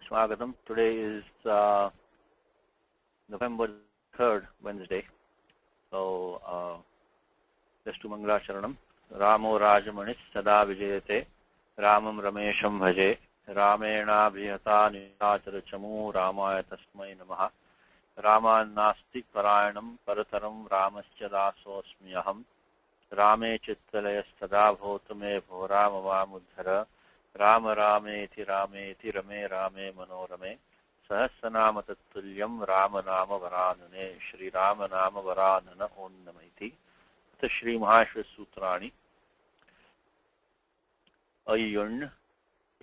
Swagatam. Today is November 3rd, Wednesday. So, just to Mangala Charanam. Ramo Rajamanis Sada Vijayate Ramam Ramesham Bhaje Ramena Bhiyata Nitachara Chamu Ramaya Tasmai Namaha Raman Nasti Parayanam Parataram Ramasya Dasosmyaham Rame Chittalaya Sada Bhotame Bhoramavamudhara Rama Rameti Rameti Rame Rame Manorame Sahasranama Tattulyam Rama Nama Varanane Shri Rama Nama Varanana Om Namaiti Shri Mahashra Sutrani Ayun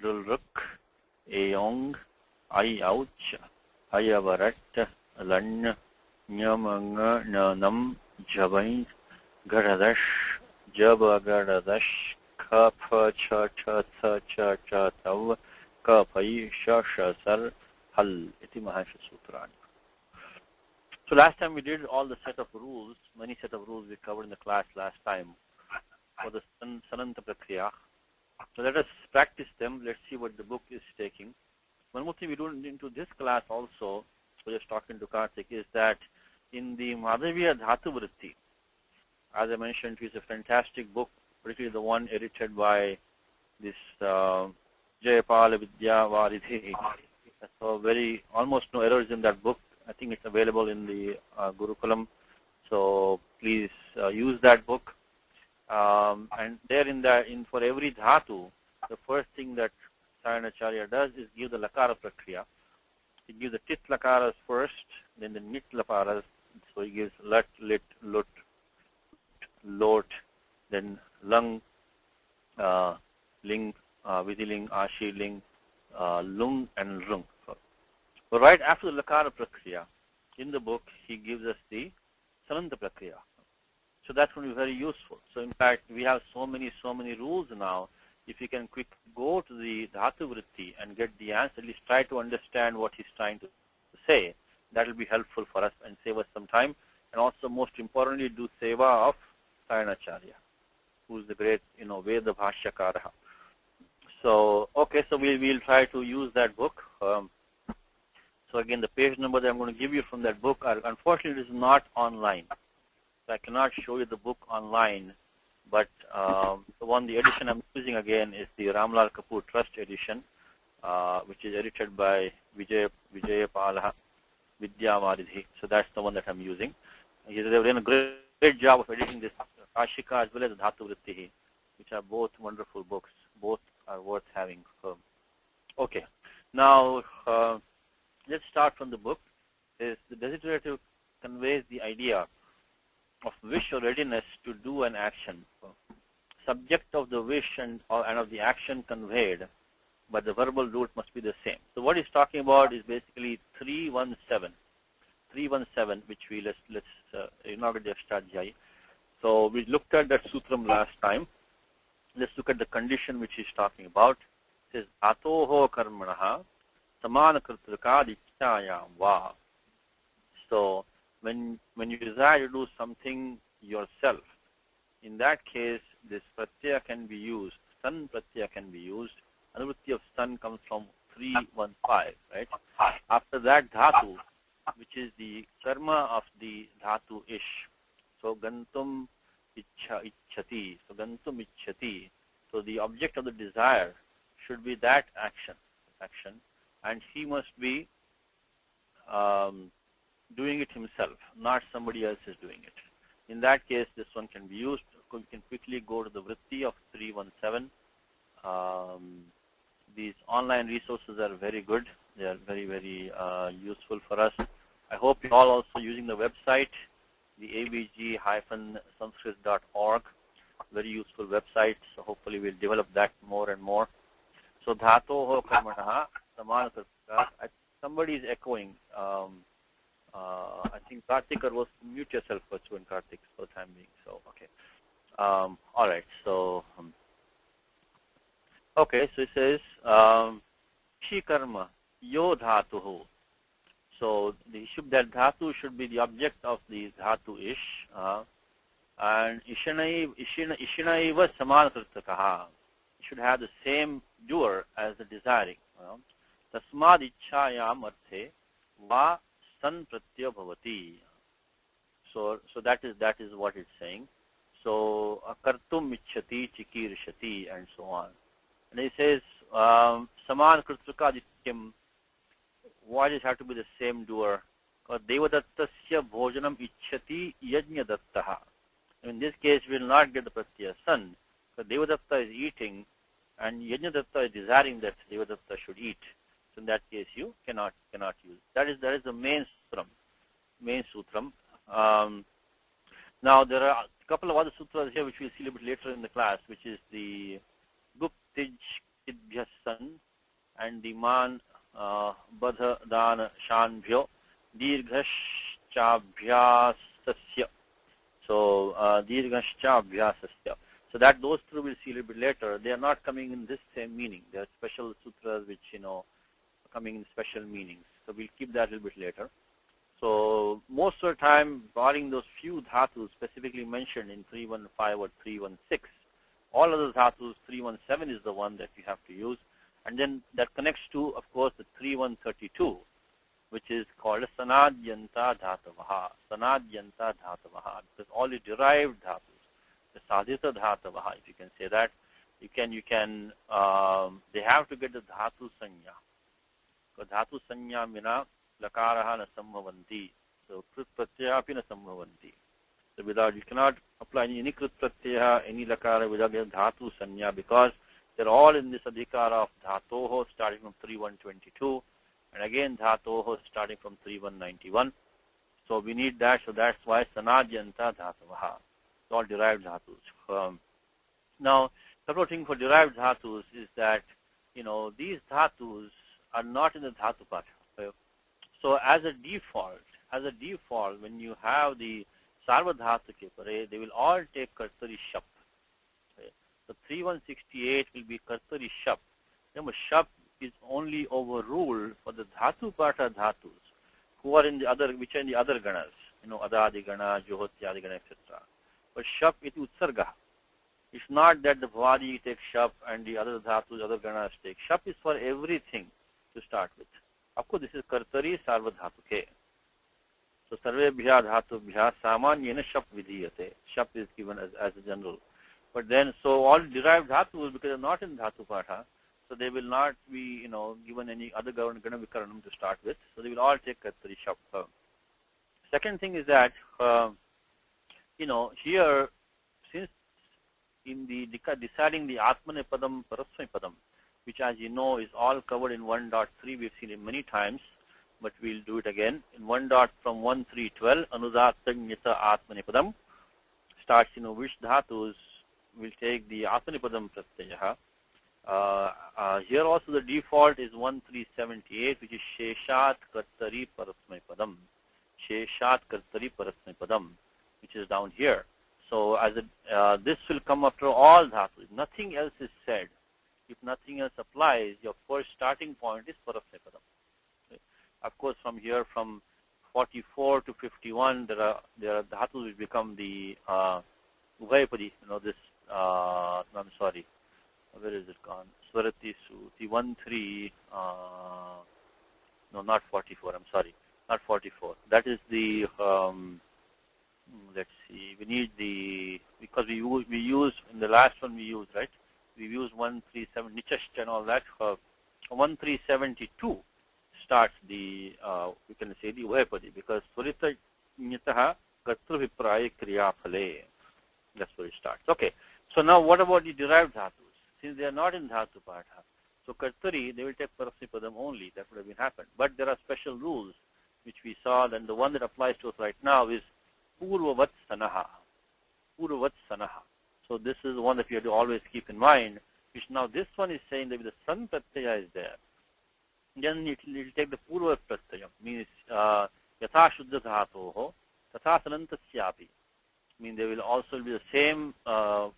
Rulruk Ayong Ayauch Ayavarat Lan Nyamanga Nanam Jabain Garadash Jabagaradash Kapha Cha Cha Cha Cha Cha Tav Kapai Sha Sha Sar Hal Iti Mahashra Sutrani. So last time we did all the set of rules, many set of rules we covered in the class last time for the Sananta Prakriya. So let us practice them. Let's see what the book is taking. One more thing we do into this class also, so just talking to Karthik, is that in the Madhavya Dhatu Vritti, as I mentioned, it's a fantastic book, particularly the one edited by this Jayapala Vidya Varidhi. So almost no errors in that book. I think it's available in the Gurukulam, so please use that book. And there for every dhatu, the first thing that Sayanacharya does is give the lakara prakriya. He gives the tit lakaras first, then the nit lakaras. So he gives lat, lit, lut, lot, then lung, ling, vidiling, ashiling, lung, and rung. So right after the lakara prakriya, in the book, he gives us the sananta prakriya. So that's going to be very useful. So in fact, we have so many rules now. If you can quick go to the dhatu vritti and get the answer, at least try to understand what he's trying to say. That will be helpful for us and save us some time. And also, most importantly, do seva of Sayanacharya, who's the great, Veda Bhashyakara. So, okay, so we'll try to use that book. So again, the page number that I'm going to give you from that book, unfortunately, it is not online. So I cannot show you the book online, but the edition I'm using again is the Ramlal Kapoor Trust edition, which is edited by Vijayapala Vidya Varidhi. So that's the one that I'm using. They've done a great job of editing this Kashika as well as Dhatu Vritti, which are both wonderful books. Both are worth having. Okay, now let's start from the book. The desiderative conveys the idea of wish or readiness to do an action. Subject of the wish and of the action conveyed, but the verbal root must be the same. So what he's talking about is basically 317. 317, which let's inaugurate the Ashtadhyayi. So we looked at that sutram last time. Let's look at the condition which he's talking about. It says Atoho karmanaha samana kritrika dikshayam va. So when you desire to do something yourself, in that case, this pratyaya can be used, san pratyaya can be used. Anuvritti of san comes from 315, right? After that dhatu, which is the karma of the dhatu ish. So gantum ichhati. So gantum ichhati. So the object of the desire should be that action, and he must be doing it himself, not somebody else is doing it. In that case, this one can be used. You can quickly go to the vritti of 317. These online resources are very good. They are very, very useful for us. I hope you're all also using the website, the abg-sanskrit.org. Very useful website. So hopefully we'll develop that more and more. So dhatoho karmanaha samana kritrika. Somebody is echoing. I think Karthik, or mute yourself first when Karthik for the time being. So, okay. All right. So, okay. So it says, Shi karma yo dhatuhu. So that dhatu should be the object of the dhatu ish. And ishinaiva samana kritrikaha. Should have the same doer as the desiring. Tasmad ichchayam arthe va san pratyaya bhavati. So that is what it's saying. So kartum ichchati chikirshati and so on. And he says saman kritrukadityam. Why does it have to be the same doer? Devadattasya bhojanam ichchati yajnadattaha. In this case, we will not get the pratyaya son. Because Devadatta is eating, and Yajnadatta is desiring that Devadatta should eat. So in that case, you cannot use. That is the main sutram. Now there are a couple of other sutras here which we'll see a little bit later in the class, which is the Guptij Kidbhyas San and the Man Badha Dan Shanbhyo Dirghashchabhyasasya. So Dirghashcha Abhyasasya. So that those two we'll see a little bit later. They are not coming in this same meaning. There are special sutras which are coming in special meanings. So we'll keep that a little bit later. So most of the time, barring those few dhatus specifically mentioned in 315 or 316, all other dhatus, 317 is the one that you have to use. And then that connects to, of course, the 3132. Which is called Sanadyanta Dhatavaha. Sanadyanta Dhatavaha. Because all the derived dhatus, the Sadhita Dhatavaha, if you can say that, they have to get the Dhatu Sanya. Because Dhatu Sanya mina Lakaraha na Sambhavanti. So Krit Pratyaha na Sambhavanti. So you cannot apply any Krit Pratyaha, any Lakara without getting Dhatu Sanya because they're all in this Adhikara of Dhatoho starting from 3122. And again, dhatoho starting from 3191. So we need that. So that's why Sanadyanta Dhatavaha. It's all derived dhatus. Now, several things for derived dhatus is that, these dhatus are not in the dhatu part. So as a default, when you have the sarva dhatu ke pare, they will all take kartari shap. So 3168 will be kartari shap. Remember, shap is only overruled for the dhatu pata dhatus who are in the other, which are in the other ganas, adadi gana, johotyadi gana, etc. But shap it utsarga. It's not that the bhavadi takes shap and the other dhatus, other ganas take. Shap is for everything to start with. Of course, this is kartari sarva dhatu ke. So sarvebhya dhatubhya samanyena shap vidhiyate. Shap is given as a general. But then, so all derived dhatus, because they're not in dhatu pata, so they will not be, given any other gana vikaranam to start with. So they will all take kartari shap. Second thing is that, here, since in the deciding the Atmanepadam, Parasmapadam, which as you know is all covered in 1.3, we've seen it many times, but we'll do it again. In 1. From 1.3.12, Anudattanyata Atmanepadam starts, which dhatus will take the Atmanepadam Pratyaha. Here also the default is 1378, which is Sheshat Kartari Parasmaipadam. Sheshat Kartari Parasmaipadam, which is down here. So as this will come after all dhatus. If nothing else is said, if nothing else applies, your first starting point is Parasmaipadam. Okay. Of course, from here, from 44 to 51, there are dhatus which become the Uvayapadi. I'm sorry. Where is it gone? Swarati Suti 1.3, no, not 44, I'm sorry, not 44. That is the, let's see, we need the, because we use, in the last one we used, right? We used 137, Nichashta and all that. 1372 starts the, we can say the Vayapadi, because Swarita Nyataha Kartru Vipraya Kriya Phale. That's where it starts. Okay, so now what about the derived dhatus? Since they are not in dhatu patha, so kartari, they will take parasnipadam only. That would have been happened. But there are special rules which we saw, and the one that applies to us right now is purvavat sanaha. Purvavat sanaha. So this is the one that we have to always keep in mind. Which now this one is saying that if the san pratyaya is there, then it will take the purva pratyaya. Means yatha shuddha dhatoho, tatha sanantasyapi. Means there will also be the same pada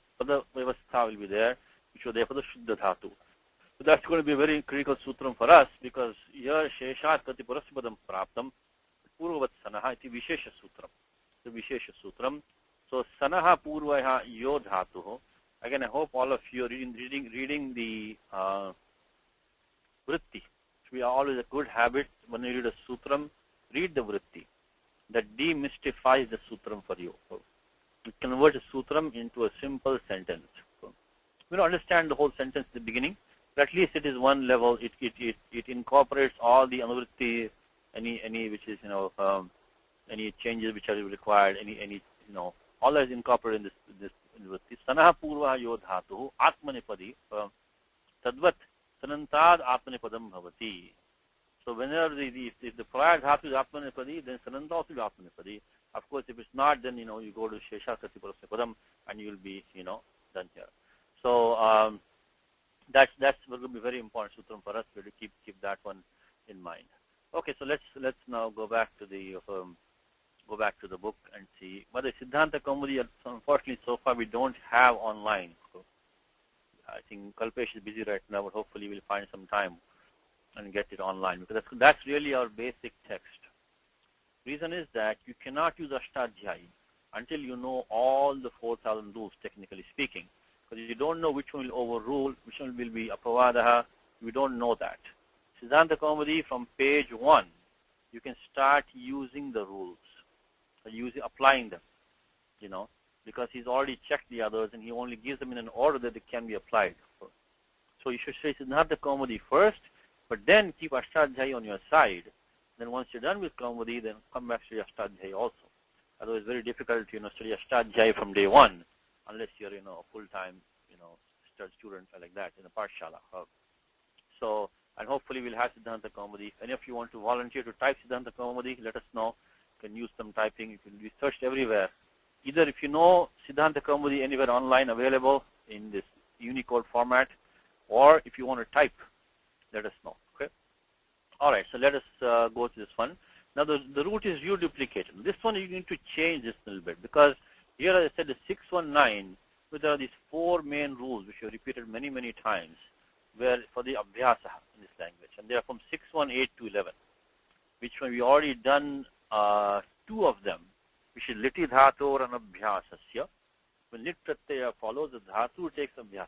vyavastha will be there, which will be there for the shuddha dhatu. So that's going to be a very critical sutram for us, because here sheshat kati paraspadam praptam purvavat sanaha iti vishesha sutram. The vishesha sutram. So sanaha purvaha yo dhatuho. Again, I hope all of you are reading the vritti. We are always a good habit when you read a sutram, read the vritti. That demystifies the sutram for you. It converts a sutram into a simple sentence. We don't understand the whole sentence at the beginning, but at least it is one level. It incorporates all the anuvritti, any which is any changes which are required, any all that is incorporated in this vritti. Sanah purva yo dhatu atmanipadi tadvat sanantad atmanipadam bhavati. So whenever if the prior dhatu is atmanipadi, then sananta also is atmanipadi. Of course, if it's not, then you go to sheshakati parasyapadam and you will be done here. So that's going to be very important sutram for us. We have to keep that one in mind. Okay, so let's now go back to the book and see. But the Siddhanta Kaumudi, unfortunately, so far we don't have online. So I think Kalpesh is busy right now, but hopefully we'll find some time and get it online, because that's really our basic text. Reason is that you cannot use Ashtadhyayi until you know all the 4,000 rules, technically speaking, because you don't know which one will overrule, which one will be apavadaha. We don't know that. Siddhanta Kaumudi, from page 1, you can start using the rules, applying them, because he's already checked the others and he only gives them in an order that they can be applied. So you should say Siddhanta Kaumudi first, but then keep Ashtadhyayi on your side. Then once you're done with Kaumudi, then come back to Ashtadhyayi also. Otherwise, it's very difficult to study Ashtadhyayi from day one, unless you're a full-time student like that in a Pathshala. So, and hopefully we'll have Siddhanta Kaumudi. If any of you want to volunteer to type Siddhanta Kaumudi, let us know. You can use some typing. It will be searched everywhere. Either if you know Siddhanta Kaumudi anywhere online available in this Unicode format, or if you want to type, let us know. Okay. All right. So let us go to this one. Now the root is duplicated. This one you need to change this a little bit, because here, as I said, the 619, there are these 4 main rules which are repeated many, many times, where for the abhyasa in this language, and they are from 618 to 11, which one we already done 2 of them, which is liti dhatu and abhyasasya. When lit pratyaya follows, the dhatu takes abhyasa.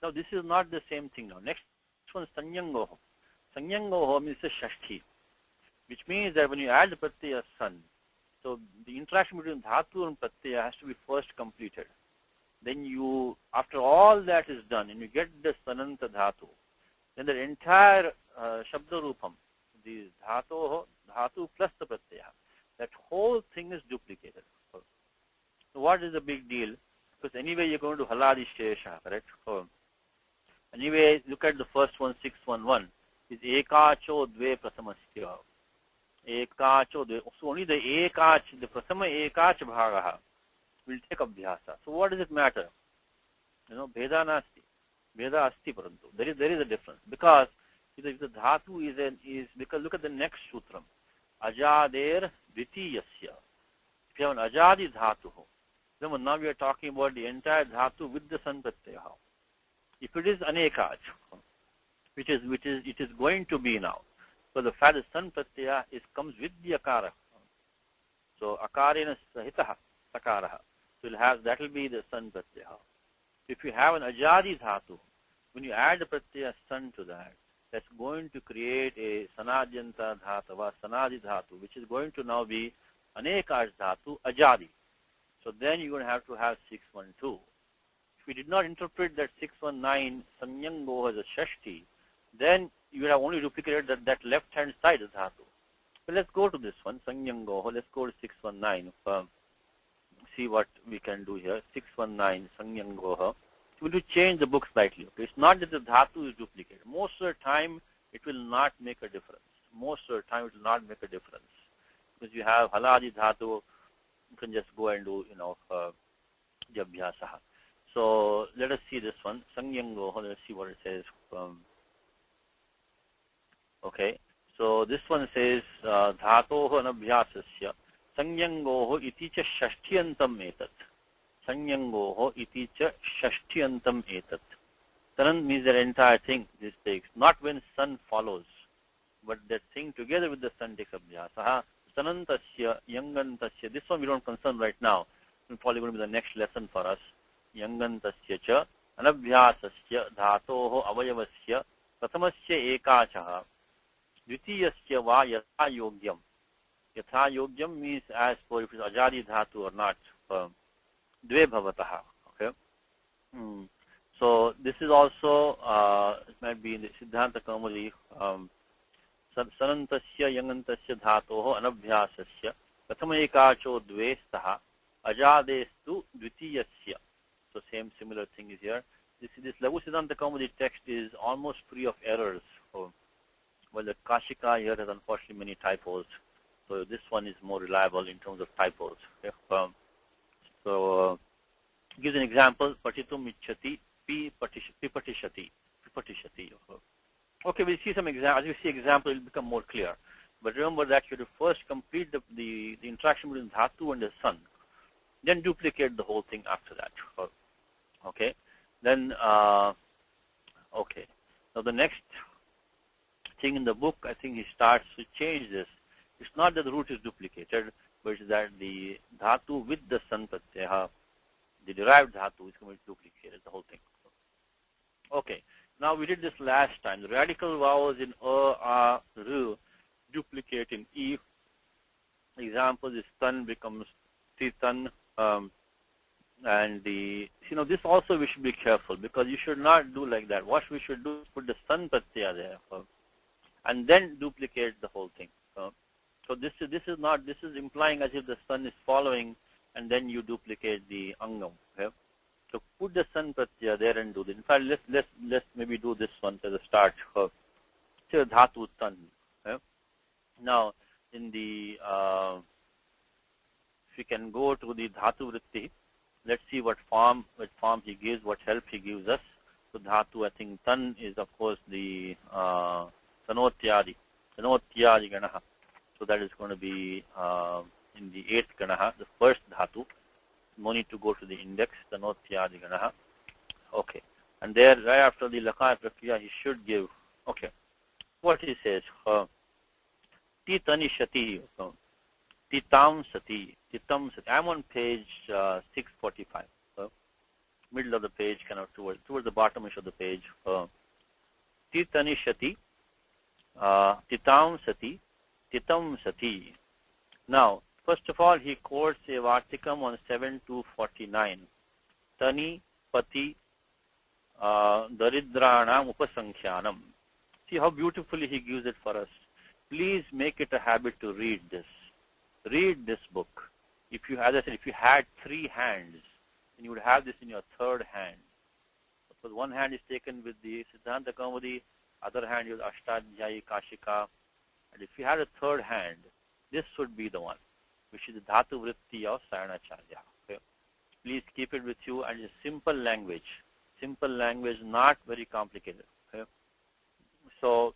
Now this is not the same thing now. Next one is sanyangoho. Sanyangoho means a shashti, which means that when you add the pratyaya san, so the interaction between dhatu and pratyaya has to be first completed. Then you, after all that is done, and you get the sananta dhatu, then the entire shabda rupam, the dhatu plus the pratyaya, that whole thing is duplicated. So what is the big deal? Because anyway you're going to haladi shesha, correct? So anyway, look at the first one, 611, is ekacho dve prasamasya. Ekacho dve. So only the ekach, the prasama ekach bhagaha will take abhyasa. So what does it matter? Bheda nasti. Bheda asti parantu. There is a difference. Because if the dhatu is because look at the next sutram. Ajader dvitiyasya. If you have an ajadi dhatu, then now we are talking about the entire dhatu with the san pratyaya. If it is anekaj, which it is going to be now. So the fact that san pratyaya comes with the akara. So akarena sahitaha sakaraha. So that will be the san pratyaya. If you have an ajadi dhatu, when you add the pratyaya san to that, that's going to create a sanadyanta dhatava, sanadi dhatu, which is going to now be anekaj dhatu ajadi. So then you're going to have 612. If we did not interpret that 619 sanyango as a shashti, then you would have only duplicated that left-hand side of dhatu. So let's go to this one, sanyango. Let's go to 619. See what we can do here. 619 sanyango. We will change the book slightly. Okay? It's not that the dhatu is duplicated. Most of the time, it will not make a difference. Most of the time, it will not make a difference. Because you have haladi dhatu, you can just go and do, the abhyasaha. So let us see this one. Sanyango, let's see what it says. Okay. So this one says, dhatoho anabhyasasya sanyangoho iti cha shashthiyantam etat. Sanyangoho iti cha shashthiyantam etat. Taran means the entire thing this takes. Not when sun follows, but that thing together with the sun takes abhyasaha. Sanantasya, yangantasya. This one we don't concern right now. It's probably going to be the next lesson for us. Yangantasya cha anabhyasasya dhatoho avayavasya प्रथमस्य एकाचः द्वितीयस्य वा यथा योग्यम. Yatha yogyam means as for if it is ajadi dhatu or not. Dve bhavataha. Okay. So this is also it might be in the Siddhanta Kaumudi. Sanantasya yangantasya dhatoho anabhyasasya prathama ekacho dve staha ajadestu dvitiyasya. So same similar thing is here. This Lagu Siddhanta Kaumudi text is almost free of errors. Well, the Kashika here has unfortunately many typos. So this one is more reliable in terms of typos. Okay? Gives an example. Patitum ichchati, pipatishati. Okay, we'll see some examples. As we see example, it will become more clear. But remember that you have to first complete the interaction between dhatu and the sun. Then duplicate the whole thing after that. Okay. Then, okay. Now the next thing in the book, I think he starts to change this. It's not that the root is duplicated, but it's that the dhatu with the san pratyaya, the derived dhatu is going to be duplicated, the whole thing. Okay. Now we did this last time. The radical vowels in a, ru duplicate in e. Example is tan becomes titan. And this also we should be careful because you should not do like that. What we should do is put the san pratyaya there and then duplicate the whole thing. So this is implying as if the sun is following and then you duplicate the angam. Okay? So put the san pratyaya there and do this. In fact, let's maybe do this one to the start. So dhatu tan. Okay? Now in the if you can go to the dhatu vritti, let's see what form he gives, what help he gives us. So dhatu, I think tan is of course the sanotyadi ganaha. So that is going to be in the 8th ganaha, the first dhatu. No need to go to the index, sanotyadi ganaha. Okay. And there, right after the lakaya prakriya, he should give, okay, what he says, ti tani shati, titam sati, titam sati. I'm on page 645, middle of the page, kind of towards the bottomish of the page. Ti tani shati, titam sati, titam sati. Now, first of all, he quotes a Vartikam on 7-49. Tani pati daridranam upasankhyanam. See how beautifully he gives it for us. Please make it a habit to read this. Read this book. If you, as I said, if you had 3 hands, then you would have this in your 3rd hand. Because one hand is taken with the Siddhanta Kaumudi, other hand is Ashtadhyayi Kashika. And if you had a 3rd hand, this would be the one, which is the Dhatu Vritti of Sayanacharya. Okay? Please keep it with you, and it's simple language. Simple language, not very complicated. Okay? So,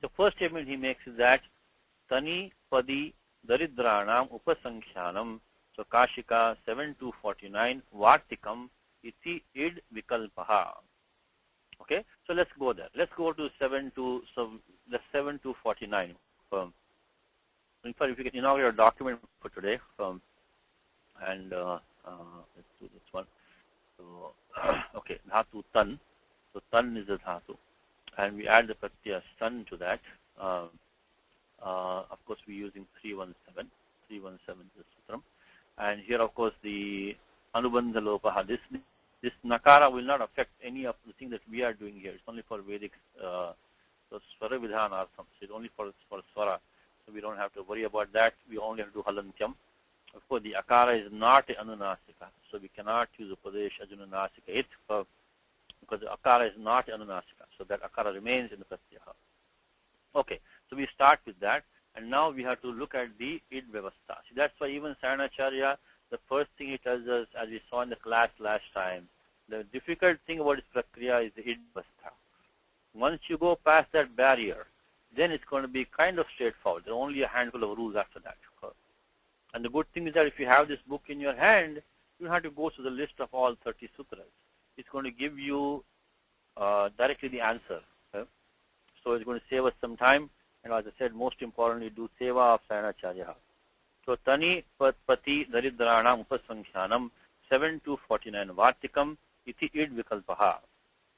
the first statement he makes is that Tani Padi Daridranam Upasankhyanam. So, Kashika 7-49, Vartikam iti id vikalpaha. Okay, so let's go there. Let's go to 7-49. In fact, if you can inaugurate a document for today, and let's do this one. So, okay, dhatu tan. So tan is the dhatu, and we add the pratyaya san to that. Of course, we're using 317. 317 is the sutram, and here, of course, the anubandha lopaha. This nakara will not affect any of the things that we are doing here. It's only for Vedic, so swara vidhanartham. So it's only for swara. So we don't have to worry about that. We only have to do halantyam. Of course, the akara is not anunasika. So we cannot use upadesh ajunanasika it because the akara is not anunasika. So that akara remains in the pratyaya. Okay, so we start with that. And now we have to look at the id vyavastha. See, that's why even Sayanacharya, the first thing he tells us, as we saw in the class last time, the difficult thing about this prakriya is the id vyavastha. Once you go past that barrier, then it's going to be kind of straightforward. There are only a handful of rules after that. And the good thing is that if you have this book in your hand, you don't have to go to the list of all 30 sutras. It's going to give you directly the answer. Okay? So it's going to save us some time. And as I said, most importantly, do seva of Sayanacharya. So Tani Pati Daridranam Upasankhyanam 7-49 Vartikam iti id vikalpaha.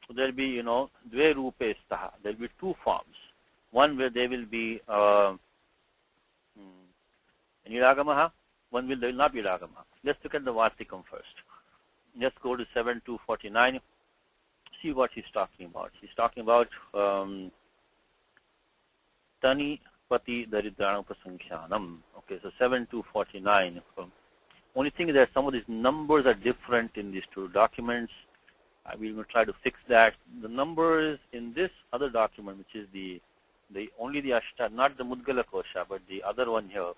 So there will be, dve rupe staha. There will be two forms. One where they will be niragamaha, one there will not be ragamaha. Let's look at the Vartikam first. Let's go to 7.249. See what he's talking about. He's talking about Tani Pati Daridranam Prasankyanam. Okay, so 7.249. Only thing is that some of these numbers are different in these two documents. We will try to fix that. The numbers in this other document, which is only the Ashta, not the Mudgala Kosha, but the other one here,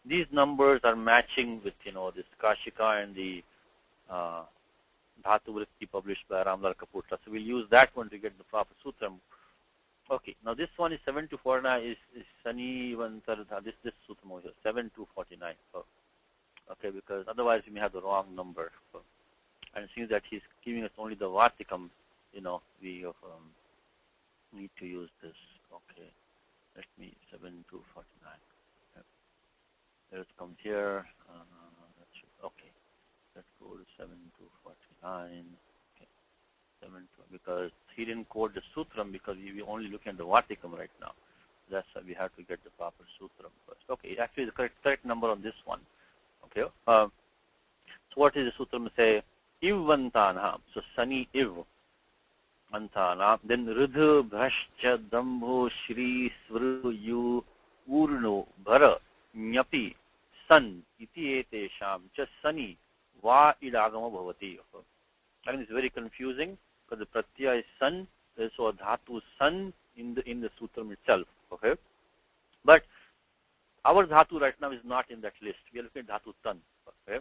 these numbers are matching with, this Kashika and the Dhatu Vritti published by Ramlal Kapoor. So we'll use that one to get the proper sutram. Okay, now this one is 7.249 is Sani Vantartha, this sutram over here, 7.249. Okay, because otherwise we may have the wrong number. And it seems that he's giving us only the Vartikam, we need to use this. Okay, let me 7.249. Here it comes here. Okay, let's go to 7.249. Okay, 7.2 because he didn't quote the sutram because we only looking at the Vartikam right now. That's why we have to get the proper sutram first. Okay, actually the correct number on this one. Okay, so what is the sutram say? Ivvantanam. So Sani Iv Antanam. Then Ridhu Bhrashcha Dambhu Shri Svru Yu Urnu Bhara Nyapi San Iti Etesham Cha Sani Va Idagama Bhavati. I think it's very confusing because the pratyaya is San. There's so a dhatu San in the sutram itself. Okay, but our dhatu right now is not in that list. We are looking at dhatu Tan. Okay,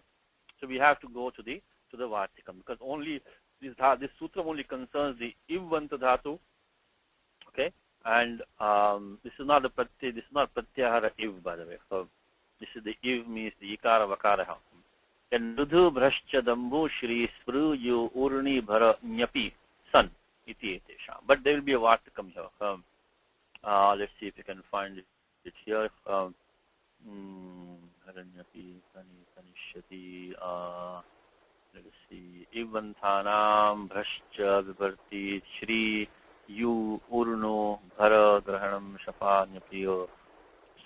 so we have to go to the Vartikam because only this sutram only concerns the Ivvanta dhatu. Okay, and this is not the pratyaya. This is not pratyahara Iv, by the way. So this is the Iv means the Ikara Vakara. And Rudhu Bhrashcha Dambu Shri Spru Yu Urni Bhara Nyapi San Iti Etesham. But there will be a Vartikam here. Let's see if you can find it here. Haranyapi Sani Sanishati. Let's see. Ivanthanam Bhrashcha Vibharti Shri Yu Urno Bhara Grahanam Shapa Nyapiyo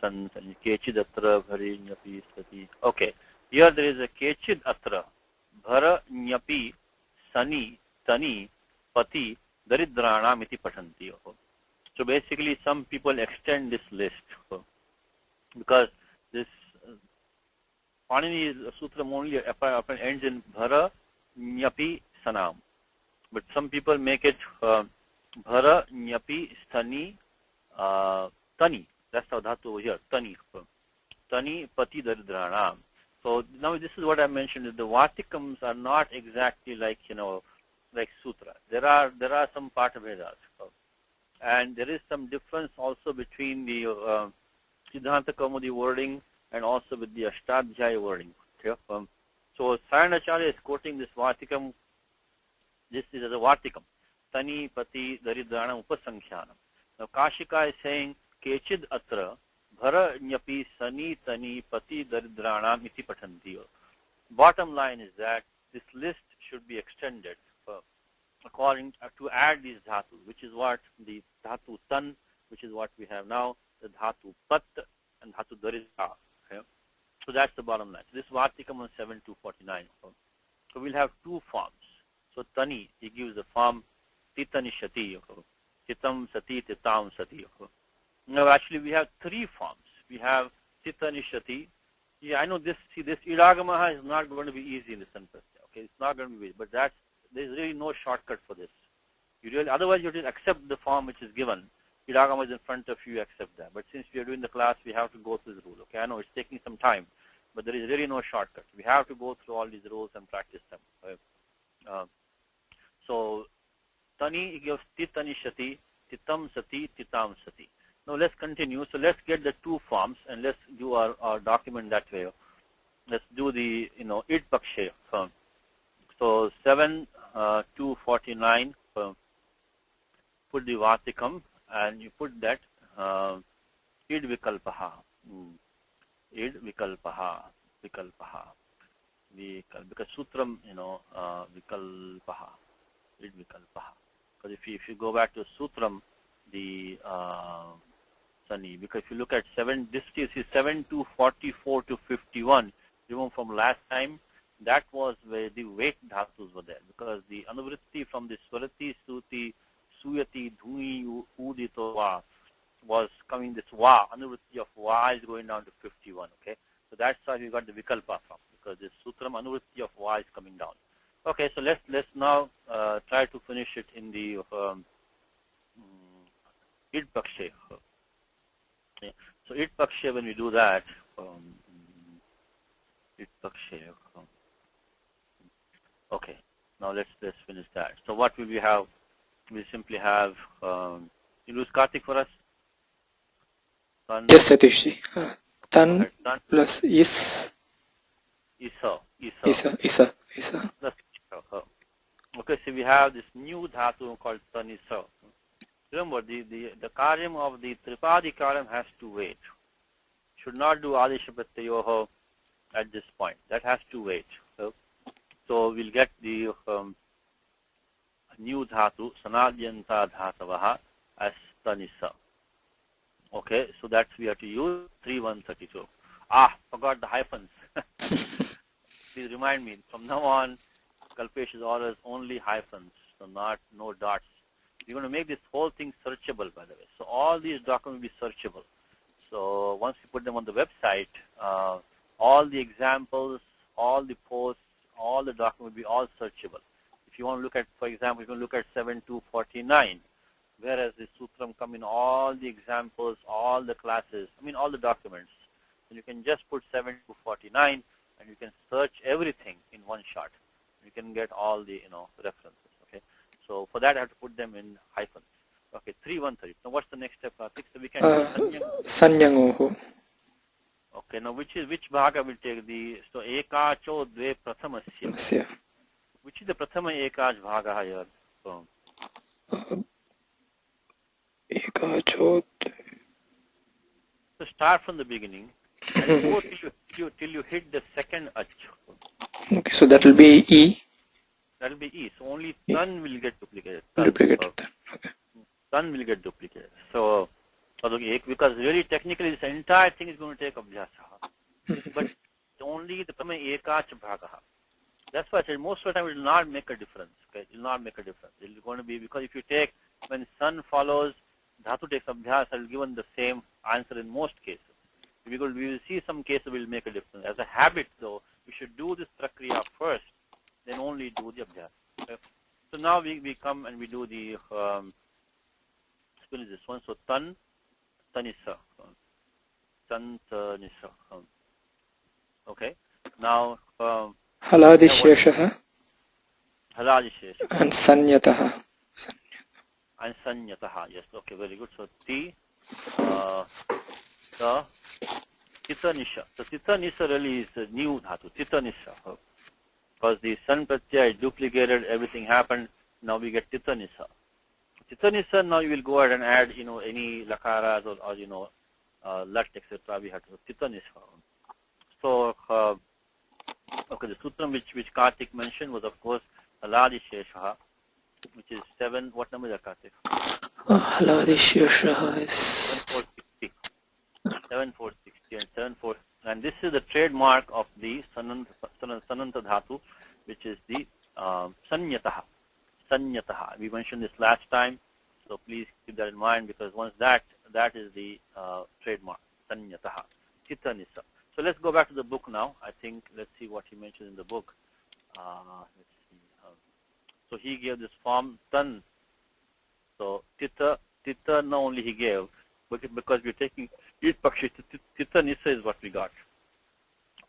San Kechid Atra Bhari Nyapi Sati. Okay. Here there is a Kechid Atra Bhara Nyapi Sani Tani Pati Daridranam Iti Patanti. So basically some people extend this list because this Panini Sutram only ends in Bhara Nyapi Sanam. But some people make it Bhara Nyapi Stani Tani. That's how dhatu over here. Tani. Tani Pati Daridranam. So now this is what I mentioned. The Vartikams are not exactly like, like Sutra. There are some Pathavedas. And there is some difference also between the Siddhanta Kaumudi wording and also with the Ashtadhyaya wording. Okay? So Saranacharya is quoting this Vartikam. This is as a Vartikam. Tani Pati Daridranam Upasankyanam. Now Kashika is saying Kechid Atra Bhara Nyapi Sani Tani Pati Daridranam Iti Patantiyo. Bottom line is that this list should be extended according to add these dhatu, which is what the dhatu Tan, which is what we have now, the dhatu Pat and dhatu Daridra. Okay? So that's the bottom line. So this Vartikam on 7.249. So we'll have two forms. So Tani, he gives the form Titani Shati, Titam Sati, Titam Sati. Now actually we have three forms. We have Titani Shati. Yeah, I know this. See, this Idagamaha is not going to be easy in the Sanprasya. Okay, it's not going to be easy. But there's really no shortcut for this. Otherwise you have to accept the form which is given. Idagama is in front of you, accept that. But since we are doing the class, we have to go through the rule. Okay, I know it's taking some time, but there is really no shortcut. We have to go through all these rules and practice them. Okay? So Tani, he gives Titani Shati, Titam Sati, Titam Sati. Now let's continue. So let's get the two forms and let's do our document that way. Let's do the, Id Pakshe. So 7.249, put the Vartikam and you put that Id Vikalpaha. Id Vikalpaha. Because Sutram, Vikalpaha. Id Vikalpaha. Because if you go back to Sutram, the Sunny, because if you look at this is 7 to 44 to 51. Remember from last time, that was where the weight dhatus were there, because the anuvritti from the Swarati, Suti, Suyati, Dhuni, Udito, Va was coming, this Va, anuvritti of Va is going down to 51, okay? So that's why we got the Vikalpa from, because this Sutram anuvritti of Va is coming down. Okay, so let's now try to finish it in the Id Pakshe. Okay. So Id Pakshe, when we do that, Id Pakshe. Okay, now let's finish that. So what will we have? We simply have, you lose Karthik for us? Tan. Yes, Satishji. Tan plus is. Isa. Plus Isa. Okay, so we have this new dhatu called Tanisa. Remember, the karyam of the Tripadi karyam has to wait. Should not do Adisha Pratyayoho at this point. That has to wait. So we'll get the new dhatu, Sanadyanta Dhatavaha, as Tanisa. Okay, so that's we have to use 3132. Forgot the hyphens. Please remind me. From now on, Kalpesh's orders only hyphens, so no dots. We're going to make this whole thing searchable, by the way. So all these documents will be searchable. So once we put them on the website, all the examples, all the posts, all the documents will be all searchable. If you want to look at, for example, you can look at 7249, whereas the Sutram come in all the examples, all the classes, all the documents. And you can just put 7249 and you can search everything in one shot. You can get all the references. Okay, so for that I have to put them in hyphens. Okay, 3130. Now what's the next step? So we can do Sanyangoho. Okay, now which bhaga will take the ekacho dve prathamasya. Which is the prathama ekaj bhaga here? Ekacho. So start from the beginning and go till you hit the second ach. Okay, so that will be E. That will be E. So only Tan will get duplicated. Tan will get duplicated. So because really technically this entire thing is going to take abhyasa. But only the prama ekach bhagaha. That's why I said most of the time it will not make a difference. Okay? It will not make a difference. It is going to be, because if you take, when sun follows, dhatu takes abhyasa, it will given the same answer in most cases. We will see some cases will make a difference. As a habit though, we should do this prakriya first, then only do the abhyasa. Okay? So now we come and we do the, finish this one. So Tanisa. Tanisa. Okay. Now, Haladisheshaha. Haladisheshaha. And Sanyataha. And Sanyataha. Yes. Okay. Very good. So the Titanisha. So Titanisha really is a new dhatu. Titanisha. Because the sun pratyaya is duplicated, everything happened. Now we get Titanisha. Titanisha, now you will go ahead and add, any lakaras or lat, etc. We have to Titanisha. So, okay, the sutram which Karthik mentioned was, of course, Haladisheshaha, which is 7. What number is that, Karthik? Haladisheshaha is 7460. 7460 and 74. And this is the trademark of the Sananta Dhatu, which is the Sanyataha. Sanyataha. We mentioned this last time, so please keep that in mind, because once that is the trademark, Sanyataha, Chitanisa. So let's go back to the book now. I think let's see what he mentioned in the book. Let's see. So he gave this form Tan. So Tita not only he gave, but because we're taking Id Pakshi, Titanisa is what we got.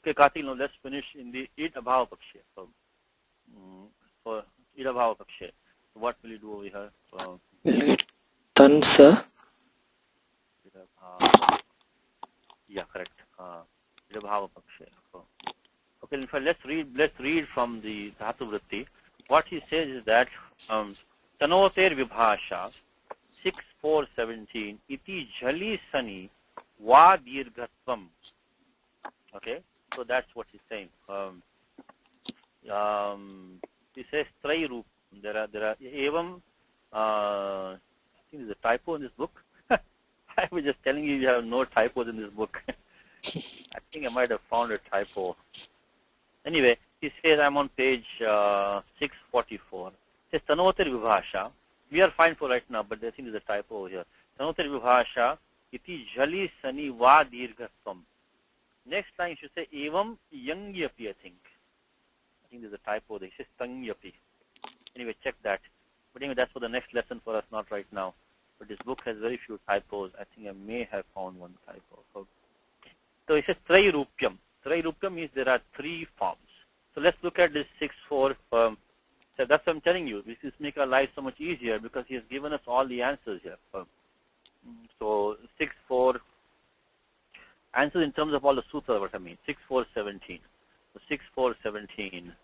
Okay, Karthik, now let's finish in the Id Abhava Pakshi. So for Id Abhava Pakshi, what will you do over here? Tansa. Yeah, correct. Id Abhava Pakshi. Okay, in fact, let's read from the Dhatu Vritti. What he says is that Tanoter Vibhasha 6:4:17 iti jali sani va dirghatvam. Okay, so that's what he's saying. He says Trai Roop. There are evam I think there's a typo in this book. I was just telling you have no typos in this book. I think I might have found a typo. Anyway, he says I'm on page 644. It says Tanotar Vibhasha. We are fine for right now, but I think there's a typo over here. Tanotar Vibhasha iti jali sani va dirghatvam. Next line should say evam yangyapi, I think. I think there's a typo there. It says tangyapi. Anyway, check that. But anyway, that's for the next lesson for us, not right now. But this book has very few typos. I think I may have found one typo. So it says Trairupyam. Trairupyam means there are three forms. So let's look at this 6-4. So that's what I'm telling you. This is make our life so much easier because he has given us all the answers here. So 6-4 answers in terms of all the sutras, what I mean. 6-4-17. So 6-4-17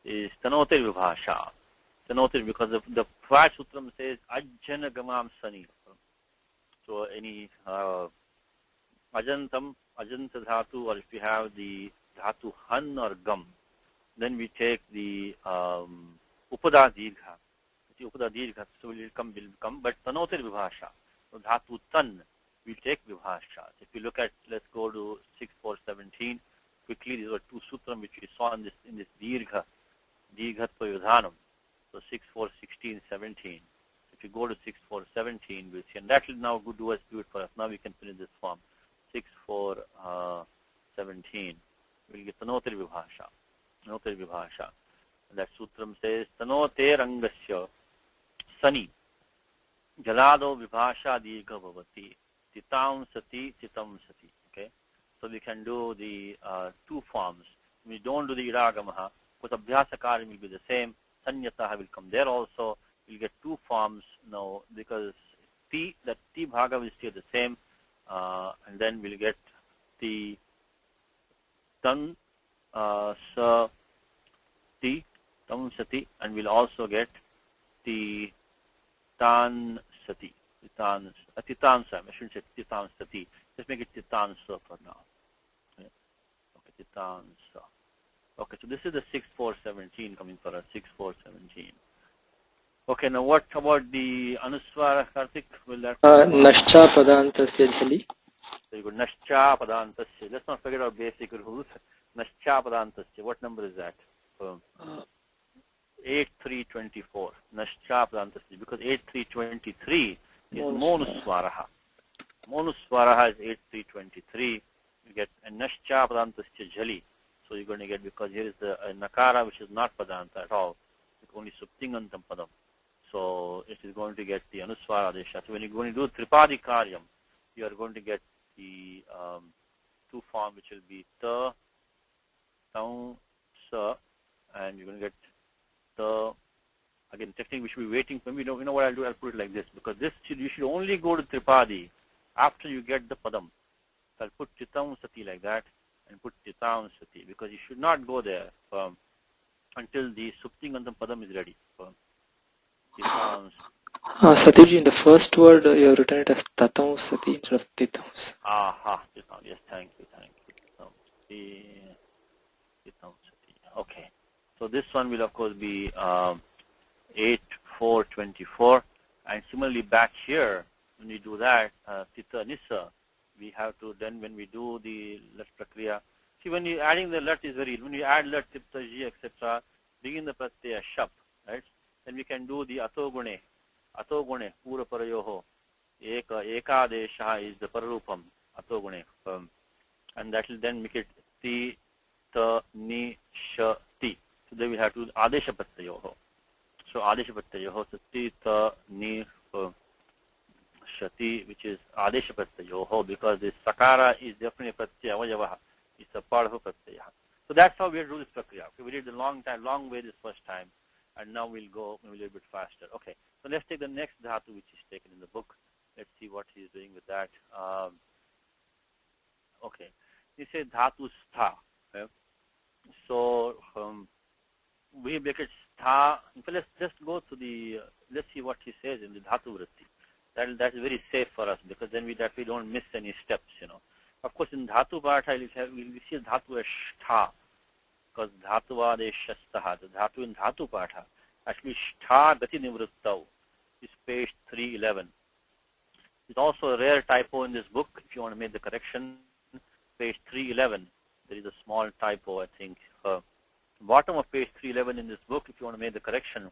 is Tanotir Vibhasha. Tanotir, because the Prat Sutram says Ajjana Gamam Sani. So any Ajantam, Ajanta Dhatu, or if we have the Dhatu Han or Gam, then we take the Upada Dirgha. Upada Dirgha, so will become, but Tanotir Vibhasha. So Dhatu Tan, we take Vibhasha. So if you look at, let's go to 6-4-17. Quickly, these are two sutram which we saw in this Dirgha, Dirghatva Yudhanam. So 6-4-16-17. If you go to 6-4-17, we'll see, and that will now do it for us. Now we can fill in this form. 6-4-17. We'll get Tanotir Vibhasha. Tanotir Vibhasha. And that sutram says Tanote Rangasya Sani Jalado Vibhasha Dirgha Bhavati Titam Sati Titam Sati. Okay. So we can do the two forms. We don't do the Iragamaha, because Abhyasakari will be the same. Sanyataha will come there also. We'll get two forms now because that T Bhaga will stay the same. And then we'll get the Tan Sa Ti, Tam Sati, and we'll also get the Tan Sati. Titan Sa. I shouldn't say Titan Sati. Let's make it Titan Sa for now. Okay, Titan Sa. Okay, so this is the 6-4-17 coming for us, 6-4-17. Okay, now what about the Anuswara, Karthik? Will that Nascha Padantasya Jali. So you go Nascha Padantasya. Let's not forget our basic rules. Nascha Padantasya. What number is that? 8-3-24. Nascha Padantasya. Because 8-3-23 is Monuswaraha. Monuswaraha is 8-3-23. You get a Nascha Padantasya Jali. So you're going to get, because here is the Nakara which is not Padanta at all. It's only Suptingantam Padam. So it is going to get the Anuswara Adesha. So when you're going to do Tripadi Karyam, you are going to get the two form which will be Ta, Taun, Sa, and you're going to get Ta. Again, technically we should be waiting for me. You know what I'll do? I'll put it like this, because you should only go to Tripadi after you get the Padam. So I'll put Chitam Sati like that and put Chitam Sati, because you should not go there until the Suptingantam Padam is ready. Satiji, in the first word you have written it as Tatam Sati instead of Titam. Aha, yes, thank you. Titam Sati. Okay, so this one will of course be 8-4-24, and similarly back here, when we do that, Tita Nisa, we have to then, when we do the Lat Prakriya, see when you're adding the Lat is very, when you add Lat, Tipta, Ji, etc., begin the Pratyaya Shap, right? Then we can do the Atogune, Pura Parayoho, Ekadesha is the Pararupam, Atogune, and that will then make it Ti, Ta, Ni, Sha, Ti. So then we have to do Adesha Prattayoho. So Adesha Prattayoho, so Ti, Ta, Ni, Shati, which is Adesha Prattayoho, because this Sakara is definitely Pratyaya Vajavaha. It's a part of a Pratyaya. So that's how we do this Prakriya. Okay, we did a long way this first time, and now we'll go a little bit faster. Okay, so let's take the next dhatu which is taken in the book. Let's see what he's doing with that. Okay, he said dhatu stha. Okay? So we make it stha. Let's just go to the, let's see what he says in the dhatu vritti. That is very safe for us, because then we don't miss any steps, you know. Of course, in dhatu patha, we see dhatu as stha, because dhatuvad is shastaha. The dhatu in dhatu patha, actually stha gati nivruttau. is page 311. There's also a rare typo in this book. If you want to make the correction, page 311, there is a small typo, I think. Bottom of page 311 in this book, if you want to make the correction,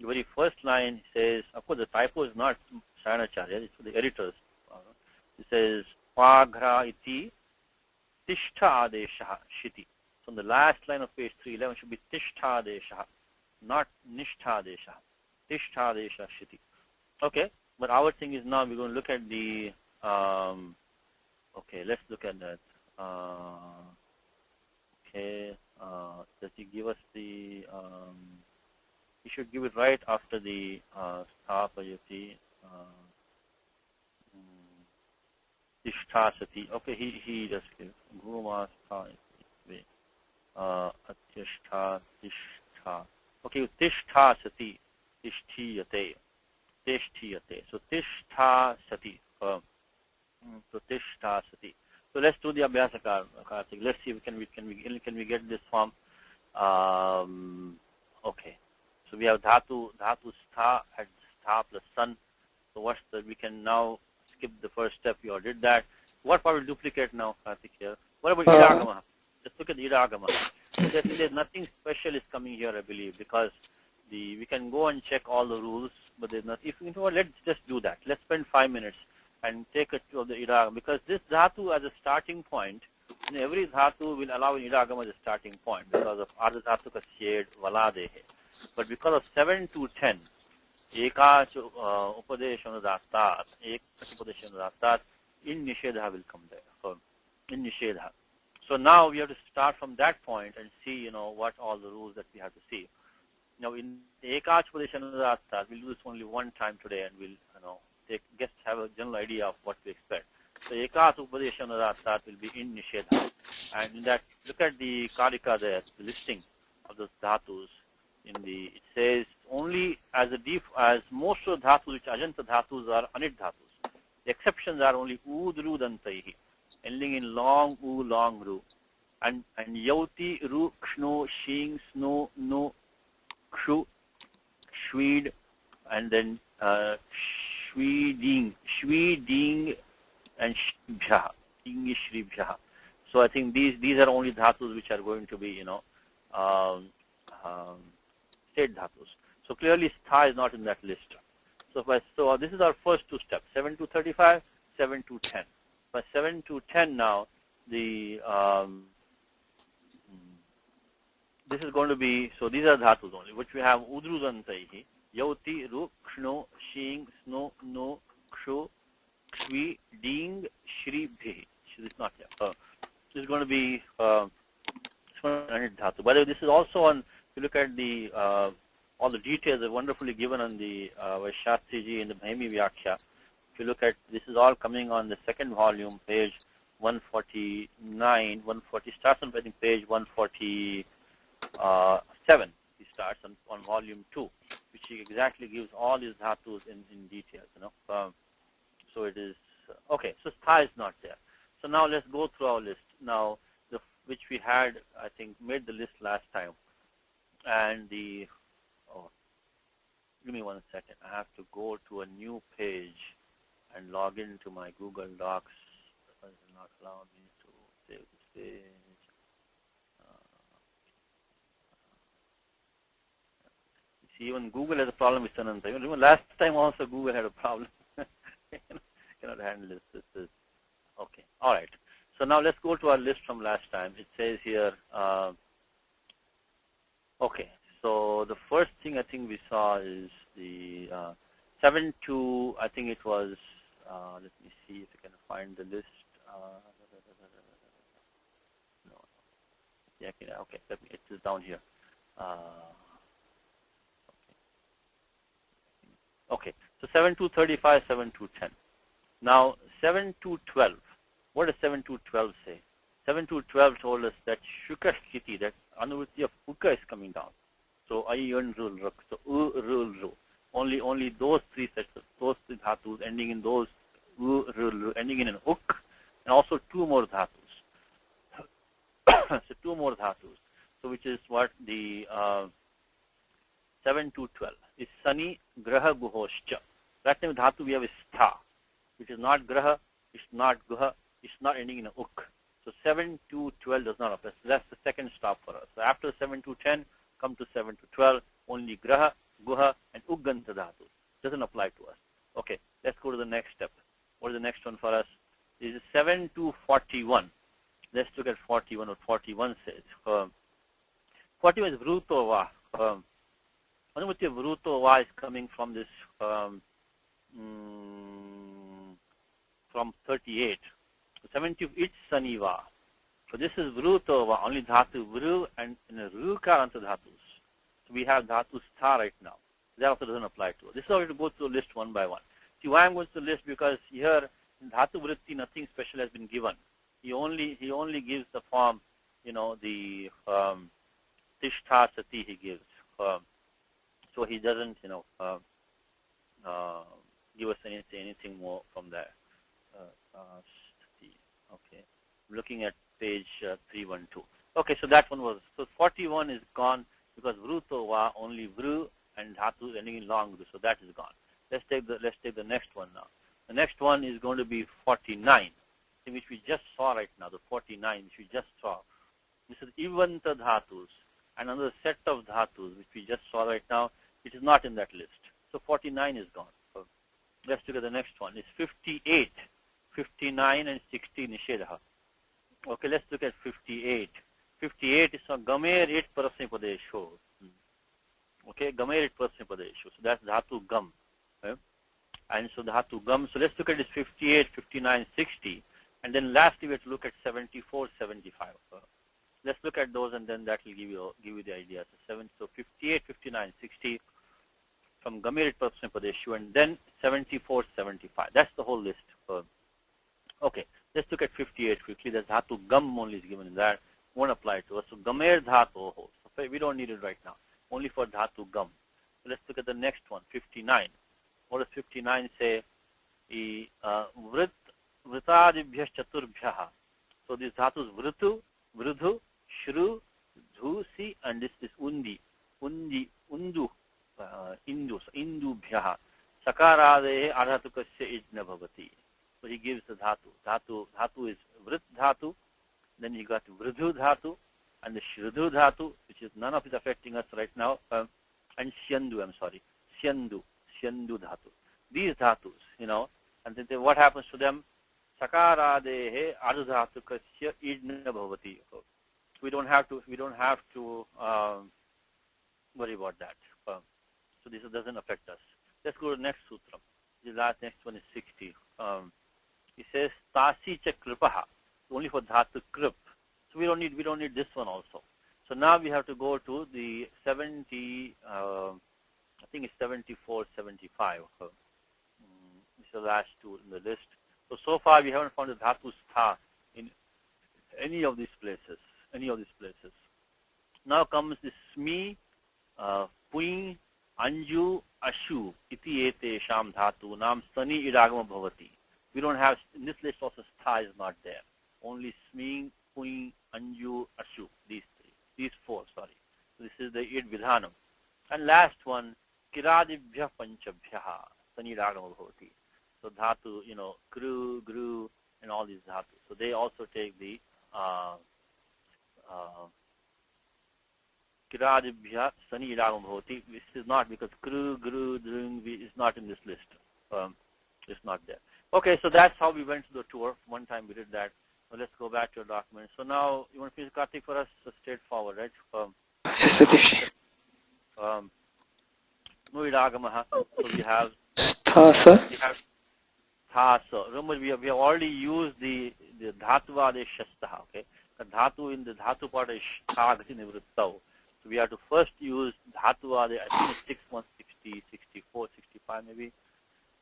the very first line says, of course the typo is not Sayanacharya, it's for the editors. It says, Paghra iti tishtha adeshaha shiti. So the last line of page 311 should be tishtha adeshaha, not nishtha adeshaha. Tishtha adeshaha shiti. Okay, but our thing is now we're going to look at the, okay, let's look at that. Okay, does he give us the, he should give it right after the sthapayati, tishthasati. Okay, he does give guruma sthapayati, atyashtha tishtha. Okay, tishthasati, tishtiyate, tishtiyate. So tishthasati. So tishthasati. So let's do the abhyasa kartik. Let's see can we get this form. Okay. So we have dhatu stha at stha plus sun. So what's the, we can now skip the first step. We already did that. What part will duplicate now, Kartik here? What about idagama? Just look at the idagama. There's nothing special is coming here, I believe, because we can go and check all the rules, but there's not. If you know what, let's just do that. Let's spend 5 minutes and take it to the idagama, because this dhatu as a starting point, every dhatu will allow an idagama as a starting point because of ardha dhatu ka shade valadehe. But because of 7 to 10, ekach upadeshanadatat, in nishedha will come there. So in nishedha. So now we have to start from that point and see, what all the rules that we have to see. Now in ekach upadeshanadatat, we'll do this only one time today, and we'll, just have a general idea of what to expect. So ekach upadeshanadatat will be in nishedha. And in that, look at the karika there, the listing of those dhatus. It says only as most of the dhatus, which ajanta dhatus are anit dhatus. The exceptions are only udru dantaihi, ending in long u, long ru, and yauti, ru, kshno, shing, sno, no, kshu, shweed, and then shweeding, and shribhya, English shribhya. So I think these are only dhatus which are going to be, state dhatus. So clearly stha is not in that list. So this is our first two steps, 7 to 35, 7 to 10. By 7 to 10 now, the this is going to be, so these are dhatus only, which we have udrudantaihi, yauti, ru, kshno, shing, sno, no, kshu, ksvi, ding, shri, bhi. This is not here. This is going to be dhatu. By the way, this is also on, if you look at the all the details are wonderfully given on the Vaishastriji in the Bhaimi Vyakhya. If you look at, this is all coming on the second volume, page 149, 140, starts on, I think, page 147. He starts on volume 2, which he exactly gives all his dhatus in details, so it is, okay, so stha is not there. So now let's go through our list. Now, which we had, I think, made the list last time. And give me 1 second. I have to go to a new page and log into my Google Docs. It does not allow me to save this page. See, even Google has a problem with Sananta. Remember, last time also Google had a problem. Cannot handle this. This is okay. All right. So now let's go to our list from last time. It says here, okay. So the first thing I think we saw is the 7 to, I think it was, let me see if I can find the list. No. Yeah, okay, it is down here. Okay, so 7 to 35, 7 to 10. Now 7 to 12. What does 7 to 12 say? 7 to 12 told us that Shuka Sthiti, that Anuvritti of Uka is coming down. So Ayun Rul Ruk, so U Rul Ru. Only those three sets of those three dhatus ending in those U Rul Ru, ending in an Uk, and also two more dhatus. So two more dhatus. So which is what the 7 to 12 is Sani Graha Guhoscha. That time dhatu we have is Stha, which is not Graha, it's not Guha, it's not ending in a Uk. So 7 to 12 does not apply. So that's the second stop for us. So after 7 to 10, come to 7 to 12, only Graha, Guha, and Ugganta dhatu. Doesn't apply to us. Okay, let's go to the next step. What is the next one for us? This is 7 to 41. Let's look at 41, what 41 says. 41 is Vrutova. Anumati Vrutova is coming from this, from 38. 70, it's Saniva. So this is Vrutova, only dhatu Vru and Rukaranta dhatus. So we have dhatu Stha right now. That also doesn't apply to us. This is how we have to go through the list one by one. See why I'm going through the list, because here in dhatu vritti nothing special has been given. He only gives the form, the tishtha sati he gives. So he doesn't, give us anything more from there. Okay, looking at page 312. Okay, so that one was, so 41 is gone because vrutova only vru and dhatu ending in long vru, so that is gone. Let's take the next one now. The next one is going to be 49, which we just saw right now. The 49 which we just saw. This is Ivanta dhatus, another set of dhatus which we just saw right now, which is not in that list. So 49 is gone. So let's look at the next one. It's 58, 59 and 60 nishedha. Okay, let's look at 58. 58 is on gamer 8 padesho. Okay, gamer 8 padesho. So that's dhatu gam. Okay? And so dhatu gam. So let's look at this 58, 59, 60. And then lastly we have to look at 74, 75. Let's look at those and then that will give you the idea. So 58, 59, 60 from gamer 8 padesho and then 74, 75. That's the whole list. Okay, let's look at 58 quickly. There's dhatu gam only is given in that. Won't apply to us. So gamer dhatu, so we don't need it right now. Only for dhatu gam. So let's look at the next one, 59. What does 59 say? Vritadibhyas chaturbhyaha. So this dhatu is vritu, vridhu, shru, dhusi, and this is undi, undu, indu, so indubhyaha. Sakarade adhatukasya ijna bhavati. So he gives the dhatu. Dhatu is vrit dhatu. Then you got vridhu dhatu and the shrudhu dhatu, which is none of it affecting us right now. And syandu, syandu dhatu. These dhatus, and then what happens to them? Sakaradehe adhudhatukasya idna bhavati. We don't have to worry about that. So this doesn't affect us. Let's go to the next sutra. The next one is 60. It says tasi cha kripaha, only for dhatu krip. So we don't need this one also. So now we have to go to the 70. I think it's 74, 75. It's the last two in the list. So far we haven't found the dhatu stha in any of these places. Now comes the smi, pui, anju, ashu, iti ete sham dhatu nam stani idagama bhavati. We don't have, in this list also stha is not there. Only smi, pui, anju, ashu, these four. So this is the id vidhanam. And last one, kiradibhya panchabhyaha, stani idagama bhavati. So dhatu, kru, gru, and all these dhatu. So they also take the kiradibhya stani idagama bhavati. This is not because kru, gru, drung is not in this list. It's not there. Okay, so that's how we went to the tour. One time we did that. So let's go back to your document. So now, you want to finish Karthik for us? So straightforward, right? Yes, Satish. No idagamaha. So we have Sthasa. Thasa. Remember, we have already used the dhatuvade shastaha. Okay, the dhatu in the dhatu part is shtagati nivrittau. So we have to first use dhatuvade. I think it's 6160, 64, 65 maybe.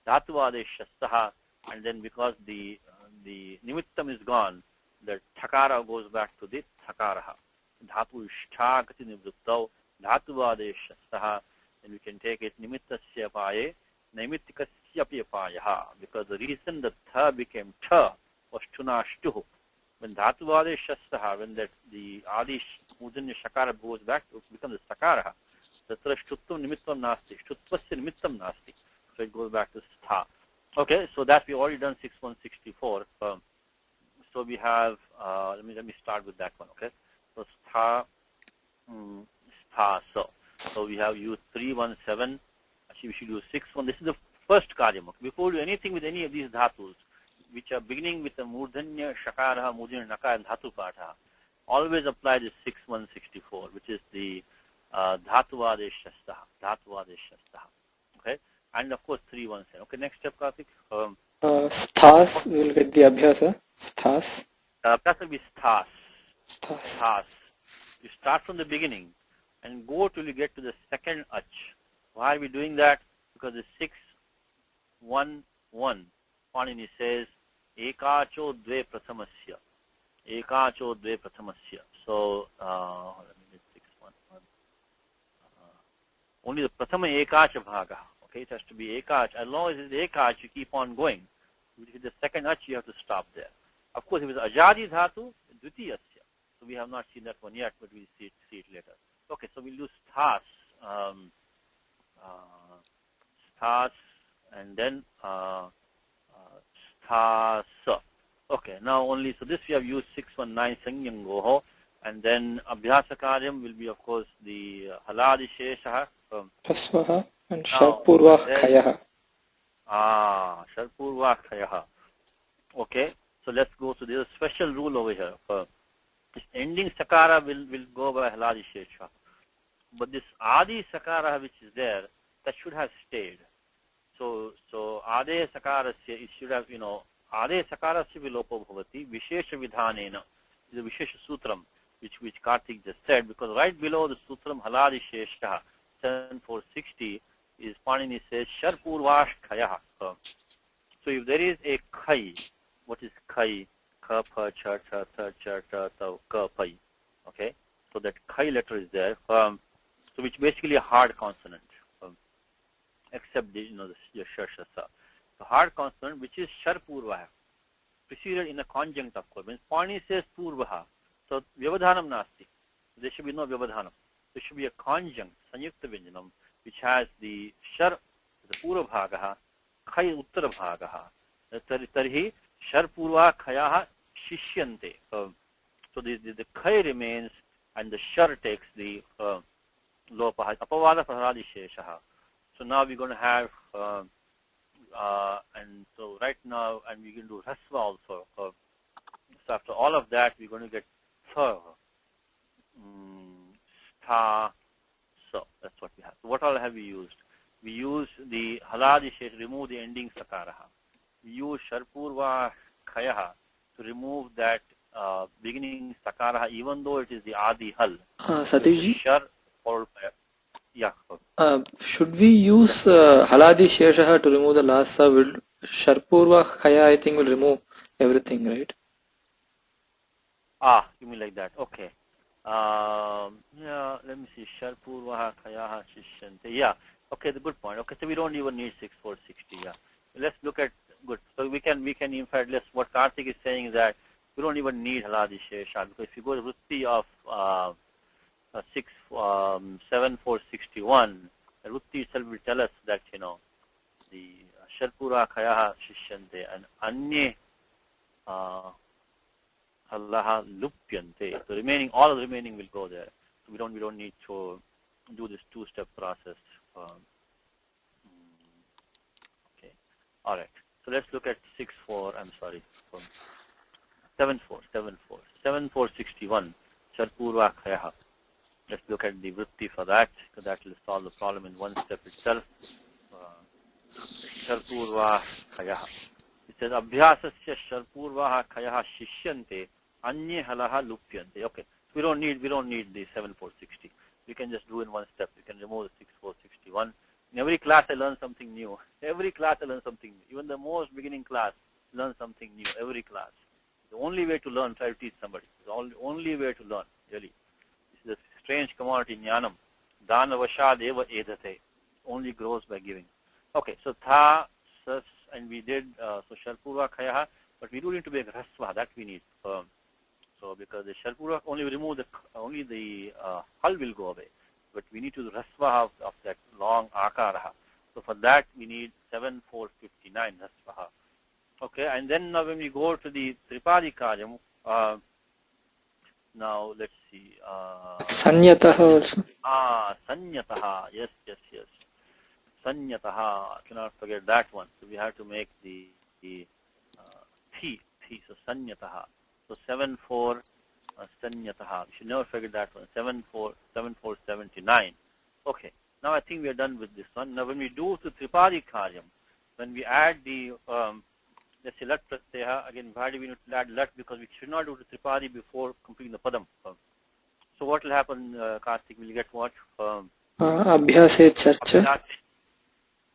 Dhatuvade shastaha, and then because the nimittam is gone, the thakara goes back to the thakaraha. Dhatu shtagati nivrittau. Dhatuvade shastaha. Then we can take it nimittasya paye, naimittikasya payaha, because the reason the tha became tha was tunashtuhu. when Dhatuvade Shastaha, when that the Adi Mudanya Shakara goes back, it becomes a Sakara. Tatra Shtutvam Nimittam Nasti. Shtutvasya Nimittam Nasti. So it goes back to Stha. Okay, so that we already done 6164. So we have, let me start with that one, okay? So Stha, Stha, so we have used 317. Actually, we should use 61. This is the first karyam. Before we do anything with any of these dhatus, which are beginning with the Murdhanya, Shakara, Mudanya, Naka, and Dhatu Patha, always apply this 6164, which is the Dhatuvade Shastaha. Dhatuvade Shastaha. Okay? And of course 317. Okay, next step, Karthik. Sthas, we will get the abhyasa. Sthas. That will be sthas. Sthas. Sthas. You start from the beginning and go till you get to the second ach. Why are we doing that? Because the 611, Panini says, Ekacho dve prathamasya. Ekacho dve prathamasya. So, let me get 611. Only the prathama ekacha bhaga. Okay, it has to be ekach. As long as it's ekach, you keep on going. If it's the second ach, you have to stop there. Of course, if it's ajadi dhatu, dvitiyasya. So we have not seen that one yet, but we'll see it later. Okay, so we'll do sthas. Sthas, and then sthasa. Okay, now only, so this we have used 619 Sangyangoho, and then Abhyasa Karyam will be, of course, the Haladi Sheshaha. Prasvaha and Sharpurva Khayaha. Sharpurva Khayaha. Okay, so let's go to this special rule over here. This ending Sakara will go by Haladi Sheshaha. But this Adi Sakara which is there, that should have stayed. So Ade Sakarasya, it should have, Ade Sakarasya vilopo bhavati, Vishesha Vidhanena, is a Vishesha Sutram, which Karthik just said, because right below the Sutram Haladi Shesha, 7460, is Panini says, Sharpurvash Khayaha. So if there is a Khai, what is Khai? Ka, Pa, Cha, Cha, Tha, Cha, Ta, Ta, Ka, Pai. Okay? So that Khai letter is there. So which basically a hard consonant. Except the Shasha. The hard consonant, which is Sharpurvaha, preceded in a conjunct, of course. When Pani says Purvaha, so Vyavadhanam Nasti. There should be no Vyavadhanam. There should be a conjunct, Sanyukta Vinjanam, which has the Shar, the Pura Bhagaha, Khai Uttara Bhagaha. Tarhi Sharpurva Khayaha Shishyante. So the Khai remains and the Shar takes the Lopa. Apavada Praharadi Sheshaha. So now we're going to have, and so right now, and we can do Rasva also. So after all of that, we're going to get Tha, Stha, So. That's what we have. So what all have we used? We use the Haladi Shesh, remove the ending Sakaraha. We use Sharpurva Khayaha to remove that beginning Sakaraha, even though it is the Adi Hal. Satishji? Shar followed by, yeah. Should we use Haladi Sheshaha to remove the last sa? Will Sharpurva Khaya, I think, will remove everything, right? You mean like that? Okay. Yeah, let me see. Sharpurva Khayaha Shishante. Yeah. Okay, the good point. Okay, so we don't even need 6460. Yeah. Let's look at good. So we can in fact, what Karthik is saying is that we don't even need Haladi Shesha, because if you go to Rutti of 7461, the Rutti itself will tell us that, the Sharpura Khayaha Shishyante and Anye Halaha Lupyante. So all of the remaining will go there. So we don't need to do this two-step process. Okay. All right. So let's look at 7461. Sharpurva Khayaha. Let's look at the vritti for that, because that will solve the problem in one step itself. Sharpurva Khayaha. It says, Abhyasasya Sharpurva Khayaha Shishyante Anye Halaha Lupyante. Okay. So we don't need the 7460. We can just do in one step. We can remove the 6461. In every class I learn something new. Every class I learn something new. Even the most beginning class, learn something new. Every class. The only way to learn, try to teach somebody. The only way to learn, really. This is a strange commodity, jnanam. Dana vashad eva edate. Only grows by giving. Okay, so tha, sas, and we did, so Sharpurva Khayaha, but we do need to make Rasva, that we need. So because the Sharpura only remove the hull will go away, but we need to do Rasvaha of that long Akaraha. So for that we need 7459 Rasvaha. Okay, and then now when we go to the Tripadi Karyam, now let's see. Sanyataha also. Sanyataha. Yes. Sanyataha. Cannot forget that one. So we have to make the thi. So Sanyataha. So 74 Sanyataha. We should never forget that one. 7479. Okay. Now I think we are done with this one. Now when we do to Tripadi Karyam, when we add the let's say Lat Pratyaya, again why do we need to add Lat? Because we should not do the Tripadi before completing the Padam. So what will happen, Karthik? Will you get what? Abhyase Charcha.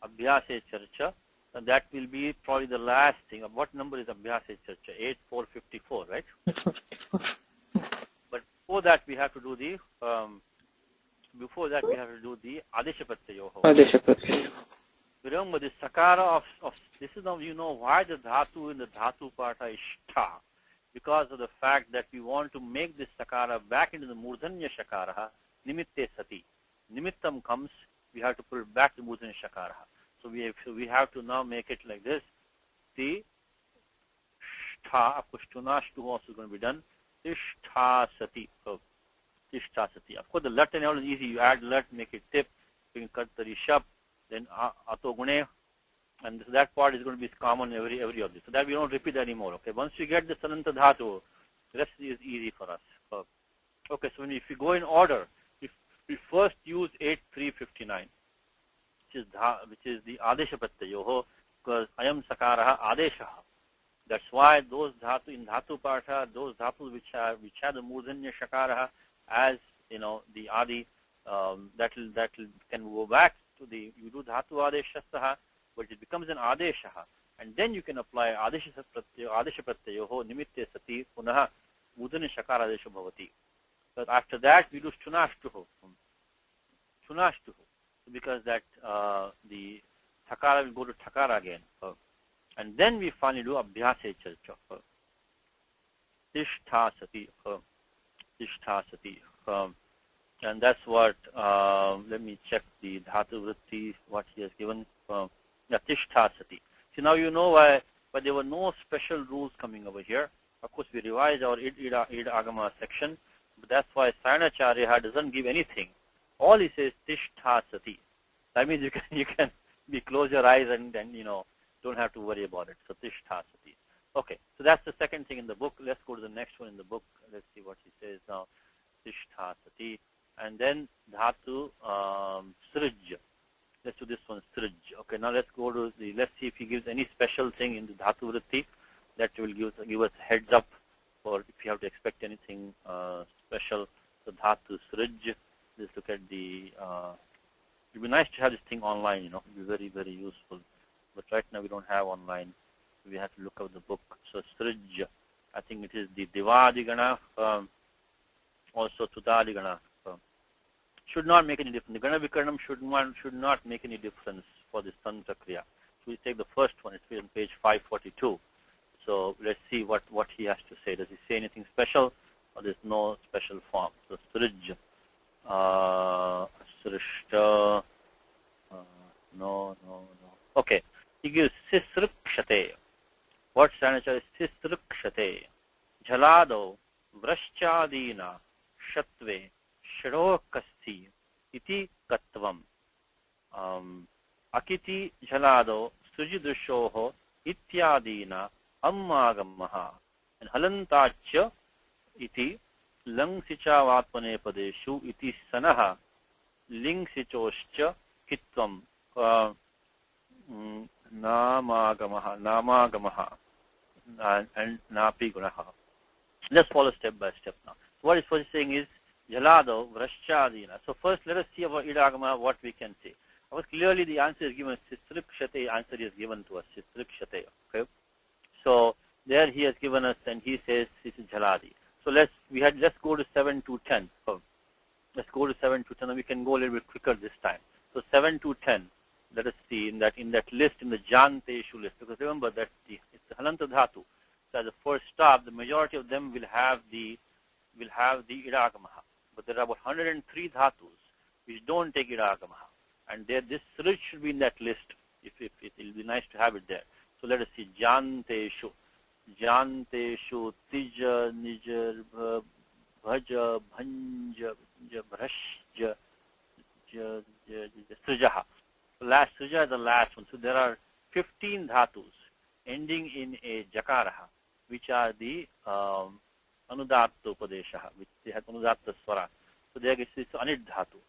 Abhyase Charcha. And that will be probably the last thing. What number is Abhyase Charcha? 8454, right? 8454. But before that we have to do the Adesha Pratyayoho. Adesha Pratyayoho. Remember the Sakara of this is now you know why the Dhatu in the Dhatu Pata is Shtha. Because of the fact that we want to make this Sakara back into the Murdhanya Shakaraha, Nimitte Sati. Nimittam comes, we have to put it back to Murdhanya Shakaraha. So we have to now make it like this. The Shtha, of course, Tunashtu also is going to be done. Tishtha Sati. So, Tishtha Sati. Of course, the Lat and all is easy. You add Lat, make it tip, you can cut the Rishab, then Ato Gune. And that part is going to be common every of this. So that we don't repeat anymore. Okay. Once you get the Sananta Dhatu, the rest is easy for us. Okay. So if we go in order, if we first use 8359, which is the Adesha Pratyayoho, because Ayam Sakaraha Adeshaha. That's why those dhatu in Dhatu Partha, those dhatus which have the Murdhanya Shakaraha as the Adi, that can go back to the you do Dhatu Adeshasaha. But it becomes an Adeshaha, and then you can apply Adesha Pratyayoho Nimitte Sati Punaha Mudana Shakara Adesha Bhavati. But after that we do Shunashtuho. Because that the Thakara will go to Thakara again. And then we finally do Abhyase Charcha. Tishtha Sati. And that's what, let me check the Dhatu Vritti, what he has given. Tishtha Sati. See, now you know why, but there were no special rules coming over here. Of course, we revised our Id Agama section, but that's why Sayanacharya doesn't give anything. All he says, Tishtha Sati. That means you can close your eyes and then, don't have to worry about it. So Tishtha Sati. Okay, so that's the second thing in the book. Let's go to the next one in the book. Let's see what he says now. Tishtha Sati. And then Dhatu Srij. Let's do this one, Srij. Okay, now let's go to let's see if he gives any special thing in the Dhatu Vritti that will give us heads up for if you have to expect anything special. So Dhatu Srij. Let's look at the, it would be nice to have this thing online, it would be very, very useful. But right now we don't have online. We have to look up the book. So Srij, I think it is the Divadigana, also Tudadigana. Should not make any difference. The Gana Vikaranam should not make any difference for this Tantra Kriya. So we take the first one. It's on page 542. So let's see what he has to say. Does he say anything special, or there's no special form? So Srij, Srishta, no. Okay. He gives Sisrukshate. What Sanachar is Sisrukshate? Jhalado, Vrashchadina, Shatve, Shirokasti, Iti Katvam. Akiti Jhalado, Sujidushoho, Ityadina, Ammagamaha. And Halantacha, Iti, Langsicha Vatpane Padeshu, Iti Sanaha, Lingsichoscha, Kitvam, Namagamaha, and Napi Gunaha. Let's follow step by step now. So what he's first saying is Jalado, Vrashchadina. So first let us see about Idagama what we can say. Of course, clearly the answer is given, Sistrikshate answer is given to us, Sistrikshate. Okay. So there he has given us and he says this is Jaladi. So let's go to 7 to 10. So let's go to 7 to 10 and we can go a little bit quicker this time. So 7 to 10. Let us see in that list, in the Janteshu list, because remember that it's the Halanta Dhatu. So as a first stop, the majority of them will have the idagamaha. But there are about 103 dhatus which don't take idagamaha. And this sruj should be in that list. If it will be nice to have it there. So let us see. Janteshu. Janteshu tija nijar bhaja bhanja bhrashja srujaha. The last sruja is the last one. So there are 15 dhatus ending in a jakaraha, which are the anudatta upadeshaha, which they have anudatta swara. So there is anid dhatu.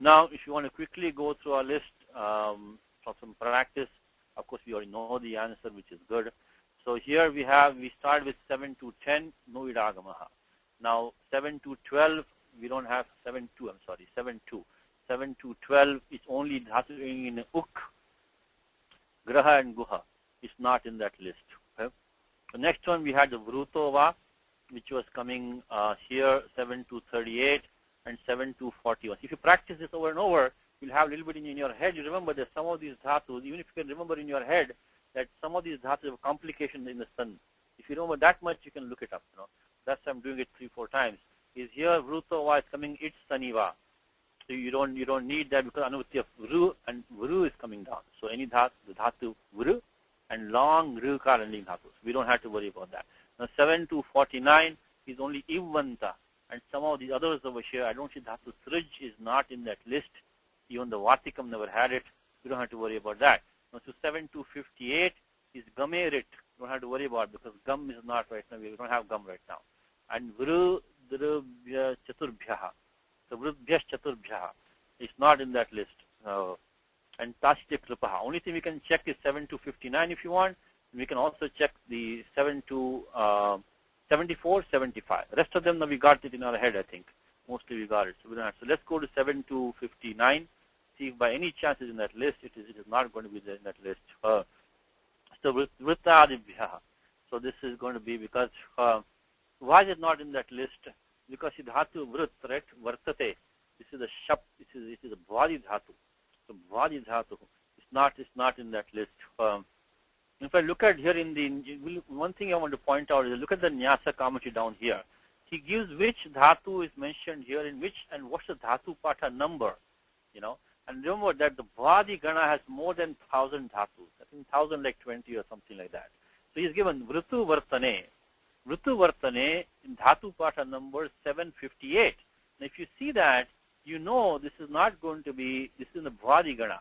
Now, if you want to quickly go through our list for some practice, of course, we already know the answer, which is good. So here we start with 7 to 10, no idagamaha. Now, 7 to 12, we don't have 7 to 7 to 12, it's only dhatu in uk, graha and guha. It's not in that list. Okay? The next one, we had the vrutova, which was coming here, 7 to 38. And 7 to 41. If you practice this over and over, you'll have a little bit in your head. You remember that some of these dhatus, even if you can remember in your head, that some of these dhatus have complications in the sun. If you remember that much, you can look it up. That's why I'm doing it 3-4 times. Is here vrutova is coming it's saniva. So you don't need that because anuvati of vru and vru is coming down. So any dhatu vru and long rukar ending dhatus. We don't have to worry about that. Now 7 to 49 is only ivvanta. And some of the others over here, I don't see dhatu sruj is not in that list. Even the vatikam never had it. We don't have to worry about that. Now, so 7 to 58 is gamerit. We don't have to worry about it because gum is not right now. We don't have gum right now. And vrudrubhya chaturbhyaha. So vrudbhya chaturbhyaha is not in that list. And tashtya kripaha. Only thing we can check is 7 to 59 if you want. We can also check the 7 to 74, 75. The rest of them, we got it in our head, I think. Mostly we got it. So we don't have. So let's go to 7 to 59. See if by any chance it's in that list. It is not going to be there in that list. So vrittadibhyaha. So this is going to be because, why is it not in that list? Because dhatu vrit, right? Vartate. This is a shap. This is a bhwadi dhatu. So bhwadi dhatu. It's not in that list. If I look at here one thing I want to point out is look at the Nyasa commentary down here. He gives which dhatu is mentioned here in which and what's the dhatu patha number, And remember that the Bhwadi Gana has more than 1,000 dhatus. I think 1,000 like 20 or something like that. So he's given Vritu Vartane. Vritu Vartane in dhatu patha number 758. Now if you see that, this is not going to be, this is in the Bhwadi Gana.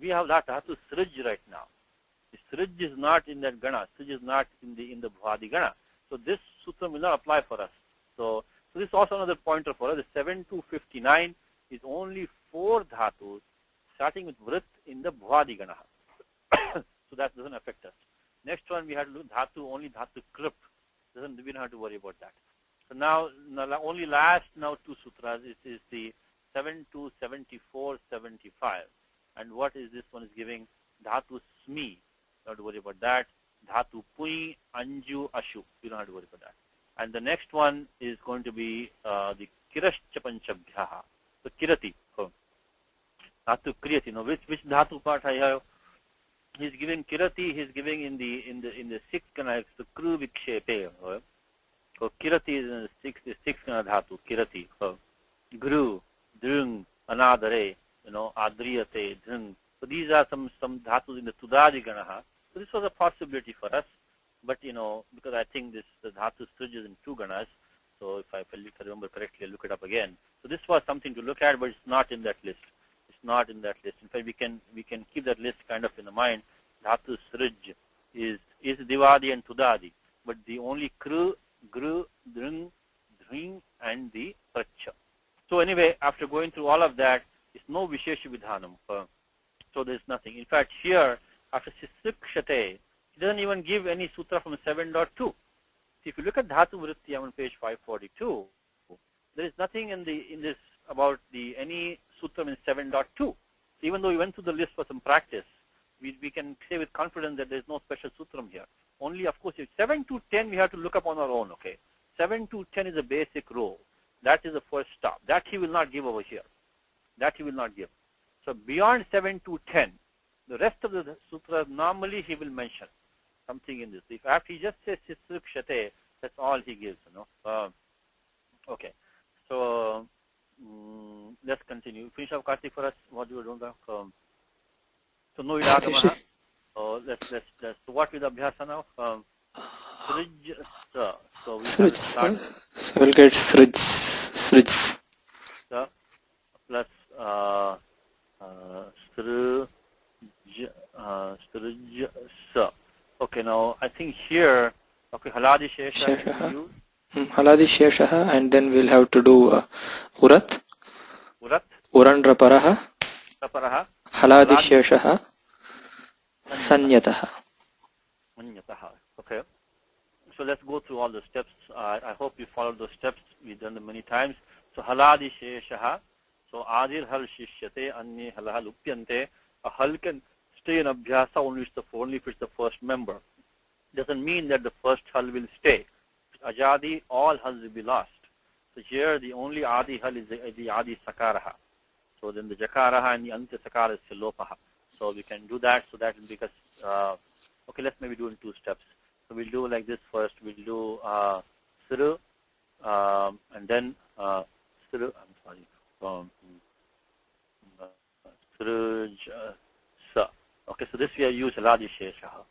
We have that dhatu sruj right now. The sruj is not in that gana. Sruj is not in the bhwadi gana. So this sutra will not apply for us. So this is also another pointer for us. The 7 to 59 is only 4 dhatus starting with vrit in the bhwadi gana. So that doesn't affect us. Next one we have to look dhatu, only dhatu krip. We don't have to worry about that. So now only last 2 sutras is the 7 to 74, 75. And what is this one is giving? Dhatu smi. Don't have to worry about that. Dhatu pui, anju, ashu. You don't have to worry about that. And the next one is going to be the kirascha panchabhyaha. So kirati. Dhatu kriyati. Now which dhatu part I have? He's giving kirati. He's giving in the sixth kana. So kru vikshepe. So kirati is in the sixth kana dhatu. Kirati. Gru, drung, anadare. Adriyate, drung. So these are some dhatus in the tudadi ganaha. So this was a possibility for us, but because I think the dhatu sruj is in 2 ganas. So if I remember correctly, I'll look it up again. So this was something to look at, but it's not in that list. It's not in that list. In fact, we can keep that list kind of in the mind. Dhatu sruj is divadi and tudadi, but the only kru, gru, drung, dhring, and the pracha. So anyway, after going through all of that, it's no vishesha vidhanam. So there's nothing. In fact, here, after Sisikshate, he doesn't even give any sutra from 7.2. So if you look at Dhatu Vritti on page 542, there is nothing in this about any sutra in 7.2. So even though we went through the list for some practice, we can say with confidence that there is no special sutram here. Only, of course, if 7 to 10 we have to look up on our own, okay? 7 to 10 is a basic row. That is the first stop. That he will not give over here. That he will not give. So beyond 7 to 10, the rest of the sutras normally he will mention. something in this. If after he just says Sisrukshate, that's all he gives, okay. So let's continue. Finish up Karthik for us. What you were doing now? So no idagamaha. So what with abhyasa now? Srij, so we have to start. So we'll get Srij. Plus Srij, okay, now I think here, okay, Haladi Shesha. Haladi Sheshaha, and then we'll have to do Urat. Urandraparaha. Haladi Sheshaha. Sanyataha. Okay. So let's go through all the steps. I hope you followed those steps. We've done them many times. So Haladi Sheshaha. So Adir Hal Shishyate, Anye Halahal Upyante. A Hal can stay in Abhyasa only if it's the first member. Doesn't mean that the first Hal will stay. Ajadi, all Hals will be lost. So here the only Adi Hal is the Adi Sakaraha. So then the Jakaraha and the Ante Sakara is Silopaha. So we can do that. So that will because, okay, let's maybe do in 2 steps. So we'll do like this first. We'll do Siru, and then Siru, I'm sorry, Sa. Okay, so this we have used Haladi Sheshaha,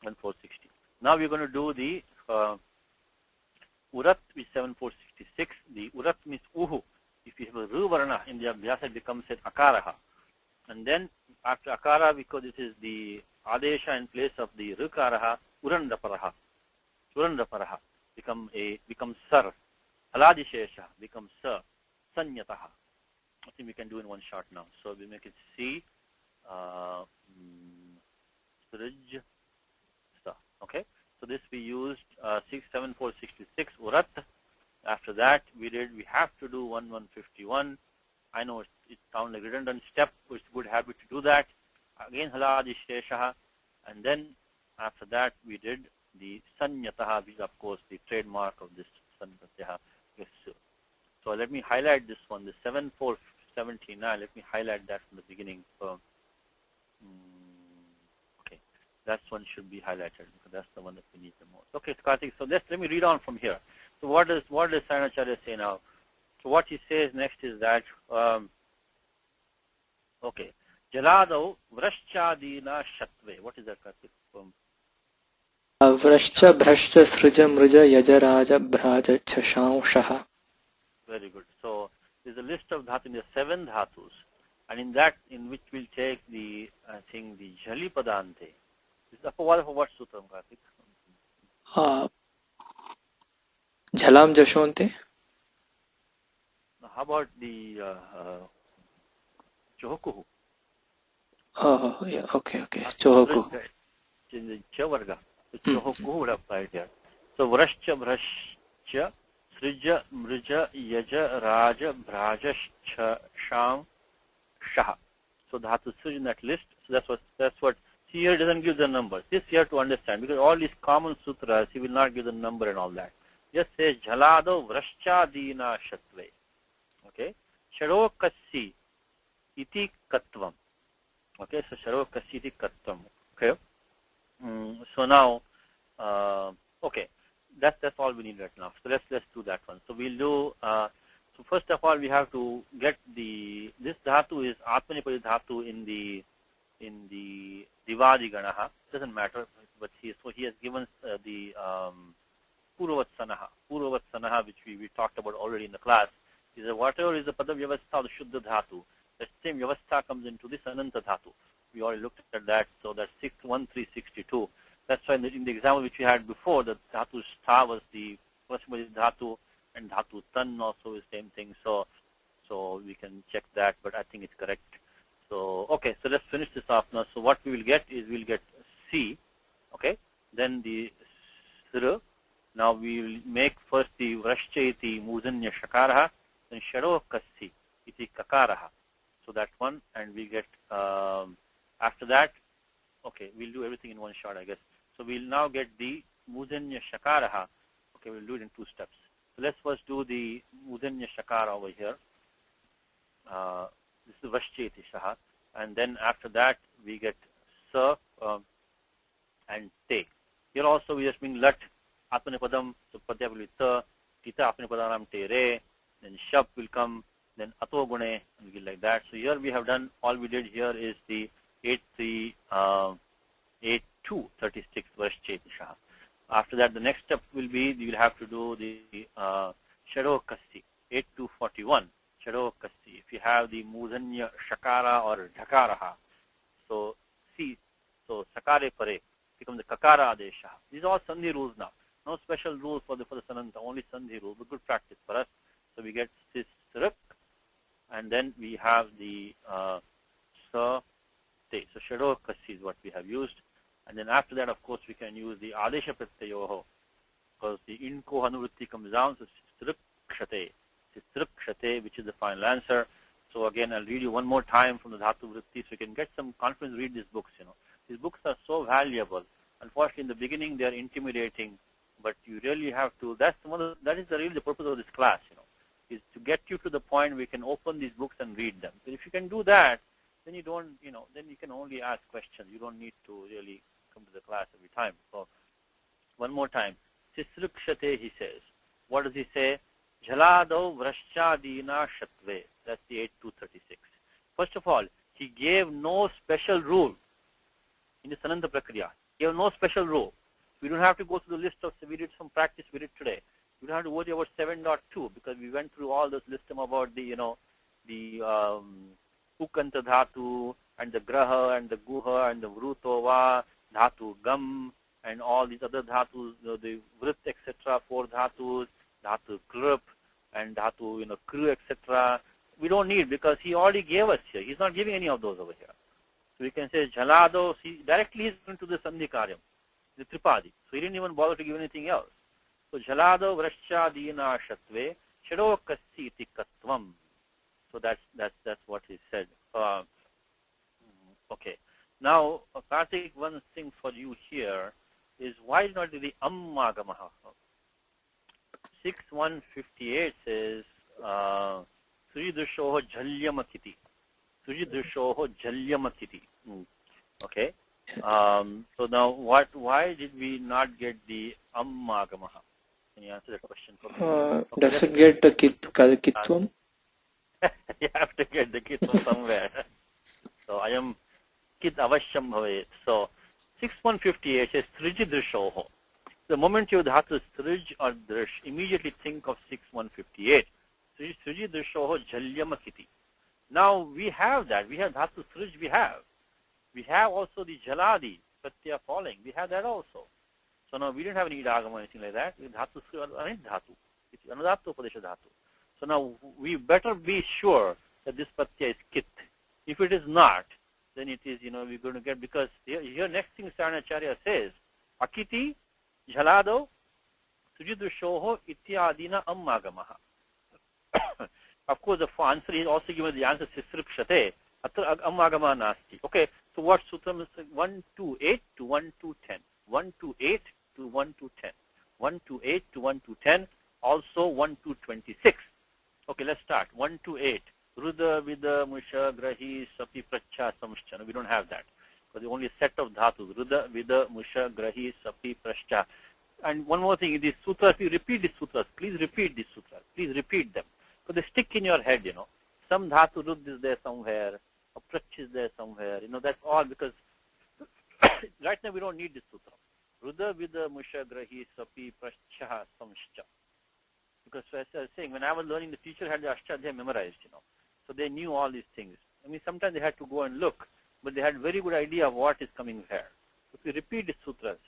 1460. Now we're going to do the Urat, which is 7466. The Urat means Uhu. If you have a Ru Varna in the Abhyasa, it becomes an Akaraha. And then after Akara, because this is the Adesha in place of the Rukaraha, Urandraparaha. Urandraparaha becomes Sar. Haladi Shesha becomes Sar. Sanyataha. I think we can do in one shot now. So we make it C. Srij. Okay. So this we used 67466 Urat. After that we have to do 1151. I know it sounds like redundant step, but it's a good habit to do that. Again Haladi Sheshaha, and then after that we did the Sanyataha, which is of course the trademark of this Sanyataha. Yes. So let me highlight this one, the 7479. Let me highlight that from the beginning. Okay, that one should be highlighted because that's the one that we need the most. Okay, Karthik. So let me read on from here. So what does Sanacharya say now? So what he says next is that okay, Jaladau Vrashchadina Shatve. What is that, Karthik? Vrashcha Bhrashcha Srija Mrija Yajaraja Bhraja Chashanshaha. Very good. So there's a list of dhatu, there are 7 dhatus, and in that, in which we'll take the, I think, the Jali Padante. This is for what sutram, Karthik? Jhalam Jashonte. How about the Chohokuhu? Oh, yeah, okay. Chohoku. In the Chavarga. The Chohokuhu would apply here. So Vrashcha, Bhrashcha, Srija, Mrija, Yaja, Raja, Bhraja, Sham, Shaha. So dhatu Srij in that list. So that's what here doesn't give the number. This you have to understand because all these common sutras he will not give the number and all that. Just says Jhalado Vrashchadina Shatve. Okay. Sharokasi iti Katvam. Okay, so Sharokasi iti Katvam. Okay. So now okay. That's all we need right now. So let's do that one. So we'll do so first of all we have to get this dhatu is Atmanipadi dhatu in the Divadi Ganaha. Doesn't matter, but he has given the Puravatsanaha, which we talked about already in the class. Is that whatever is the Pada Vyavastha of the Shuddha dhatu, that same Vyavastha comes into this Ananta dhatu. We already looked at that, so that's 1362. That's why in the example which we had before, the dhatu stha was the first dhatu, and dhatu tan also is the same thing. So we can check that, but I think it's correct. So okay, so let's finish this off now. So what we will get is we'll get C, okay, then the Sra. Now we will make first the Vrashcha iti Mudanya Shakaraha, then Sharo Kasi iti Kakaraha. So that one, and we get after that. Okay, we'll do everything in one shot, I guess. So we'll now get the Mudanya Shakaraha. Okay, we'll do it in 2 steps. So let's first do the Mudanya Shakara over here. This is Vrashcheti Shaha. And then after that, we get Sa and Te. Here also we are just being lat, atmanipadam, so pratyaya will be ta, tita atmanipadanam te re, then shap will come, then ato gune, and we like that. So here we have done, all we did here is the 8.2.36 verse Chetisha. After that, the next step will be, you will have to do the Shadow Kasi, 8.2.41, Shadow Kasi. If you have the Mudanya Shakara or Dhakaraha, so see, so Sakare Pare becomes the Kakara Adesha. These are all Sandhi rules now. No special rules for the Sananta, only Sandhi rules, but good practice for us. So we get Sisruk, and then we have the Sa Te. So Shadow Kasi is what we have used. And then after that, of course, we can use the Adesha Pratyayoho, because the Inko Hanuvritti comes down, so Sistrukshate, which is the final answer. So again, I'll read you one more time from the Dhatu Vritti, so you can get some confidence, read these books, These books are so valuable. Unfortunately, in the beginning, they are intimidating, but you really have to, that is really the purpose of this class, is to get you to the point where you can open these books and read them. So if you can do that, then you don't, then you can only ask questions. You don't need to really come to the class every time. So one more time. Sisrukshate, he says. What does he say? Jhalado vrashchadina shatve. That's the 8.2.36. First of all, he gave no special rule in the Sananta Prakriya. He gave no special rule. We don't have to go through the list of, we did some practice we did today. We don't have to worry about 7.2 because we went through all this list about the, the Ukanta Dhatu and the Graha and the Guha and the Vrutova, Dhatu Gam and all these other Dhatus, the Vrit, etc., 4 Dhatus, Dhatu Krup and Dhatu, Kru, etc. We don't need because he already gave us here. He's not giving any of those over here. So we can say Jhalado, see, directly he's going to the Sandhi Karyam, the Tripadi. So he didn't even bother to give anything else. So Jhalado Vrashchadina Shatve, Shado Kasi Katvam. So that's what he said. Okay. Now, Karthik, one thing for you here is why not the Ammagamaha? 6.158 says Sujidushoho Jhalyamakiti. Sujidushoho Jhalyamakiti. Okay. So now, why did we not get the Ammagamaha? Can you answer that question for me? Okay, does it get the Kitvam? You have to get the Kitvam somewhere. So I am Kit Avashyam Bhavet. So 6.158 says Srijidrishoho. The moment you dhatu Srij or Drish, immediately think of 6.158. Srijidrishoho Jhalyamakiti. Now we have that. We have dhatu Srij, we have. We have also the Jaladi, Pratyaya falling. We have that also. So now we didn't have any idagama or anything like that. We dhatu Srij or anit dhatu. It's anudhatu upadesha dhatu. So now we better be sure that this Pratyaya is Kit. If it is not, then it is, we're going to get, because here next thing Saranacharya says, Akiti, Jhalado, Sujidushoho, Ityadina Ammagamaha. Of course, the answer is also given the answer Sisripshate, Atra Ammagama Nasti. Okay, so what sutram is 128 to 1.2.10. 128 to 1.2.10. 128 to 1.2.10. Also 1.2.26. Okay, let's start. 1.2.8. Ruda, Vida, Musha, Grahi, Sapi, Pracha, Samshcha. We don't have that. Because the only set of dhatus. Ruda, Vida, Musha, Grahi, Sapi, Pracha. And one more thing, these sutras, you repeat these sutras. Please repeat these sutras. Please repeat them. So they stick in your head, Some dhatu Rud is there somewhere. A Prach is there somewhere. That's all because right now we don't need this sutra. Ruda, Vida, Musha, Grahi, Sapi, Pracha, Samshcha. Because as I was saying, when I was learning, the teacher had the Ashtadhyayi memorized, So they knew all these things. I mean, sometimes they had to go and look, but they had very good idea of what is coming here. So if we repeat the sutras,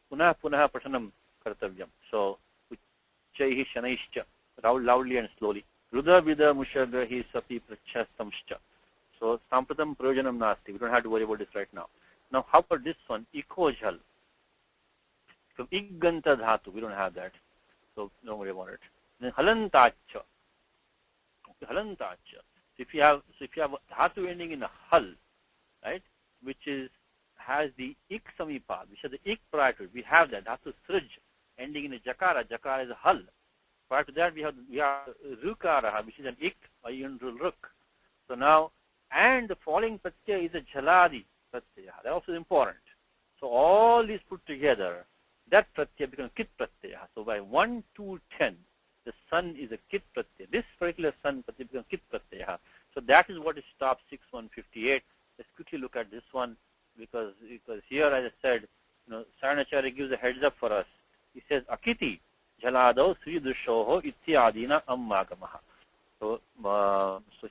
Punah Punaha Patanam Kartavyam. So, Uchaihi Shanaishcha, loudly and slowly. Ruda Vida Musha Grahi Sapi Pracha Samshcha. So, Sampratam Prayojanam Nasti. We don't have to worry about this right now. Now, how about this one? Ikojhal. So, Igganta Dhatu. We don't have that. So, don't worry about it. Then Halantacha. Okay, Halantacha. So if you have dhatu ending in a hal, right, which has the ik samipad, which has the ik prior to it, we have that dhatu srij ending in a jakara. Jakara is a hal. Prior to that, we have rukara, which is an ik or yundrul ruk. So now, and the following pratyaya is a jhaladi pratyaya. That also is important. So all these put together, that pratyaya becomes kit pratyaya. So by 1, 2, 10, the sun is a kit pratyaya. This particular sun pratyaya becomes kit pratyaya. So that is what is stopped 6158. Let's quickly look at this one because here, as I said, Saranacharya gives a heads up for us. He says, Akiti Jalado Sri Dushoho Ityadina Ammagamaha. So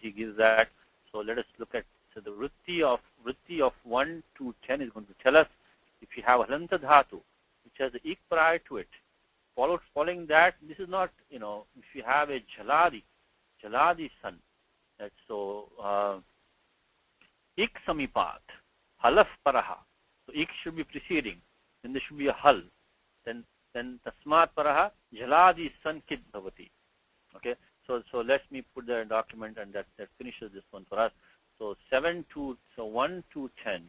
he gives that. So let us look at the vritti of 1 to 10 is going to tell us if you have a halanta dhatu, which has the ik prior to it. Following that, this is not, if you have a jaladi sun, that's so ik samipat, halaf paraha. So ik should be preceding, then there should be a hal. Then tasmat paraha, jaladi sun kit bhavati. Okay, so let me put the document and that finishes this one for us. So 1 to 10.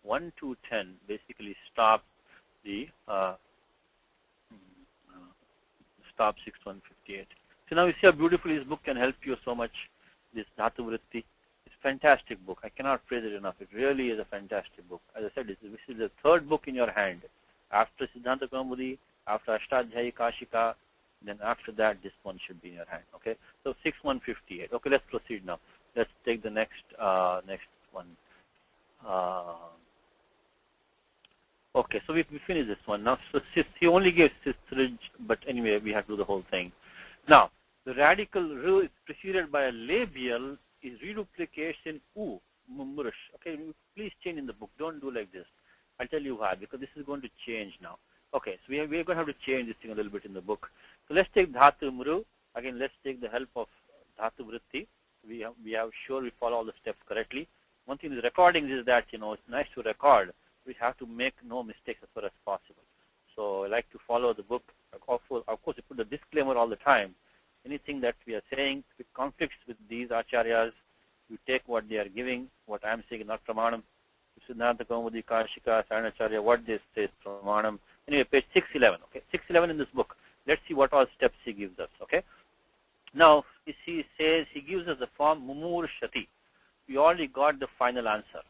1 to 10 basically stop the stop 6158. So now you see how beautifully this book can help you so much. This Dhatu Vritti. It's a fantastic book. I cannot praise it enough. It really is a fantastic book. As I said, this is the third book in your hand. After Siddhanta Kaumudi, after Ashtadhyayi Kashika, then after that, this one should be in your hand. Okay. So 6158. Okay, let's proceed now. Let's take the next one. Okay, so we finished this one. Now, so he only gave Sisrij, but anyway, we have to do the whole thing. Now, the radical ru is preceded by a labial is reduplication u, mumurush. Okay, please change in the book. Don't do like this. I'll tell you why, because this is going to change now. Okay, so we're going to have to change this thing a little bit in the book. So let's take Dhatu Muru. Again, let's take the help of Dhatu Vritti. We have sure we follow all the steps correctly. One thing with recordings is that, it's nice to record. We have to make no mistakes as far as possible. So I like to follow the book. Of course, we put the disclaimer all the time. Anything that we are saying, if it conflicts with these acharyas, you take what they are giving. What I am saying is not pramanam. Siddhanta Kaumudi, Kashika, Saranacharya, what they say is pramanam. Anyway, page 611. Okay, 611 in this book. Let's see what all steps he gives us. Okay. Now, he says he gives us the form Mumur Shati. We already got the final answer.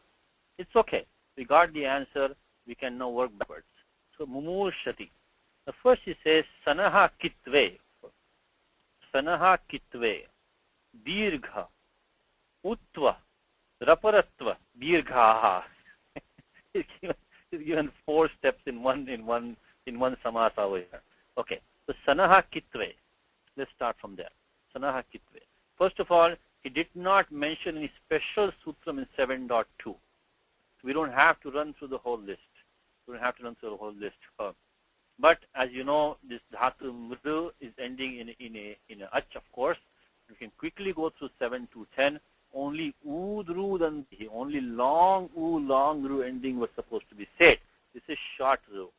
It's okay. We got the answer. We can now work backwards. So Mumur Shati. The first he says Sanaha Kitve. Sanaha Kitve. Dirgha. Utva. Raparatva. Dirghaha. He's given 4 steps in one samasa over here. Okay. So Sanaha Kitve. Let's start from there. Sanaha Kitve. First of all, he did not mention any special sutram in 7.2. We don't have to run through the whole list. But as you know, this Dhatu Mru is ending in a ach, of course. You can quickly go through 7 to 10. Only udru danti, only long ru ending was supposed to be said. This is short ru.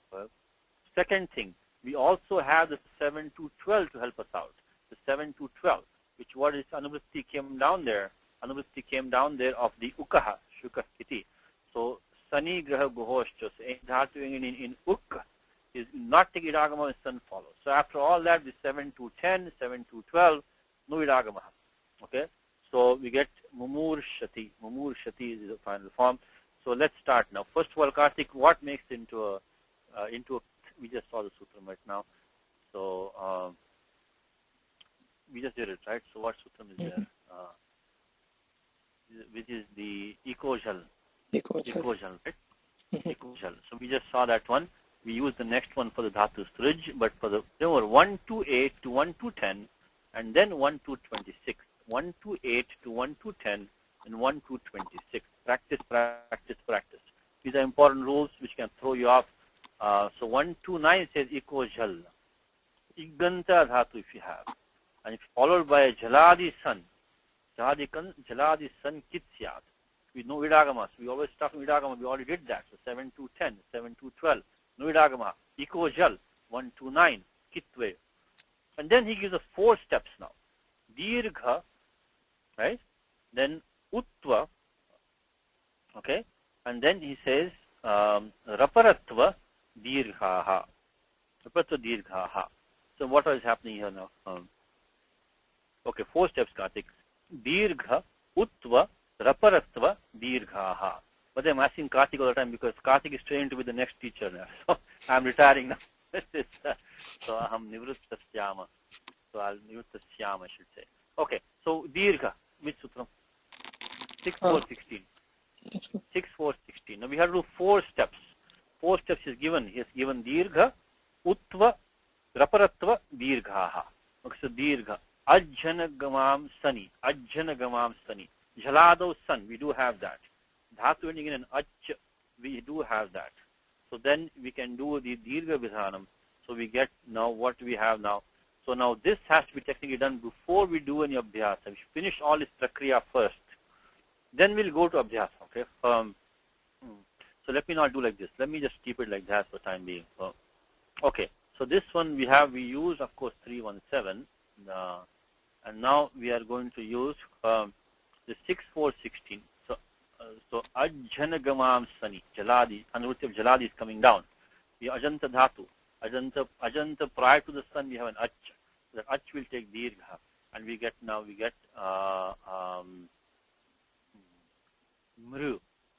Second thing, we also have the 7 to 12 to help us out. The 7 to 12, which what is Anuvritti came down there. Anuvritti came down there of the Ukaha, Shuka Kiti. So Sani Graha Guhoshcha, so Dhatu in Uk is not take Idagama and Sun follows. So after all that, the 7 to 10, 7 to 12, no Idagama. Okay? So we get Mumur Shati. Mumur Shati is the final form. So let's start now. First of all, Karthik, what makes into a we just saw the sutram right now. So we just did it, right? So what sutram is there? Which is the Ecojal. Ecojal, right? Ecojal. So we just saw that one. We use the next one for the Dhatu Strij, but for the, there were 1 to 8 to 1 to 10, and then 1 to 26. 1 to 8 to 1 to 10, and 1 to 26. Practice, practice, practice. These are important rules which can throw you off. So 1 to 9 says Ecojal. Iganta Dhatu if you have. And if followed by a Jaladi Sun. Jaladi Sun Kitsyat. We know Vidagamas. We always start from Vidagama. We already did that. So 7 to 10, 7 to 12. No Vidagama. Ecojal. 1 to 9. Kitve. And then he gives us 4 steps now. Dirgha. Right? Then Utva. Okay? And then he says Raparatva Dirghaha. Raparatva Dirghaha. So what is happening here now? Okay, 4 steps, Karthik. Dirgha, Utva, Raparatva, Dirghaha. But I'm asking Karthik all the time because Karthik is trained to be the next teacher now. So I'm retiring now. So aham nivruttasyama. So I'll nivruttasyama, I should say. Okay. So dirgha, which sutram? 6, 4, 16. 6, 4, 16. Now we have to do 4 steps. 4 steps is given. He has given dirgha, utva, raparatva, dirghaha. Okay, so dirgha. Ajjanagamam sani. Ajjanagamam sani. Jhalado san. We do have that. Dhatu ending in an ach. We do have that. So then we can do the dirgha vidhanam. So we get now what we have now. So now this has to be technically done before we do any abhyasa. We should finish all this prakriya first. Then we'll go to abhyasa. Okay. So let me not do like this. Let me just keep it like that for time being. Okay. So this one we use of course 317, and now we are going to use the 6, 4, 16. So ajjanagamam sani, jaladi, anurti of jaladi is coming down. The ajanta dhatu, ajanta prior to the sun we have an ach. The ach will take dirgha, and we get mru,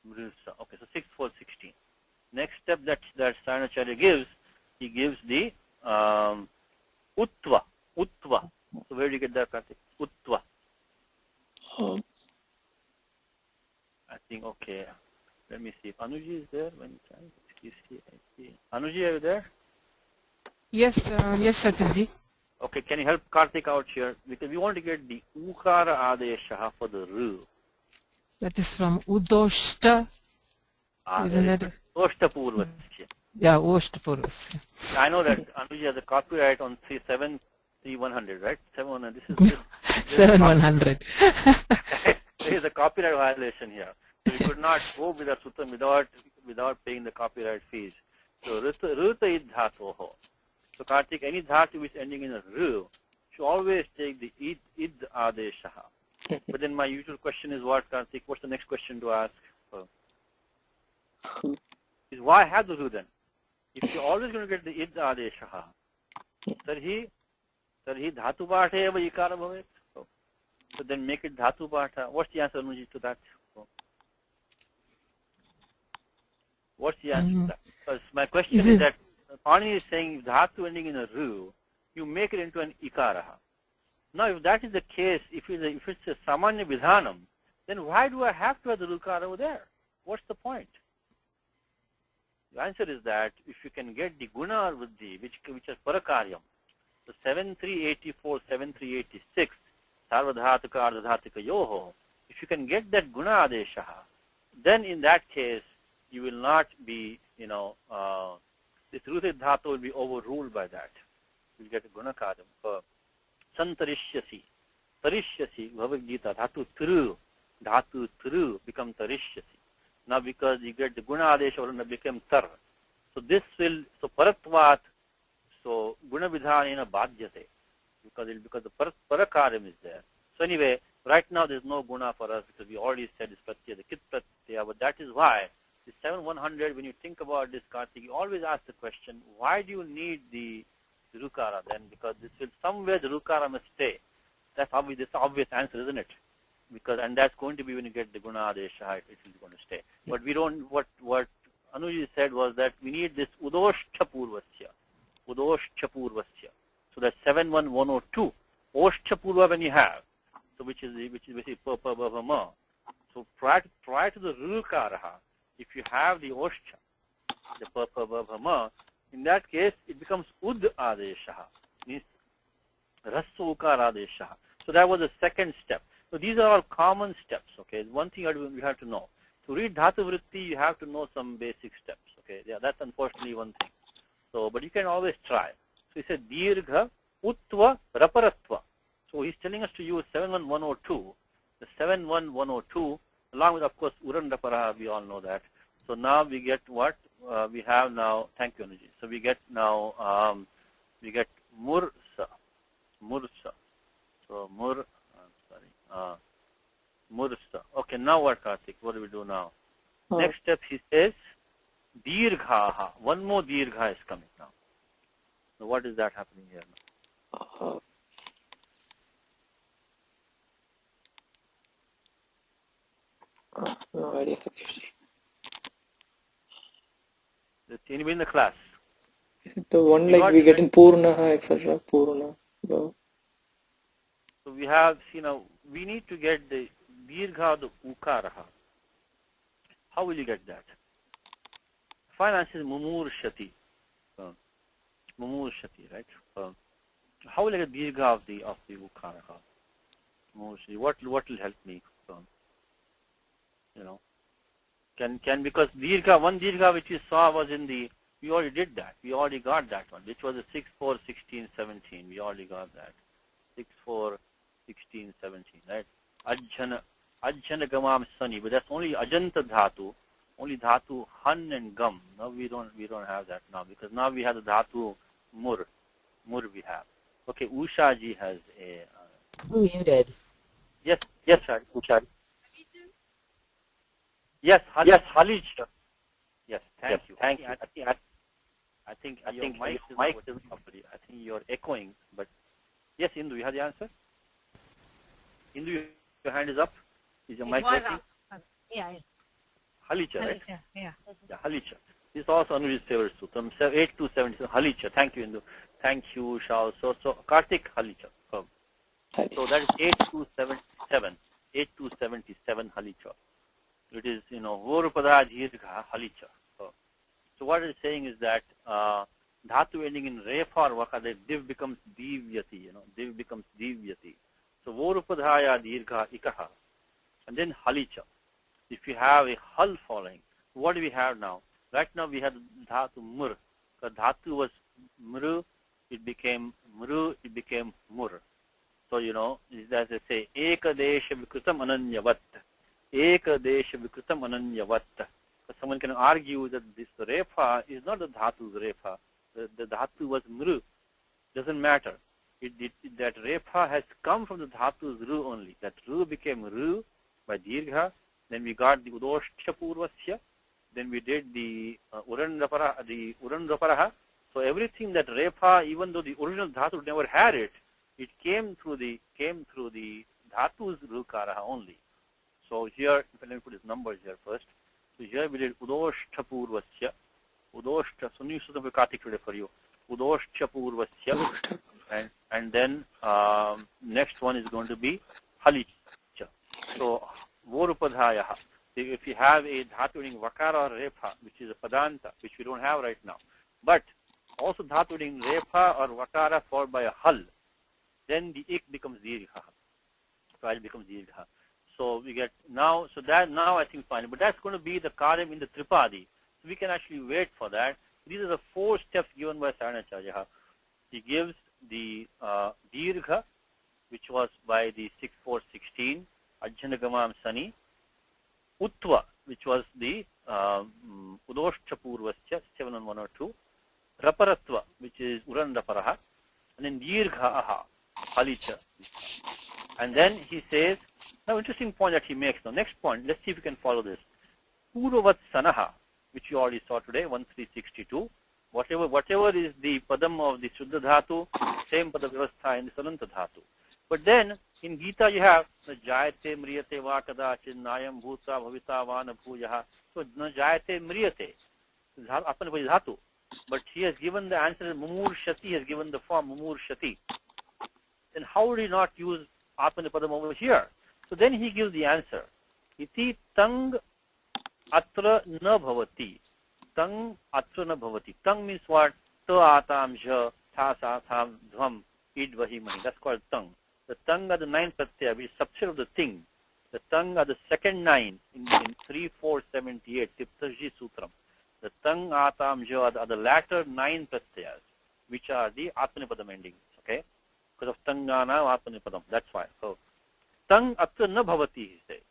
mrusa. Okay, so 6, 4, 16. Next step that Saranacharya gives, he gives the utva. So where do you get that, Karthik? Utva. I think, okay. Let me see if Anuji is there. I see. Anuji, are you there? Yes, Satyajji. Okay, can you help Karthik out here? Because we want to get the ukara adesha for the ru. That is from Udoshta. Isn't that? Udoshta purvasya. Yeah, Udoshta purvasya. I know that Anuji has a copyright on 73100, right? 7100. This 7100. There is a copyright violation here. So we could not go with a sutram without paying the copyright fees. So ruta id dhatoho. So Karthik, any dhatu which is ending in a ru should always take the id adeshaha. But then my usual question is what, Karthik? What's the next question to ask? Is why have the ru then? If you're always going to get the id adeshaha, tarhi dhatu paathe eva ikara bhavet. So then make it dhatu patha. What's the answer, Anuji, to that? What's the answer to that? Because my question is that Pani is saying if dhatu ending in a ru, you make it into an ikaraha. Now, if that is the case, if it's a samanya vidhanam, then why do I have to have the rukara over there? What's the point? The answer is that if you can get the guna or vriddhi, which is parakaryam, the 7384, 7386, sarvadhatika, ardhadhatika yoho, if you can get that guna adeshaha, then in that case, you will not be, this ruta dhatu will be overruled by that. You'll get a guna karyam. Santarishyasi. Tarishyasi, Bhagavad Gita, dhatu thru become tarishyasi. Now because you get the guna adesha became tar. So this will, so paratvat, so guna vidhanena badhyate. Because the parakaryam is there. So anyway, right now there is no guna for us because we already said this pratyaya, the kit pratyaya, but that is why the 7100, when you think about this, Karthik, you always ask the question, why do you need the rukara then? Because this will somewhere the rukara must stay. That's obvious, obvious answer, isn't it? And that's going to be when you get the guna adesha, it is going to stay. But we don't, what Anuji said was that we need this udoshcha purvasya. So that's 71102. Oshcha purva when you have, so which is basically pa pa ba ba ma. So prior to the rukaraha, if you have the oshcha, the pa pa ba ba ma, in that case it becomes ud adesha, means rasa ukara adesha. So that was the second step. So these are all common steps. Okay, one thing you have to know. To read dhatu vritti, you have to know some basic steps. Okay, yeah, that's unfortunately one thing. So, but you can always try. So he said dirgha, utva, raparatva. So he's telling us to use 71102. The 71102, along with of course uran raparaha, we all know that. So now we get what we have now. Thank you, Anuji. So we get now we get mursa. So mursa. Okay, now what, Karthik? What do we do now? Next step, he says dirghaha. One more dirgha is coming now. So what is that happening here now? No idea. Is anybody in the class? Yes. The one We like got we the get in Purnaha, etc. Purna. The, So we have, we need to get the dirgha, the ukaraha. How will you get that? Final answer is mumurshati. Mumurshati, right? How will I get dirgha of the ukaraha? Mumurshati. What will help me? Can because one dirgha which you saw was in the, we already did that. We already got that one, which was the 6, 4, 16, 17. We already got that. 6, 4, 16, 17, right? Ajjana gamam sani, but that's only ajanta dhatu, only dhatu han and gam. Now we don't have that now, because now we have the dhatu mur we have. Okay, Usha ji has a. Who muted? Yes, Usha. Yes, Halij. Yes, thank you. I think your mic is properly. I think you're echoing, but yes, Indu, you have the answer? Indu, your hand is up. Is your mic working? Yeah. Halicha, right? Yeah. Yeah, Halicha. This is also Anu's favorite sutram. 8277. Halicha. Thank you, Indu. Thank you, Shao. So Karthik, Halicha. So that is 8277. 8277 Halicha. It is, Vorupada Dirgha Halicha. So what it is saying is that dhatu ending in ref or vaka, the div becomes divyati, div becomes divyati. So vorupadhaya dirgha ikaha. And then halicha. If you have a hal following, what do we have now? Right now we have dhatu mur. The dhatu was mru, it became mur. So, as they say, ekadesha vikrutam ananyavat. Ekadesha vikrutam ananyavat. Someone can argue that this refa is not the dhatu's refa. The dhatu was mru. Doesn't matter. That refa has come from the dhatu's ru only. That ru became ru by dirgha. Then we got the udoshya purvasya. Then we did the uranraparaha. So everything that refa, even though the original dhatu never had it, it came through the dhatu's ru karaha only. So here, let me put his numbers here first. So here we did udoshya purvasya. Udoshya, so new sutram Karthik today for you. Udoshya purvasya. And then next one is going to be halicha. So vorupadhaya. If you have a dhatu ending vakara or refa, which is a padanta, which we don't have right now, but also dhatu ending refa or vakara followed by a hal, then the ik becomes dirgha. So it becomes dirgha. So we get now, now I think fine, but that's going to be the karyam in the tripadi. So we can actually wait for that. These are the 4 steps given by Saranacharya. He gives the dirgha, which was by the 6-4-16, ajjanagamam sani, utva, which was the udoshya purvasya 7-1-1-2, raparatva, which is uranraparaha, and then dirgha aha, halicha. And then he says, now interesting point that he makes now. Next point, let's see if we can follow this. Purvavat sanaha, which you already saw today, 1362. Whatever is the padam of the Shuddha Dhatu, same pada vyavastha in the Salanta Dhatu. But then in Gita you have Jayate Mriyate Va Kadachin Nayam Bhuta Bhavita Vana Bhujaha. So Jayate Mriyate, Apana Dhatu. But he has given the answer, Mumur Shati has given the form Mumur Shati. Then how would he not use Apana Padam over here? So then he gives the answer. Iti tang atra na bhavati. Tang atra na bhavati. Tang means what? Ta atam jha, tha sa tham dhvam, id vahi mahi. That's called tang. The tang are the 9 pratyaya, which is subset of the thing. The tang are the second 9 in 3-4-78, Tiptaji Sutram. The tang atam jha are the latter 9 pratyayas, which are the Atmanipadam endings. Okay? Because of tangana Atmanipadam. That's why. So, tang atra na bhavati, he says.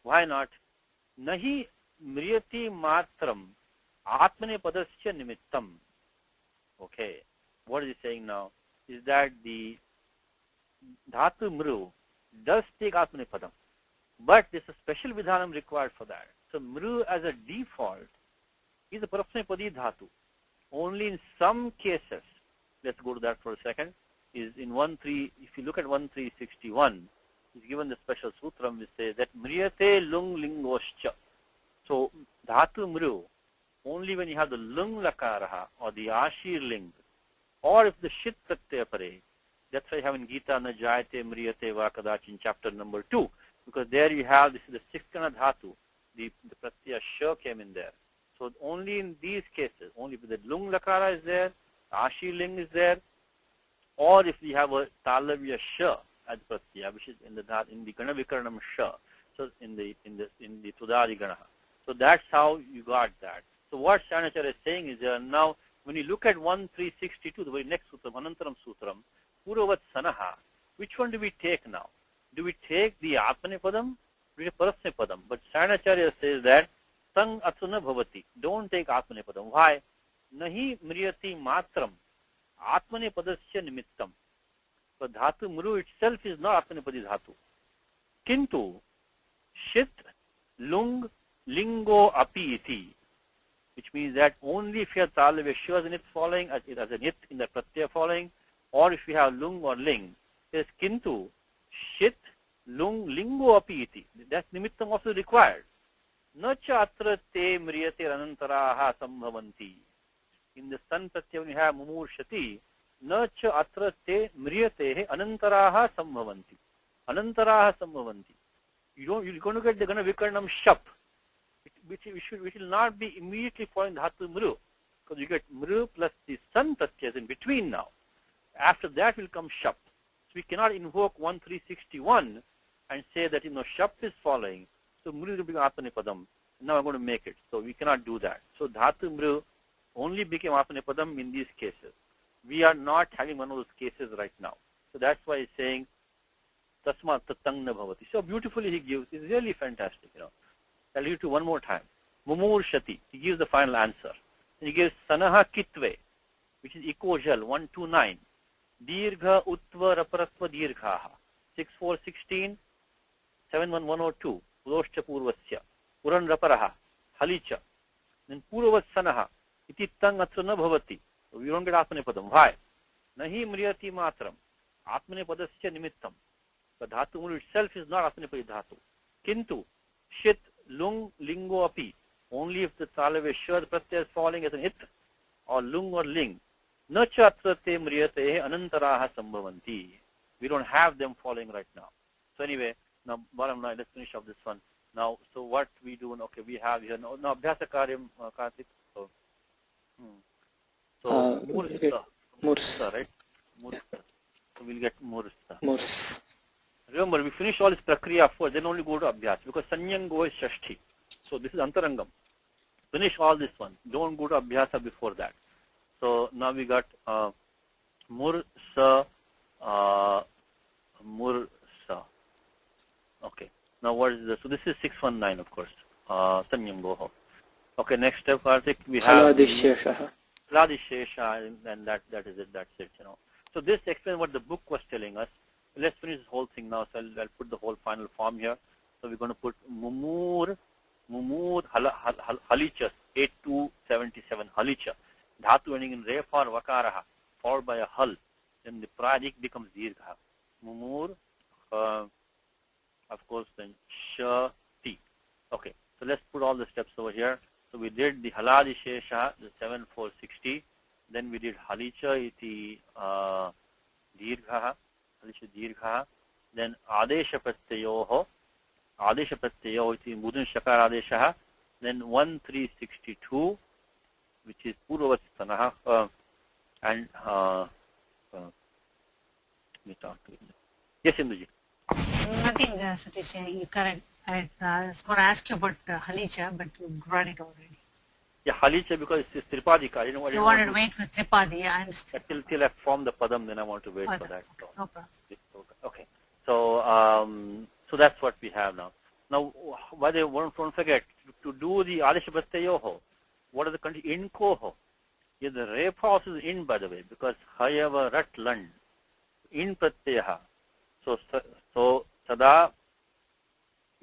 Why not? Nahi mriyati matram Atmanipadasya nimittam. Okay. What is he saying now? Is that the dhatu mru does take Atmanipadam. But there's a special vidhanam required for that. So mru as a default is a parapsnipadi dhatu. Only in some cases, let's go to that for a second, is in 1.3, if you look at 1.361, he's given the special sutram which says that mriyate lung lingoscha. So dhatu mru only when you have the lung lakara or the ashirling, or if the shit pratyaya pare. That's why you have in Gita na jayate mriyate va kadach in chapter number 2, because there you have, this is the sixth kana dhatu, the pratyaya sh came in there. So only in these cases, only if the lung lakara is there, ashirling is there, or if we have a talavya sh as pratyaya, which is in the gana vikaranam sh, so in the tudadi gana. So that's how you got that. So what Shanacharya is saying is now when you look at 1362, the very next sutram, Anantaram Sutram, Puravat Sanaha, which one do we take now? Do we take the Atmanepadam? Do we take Parasnepadam? But Shanacharya says that Tang Atsuna Bhavati. Don't take Atmanepadam. Why? Nahi Mriyati Matram. Atmanepadasya Nimittam. So Dhatu Mru itself is not Atmanepadi Dhatu. Kintu Shit Lung Lingo Api Iti. Which means that only if you have talavya shas in it following, as a nit in the pratyaya following, or if you have lung or ling, is kintu, shit, lung, lingo api iti. That nimittam also required. Nacha atra te mriyate anantaraha sambhavanti. In the sun pratyaya when you have mumurshati, nacha atra te mriyate anantaraha sambhavanti. Anantaraha sambhavanti. You're going to get the gana vikarnam shap. Which will not be immediately following dhatu mru, because you get mru plus the sun pratyas in between now. After that will come shap. So we cannot invoke 1361 and say that shap is following, so mru will become atmanepadam. Now I'm going to make it. So we cannot do that. So dhatu mru only became atmanepadam in these cases. We are not having one of those cases right now. So that's why he's saying tasmat tatang na bhavati. So beautifully he gives. It's really fantastic. I'll read it one more time. Mumurshati. He gives the final answer. And he gives Sanaha Kitve, which is Ekojal 129. Dirgha Utva Raparatva Dirghaha 6416 71102. Udoshcha Purvasya. Puran Raparaha. Halicha. Then Purvat Sanaha. Itittang Atsuna Bhavati. So we don't get Atmanepadam. Why? Nahi Mriyati Matram. Atmanepadasya Nimittam. The Dhatu Mulu itself is not Atmanepadi Dhatu. Kintu Shit Lung lingo api. Only if the talavya shad pratyaya is falling as an it, or lung or ling. Nacha atrate mriyate anantaraha sambhavanti. We don't have them falling right now. So anyway, now bottom line, let's finish off this one. Now, so what we do, okay, we have here, now abhyasa karyam, Karthik. So mursa, right? Mursa. So we'll get mursa. Remember, we finish all this prakriya first, then only go to abhyas, because sanyango is shashti. So this is antarangam. Finish all this one. Don't go to abhyasa before that. So now we got mursa, mursa. Okay. Now what is this? So this is 619, of course. Sanyango. Okay. Next step, Karthik, we have Haladishesha, and that is it. That's it. So this explains what the book was telling us. Let's finish this whole thing now. So I'll put the whole final form here. So we're going to put mumur, halicha, 8277, halicha. Dhatu ending in re for vakaraha, followed by a hal. Then the pradik becomes dirgha. Mumur, of course, then shati. Okay, so let's put all the steps over here. So we did the haladishesha, the 7460. Then we did halicha, iti dirgha. Then Adesha Pratyayoho, iti Mudun Shakar Adeshaha, then 1362, which is Purvat Sanaha, and let me talk to you. Yes, Induji. Nothing, Satish, you correct. I was going to ask you about Halicha, but you brought it already. Yeah, Halicha because it's Tripadika. You wanted to wait for Tripadi, I understand. Till I form the Padam, then I want to wait for that. Okay, no problem. Okay. So, so that's what we have now. Now, why they don't forget to do the Adesha Pratyayoho. What are the conditions? In koho. Yeah, the re pause is in, by the way, because hayava rat land. In pratyaha. So sada,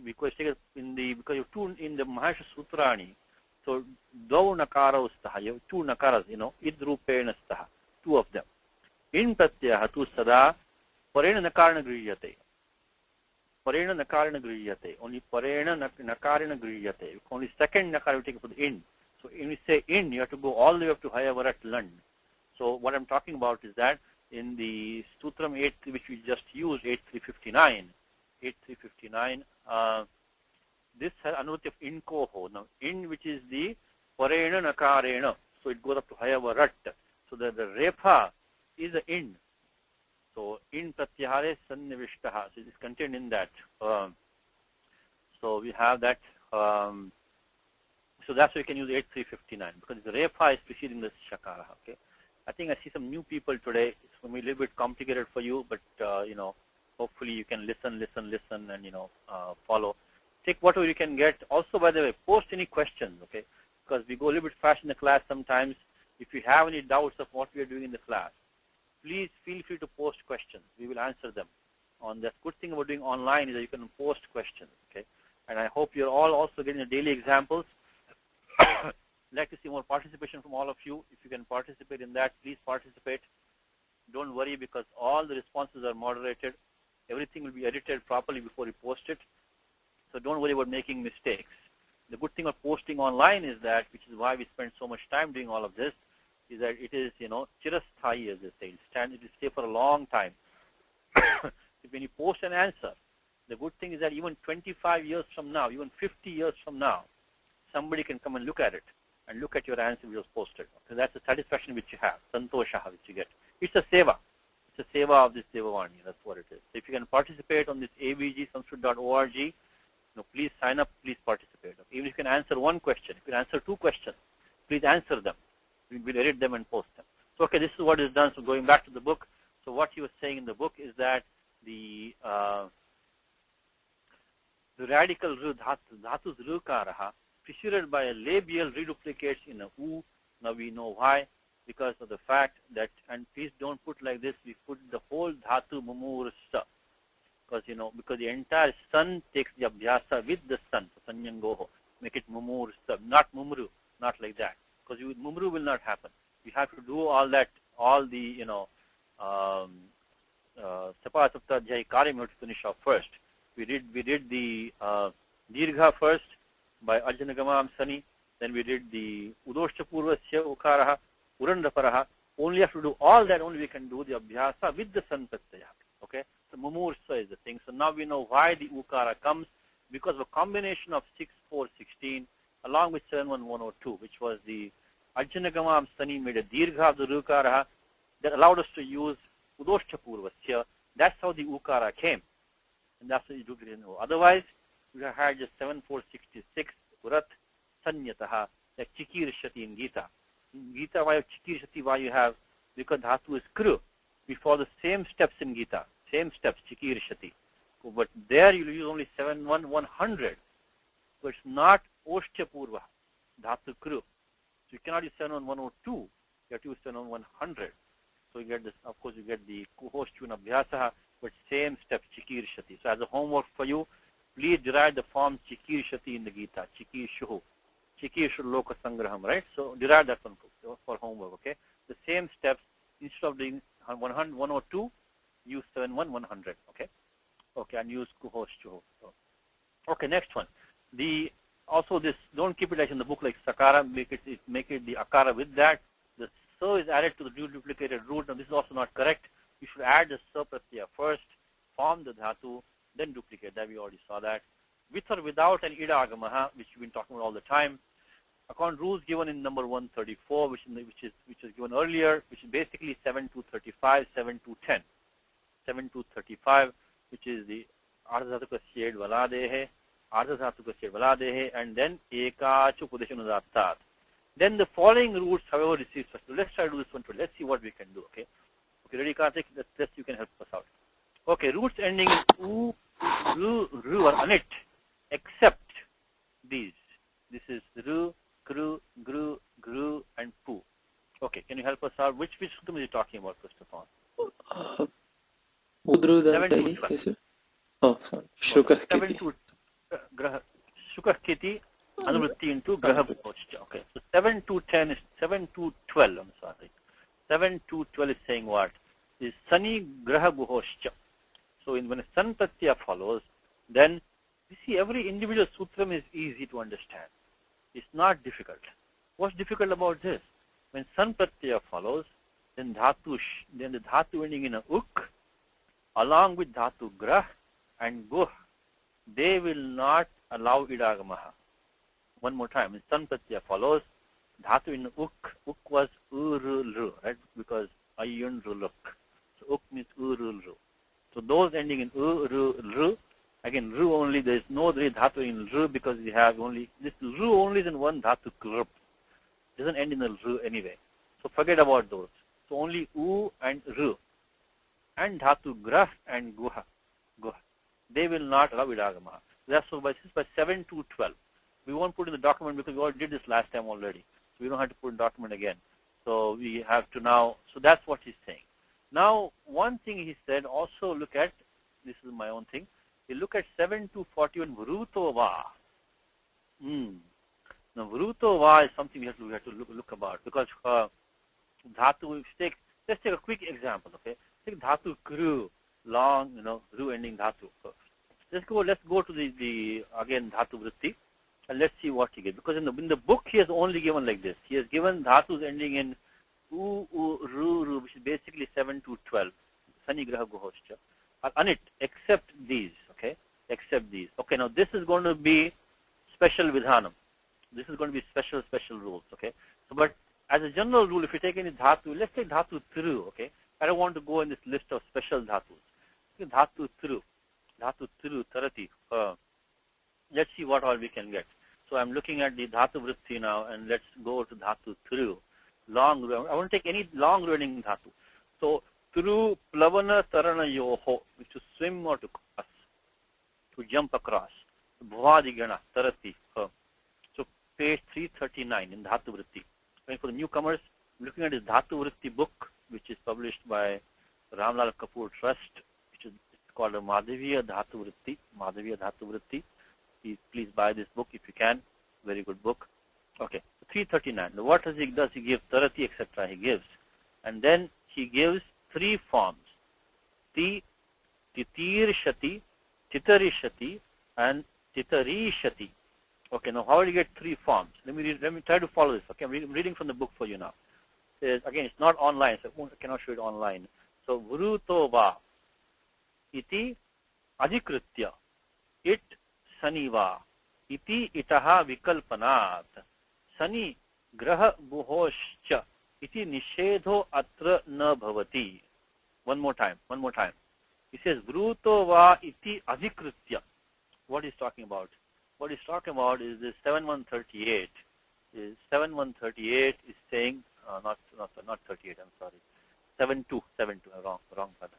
because you two in the Mahasha Sutrani. So dau nakara ustaha. You have two nakaras, idrupena staha. Two of them. In pratyaha tu sada parena nakarana griyate. Parena nakarana griyate. Only parena nakarana griyate. Only second nakara you take for the in. So when we say in, you have to go all the way up to Hayavarat Lund. So what I'm talking about is that in the Sutram 8, which we just used, 8359, this has anuruti of in koho. Now, in which is the parena nakarena, so it goes up to Hayavarat. So the repa is the in. So in pratyahare sannivishtaha. So it is contained in that. So we have that. So that's why you can use 8359 because the repa is preceding the shakara. Okay. I think I see some new people today. It's going to be a little bit complicated for you, but hopefully you can listen, and follow. Take whatever you can get. Also, by the way, post any questions, okay? Because we go a little bit fast in the class sometimes. If you have any doubts of what we are doing in the class, please feel free to post questions. We will answer them. On the good thing about doing online is that you can post questions, okay? And I hope you're all also getting the daily examples. Like to see more participation from all of you. If you can participate in that, please participate. Don't worry because all the responses are moderated. Everything will be edited properly before you post it. So don't worry about making mistakes. The good thing of posting online is that, which is why we spend so much time doing all of this, is that it is, chirasthai, as they say. It will stay for a long time. When you post an answer, the good thing is that even 25 years from now, even 50 years from now, somebody can come and look at it and look at your answer which was posted. So that's the satisfaction which you have, santosha which you get. It's a seva. It's a seva of this Devavani. That's what it is. So if you can participate on this abgsanskrit.org, please sign up, please participate. Even if you can answer one question, if you can answer two questions, please answer them. We'll edit them and post them. So okay, this is what is done. So going back to the book, so what he was saying in the book is that the radical ru, dhatus rukaraha, preceded by a labial reduplicates in a u. Now we know why, because of the fact that, and please don't put like this, we put the whole dhatu mumursa. Because the entire sun takes the abhyasa with the sun, so sanyangoho, make it mumursa, not mumru, not like that. Because mumru will not happen. You have to do all that, all the, sapasapta jai karyam you have to finish off first. We did the dirgha first by ajanagamam sani, then we did the udoshta purvasya ukaraha, urandaparaha. Only have to do all that, only we can do the abhyasa with the san pratyaya. Okay? So mumursa is the thing. So now we know why the ukara comes, because of a combination of 6, 4, 16 along with 7, 1, 102, which was the ajanagamam sani made a dirgha of the ukara that allowed us to use udoshta purvasya. That's how the ukara came. And that's what you do it. Otherwise, we have had just 7, 4, 66 urat sanyataha, like chikir shati in Gita. In Gita, why chikir shati, why you have, because dhatu is kru. We follow the same steps in Gita, same steps, chikir shati. But there you will use only 7, 1, 100. So it's not oshtya purva, dhatu kru. So you cannot use 7, 1, 102. You have to use 7, 1, 100. So you get this, of course, you get the kuhoshchuna abhyasaha, but same steps, chikir shati. So as a homework for you, please derive the form chikir shati in the Gita, chikir shuhu, chikir loka sangraham, right? So derive that one for homework, okay? The same steps, instead of doing 100, 102, use 7, 1, 100, okay? Okay, and use kuhosh shuhu. So, okay, next one. Also this, don't keep it like in the book like sakara, make it the akara with that. The so is added to the duplicated root. Now this is also not correct. You should add the sa pratyaya first, form the dhatu, then duplicate. That we already saw that. With or without an ida agamaha, which we've been talking about all the time. According to rules given in number 134, which is given earlier, which is basically 7235, 7210. 7235, which is the ardhadhatuka shade valadehe, ardhadhatuka shade valadehe, and then ekachu pudeshanudaptat. Then the following roots, however, receive first. So let's try to do this one too. Let's see what we can do, okay? Okay, ready, Karthik? Let's you can help us out. Okay, roots ending in u, ru are anit, except these. This is ru, kru, gru, gru, and pu. Okay, can you help us out? Which sutram is he talking about, first of all? Udru 7 to Dantahi, 12. is it? Oh, sorry. Shukah 7 Kiti. to Shukah Kiti, Anuvritti into Graha Bhukochcha. Okay, so 7 to 10 is 7 to 12, I'm sorry. 7 to 12 is saying what? Is Sani Graha Guhoshcha. So when a San Pratyaya follows, then you see every individual sutram is easy to understand. It's not difficult. What's difficult about this? When san pratyaya follows, then then the dhatu ending in a uk, along with dhatu grah and guh, they will not allow idagamaha. One more time, when san pratyaya follows, dhatu in uk was uru, right? Because ayun ruluk. So uk means uru. So those ending in uru, again ru only, there is no dhatu in ru because we have only, this ru only is in one dhatu krup. Doesn't end in a ru anyway. So forget about those. So only u and ru. And dhatu grah and guha. They will not allow idagama. That's so by 7 to 12. We won't put in the document because we already did this last time already. So we don't have to put in the document again. So we have to now, so that's what he's saying. Now, one thing he said, also look at, this is my own thing, you look at 7 to 41, Vruto va. Now, Vruto va is something we have to look about, because dhatu, let's take a quick example, okay? Take dhatu kru, long, ru ending dhatu. Let's go to the again dhatu vritti, and let's see what he gives. Because in the book he has only given like this. He has given dhatus ending in u, ru, which is basically 7 to 12. Sani graha guhoscha. Anit, except these, okay? Except these. Okay, now this is going to be special vidhanam. This is going to be special rules, okay? So, but as a general rule, if you take any dhatu, let's take dhatu thiru, okay? I don't want to go in this list of special dhatus. Dhatu thiru, tarati. Let's see what all we can get. So I'm looking at the dhatu vritti now, and let's go to dhatu thiru. Long, I want to take any long running dhatu. So thiru plavana tarana yoho, which is to swim or to cross, to jump across. Bhuvadigana, tarati. So page 339 in dhatu vritti. For the newcomers, looking at his dhatu vritti book, which is published by Ramlal Kapoor Trust, which is called a Madhaviya Dhatu Vritti. Please buy this book if you can. Very good book. Okay, 339. Now what does he do? He gives tarati, etc. He gives. And then he gives three forms. Ti, titirshati, titarishati, and titarishati. Okay, now how do you get three forms? Let me try to follow this. Okay, I'm reading from the book for you now. Again, it's not online, so I cannot show it online. So, Vruto va iti adhikritya it saniva iti itaha vikalpanat sani graha guhoscha iti nishedho atra na bhavati. One more time. He says, Vruto va iti adhikritya. What he's talking about? What he's talking about is this 7138. 7138 is saying, not 38, I'm sorry. 72, wrong brother.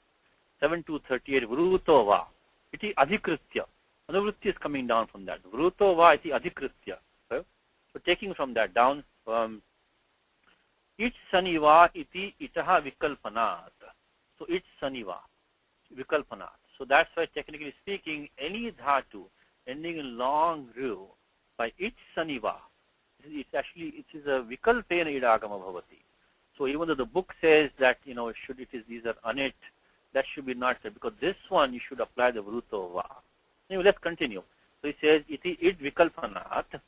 7238, Vruto va iti adhikritya. Another vritti is coming down from that. Vruto va iti adhikritya. Okay? So taking from that down, it saniva iti itaha vikalpanat. So it saniva, vikalpanat. So that's why technically speaking, any dhatu ending in long ru by it saniva, it is a vikalpena idagama bhavati. So even though the book says that, these are anit, that should be not said, because this one you should apply the vruto va. Anyway, let's continue. So he says, iti it vikalpanat,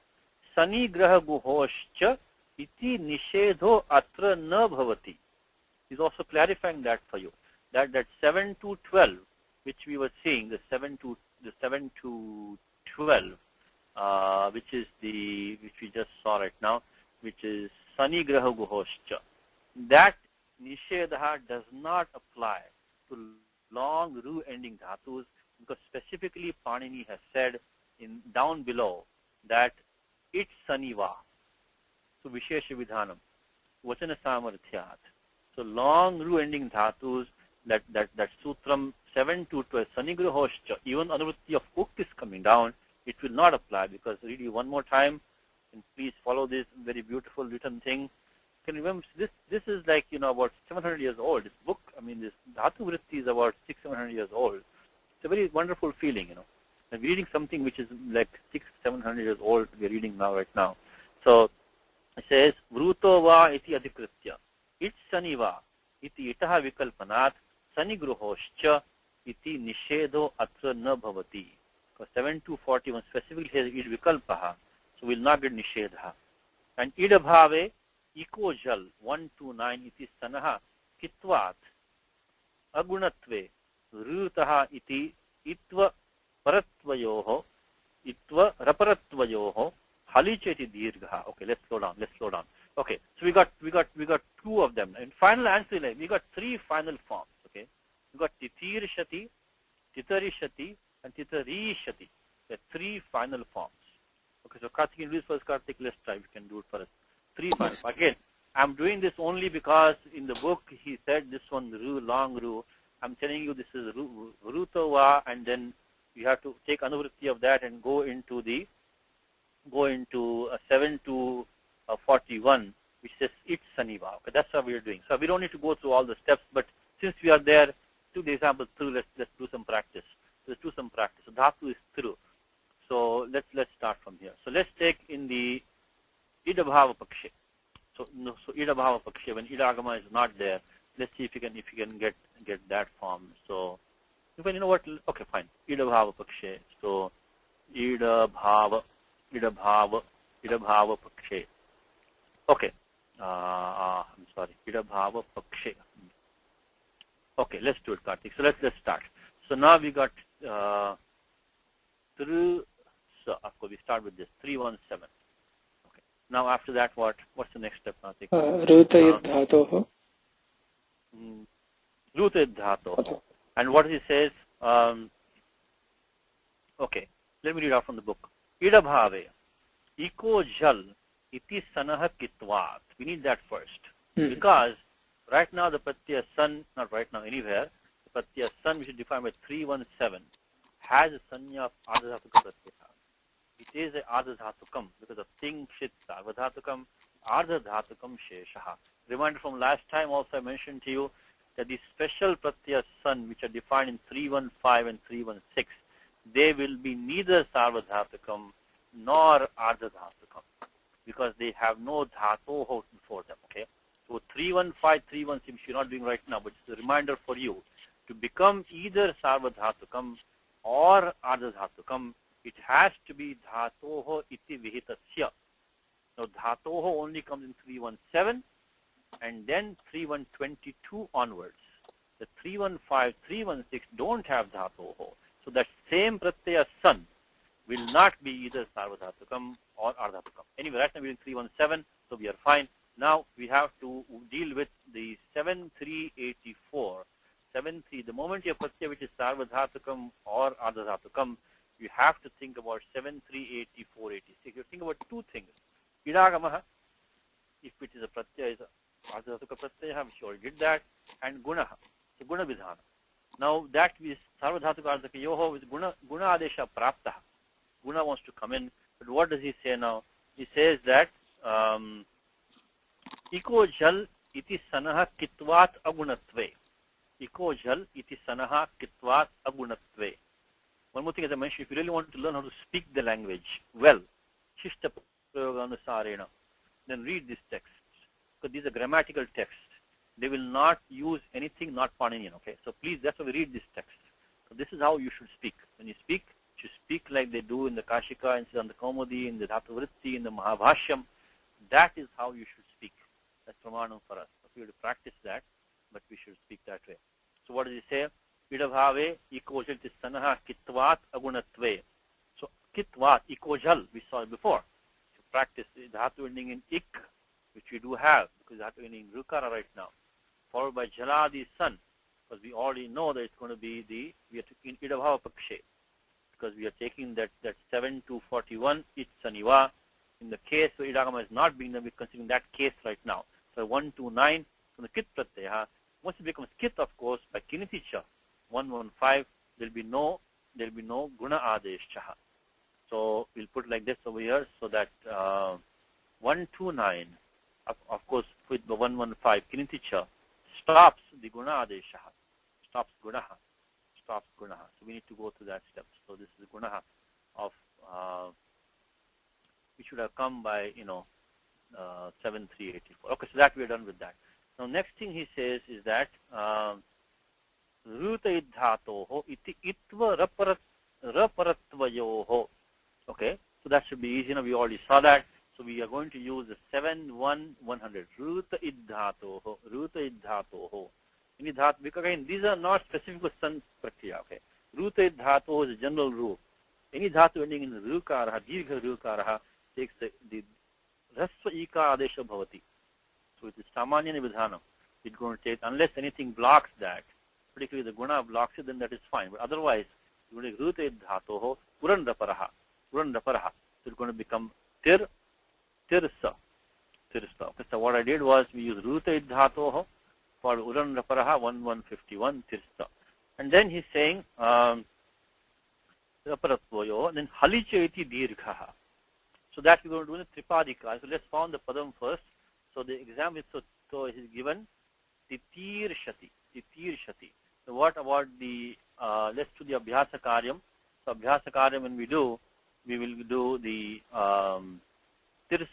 sani graha guhoscha, iti nishedho atra na bhavati. He's also clarifying that for you. That 7 to 12, which we were seeing, the 7 to 12, which we just saw right now, which is sani graha guhoscha. That nishedha does not apply to long ru ending dhatus, because specifically Panini has said down below that it saniva. So vishesha vidhanam, vachana samarthyat. So long ru ending dhatus, that sutram 7 to 12, sani grahoscha, even anuvritti of uk is coming down, it will not apply, because read you one more time, and please follow this very beautiful written thing. You can remember, this is like, about 700 years old. This book, this dhatu vritti is about 600-700 years old. It's a very wonderful feeling, And reading something which is like 600-700 years old, we're reading right now. So it says, Vruto va iti adhikritya, it saniva iti itaha vikalpanat, sani gruhoscha iti nishedho atra na bhavati. Because 7 to 41 specifically says it vikalpaha, so we'll not get nishedha. And idabhave iko jal 129 iti sanaha kitvat agunatve rutaha iti itva paratvayoho itva raparatvayoho halicheti dirgha. Okay, let's slow down. Okay, so we got two of them. In final answer, we got three final forms. Okay, we got titirishati, titarishati, and titarishati. The three final forms. Okay, so Karthik, can do this first. Karthik, let's try. We can do it first. Three final. Again, I'm doing this only because in the book he said this one ru, long ru. I'm telling you this is rutava, and then you have to take anuvritti of that and go into 7 to 41, which says it saniva. Okay, that's what we are doing. So we don't need to go through all the steps, but since we are there, took the example through, let's do some practice. Let's do some practice. So dhatu is through. So let's start from here. So let's take in the idabhava pakshe. So idabhava pakshe, when idagama is not there, let's see if you can get that form. So you know what? Okay, fine. Idabhava pakshe. So idabhava pakshe. Okay. I'm sorry. Idabhava pakshe. Okay, let's do it, Karthik. So let's start. So now we got through. So of course we start with this 317. Okay. Now after that, what's the next step, Karthik? Rutayid dhatoh. Rutayid dhatoh. And what he says? Okay. Let me read out from the book. Idabhave iko jal iti sanah kitvat. We need that first. Because right now the pratyaya sun, not right now anywhere, the pratyaya sun, which is defined by 317, has a sanya of ardhadhatukam pratyaya. It is a ardhadhatukam because of ting shit sarvadhatukam ardhadhatukam sheshaha. Reminder from last time also I mentioned to you that the special pratyaya sun which are defined in 315 and 316, they will be neither sarvadhatukam nor ardhadhatukam because they have no dhatoho before them. Okay. So 315, 316 you're not doing right now, but it's a reminder for you to become either sarvadhatukam or ardhadhatukam. It has to be dhatoho iti vihitasya. Now dhatoho only comes in 317 and then 3122 onwards. The 315, 316 don't have dhatoho. So that same pratyaya sun will not be either sarvadhatukam or ardhatukam. Anyway, right now we're in 317, so we are fine. Now we have to deal with the 7384. 73, the moment you have pratyaya which is sarvadhatukam or ardhadhatukam, you have to think about 7384, 86. You think about two things. Idagamaha, if it is a pratyaya, is ardhadhatuka pratyaya, which you already did that, and gunaha, so guna vidhana. Now that is sarvadhatuka ardhaka yoho with guna adesha praptaha. Guna wants to come in, but what does he say now? He says that iko jal iti sanaha kitvat agunatve. Iko jal iti sanaha kitvat agunatve. One more thing, as I mentioned, if you really want to learn how to speak the language well, shishta prayoganusarena, then read this text. Because these are grammatical texts. They will not use anything not Paninian, okay? So please, that's why we read this text. So this is how you should speak. When you speak like they do in the Kashika, in the Kaumudi, in the Dhatavritti, in the Mahabhashyam. That is how you should speak. That's pramanam for us. So we have to practice that, but we should speak that way. So what does he say? Idabhave ikojal sanaha kitvat agunatve. So kitvat, ikojal, we saw it before. So practice the dhatu ending in ik, which we do have, because dhatu ending in rukara right now. Followed by jaladi sun, because we already know that it's going to be we are in idabhava pakshe. Because we are taking that 7 to 41, it's saniva. In the case where idagama is not being done, we're considering that case right now. So 129 from the kit pratyaya. Once it becomes kit, of course, by kiniticha, 115, there'll be no guna adeshaha. So we'll put like this over here, so that 129, of course, with the 115 kiniticha, stops the guna adeshaha, stops gunaha. So we need to go through that step. So this is gunaha of which should have come by 7384. Okay, so that we are done with that. Now next thing he says is that rutayid dhatoho iti itva raparatvayoho. Okay, so that should be easy. We already saw that. So we are going to use the 7-1-100. Ruta idhatoho, ruta idhatoho. Any dhat, because again, these are not specific for sun prakriya. Okay. Ruta idhatoho is a general rule. Any dhatu ending in rukaraha, dirgha rukaraha, takes the rasva ika adesha bhavati. So it is samanya nibidhanam. It's going to take, unless anything blocks that, particularly the guna blocks it, then that is fine. But otherwise, you're going to ruta idhatoho, uran raparaha. So it's going to become tirsa. Okay, so what I did was we used ruta idhatoho for uran raparaha 1151 tirsa. And then he's saying then halicha iti dirghaha. So that we're going to do in the tripadika. So let's found the padam first. So the example is so is given titir shati. So what about the let's do the abhyasa karyam. So abhyasa karyam when we do, we will do the tirs.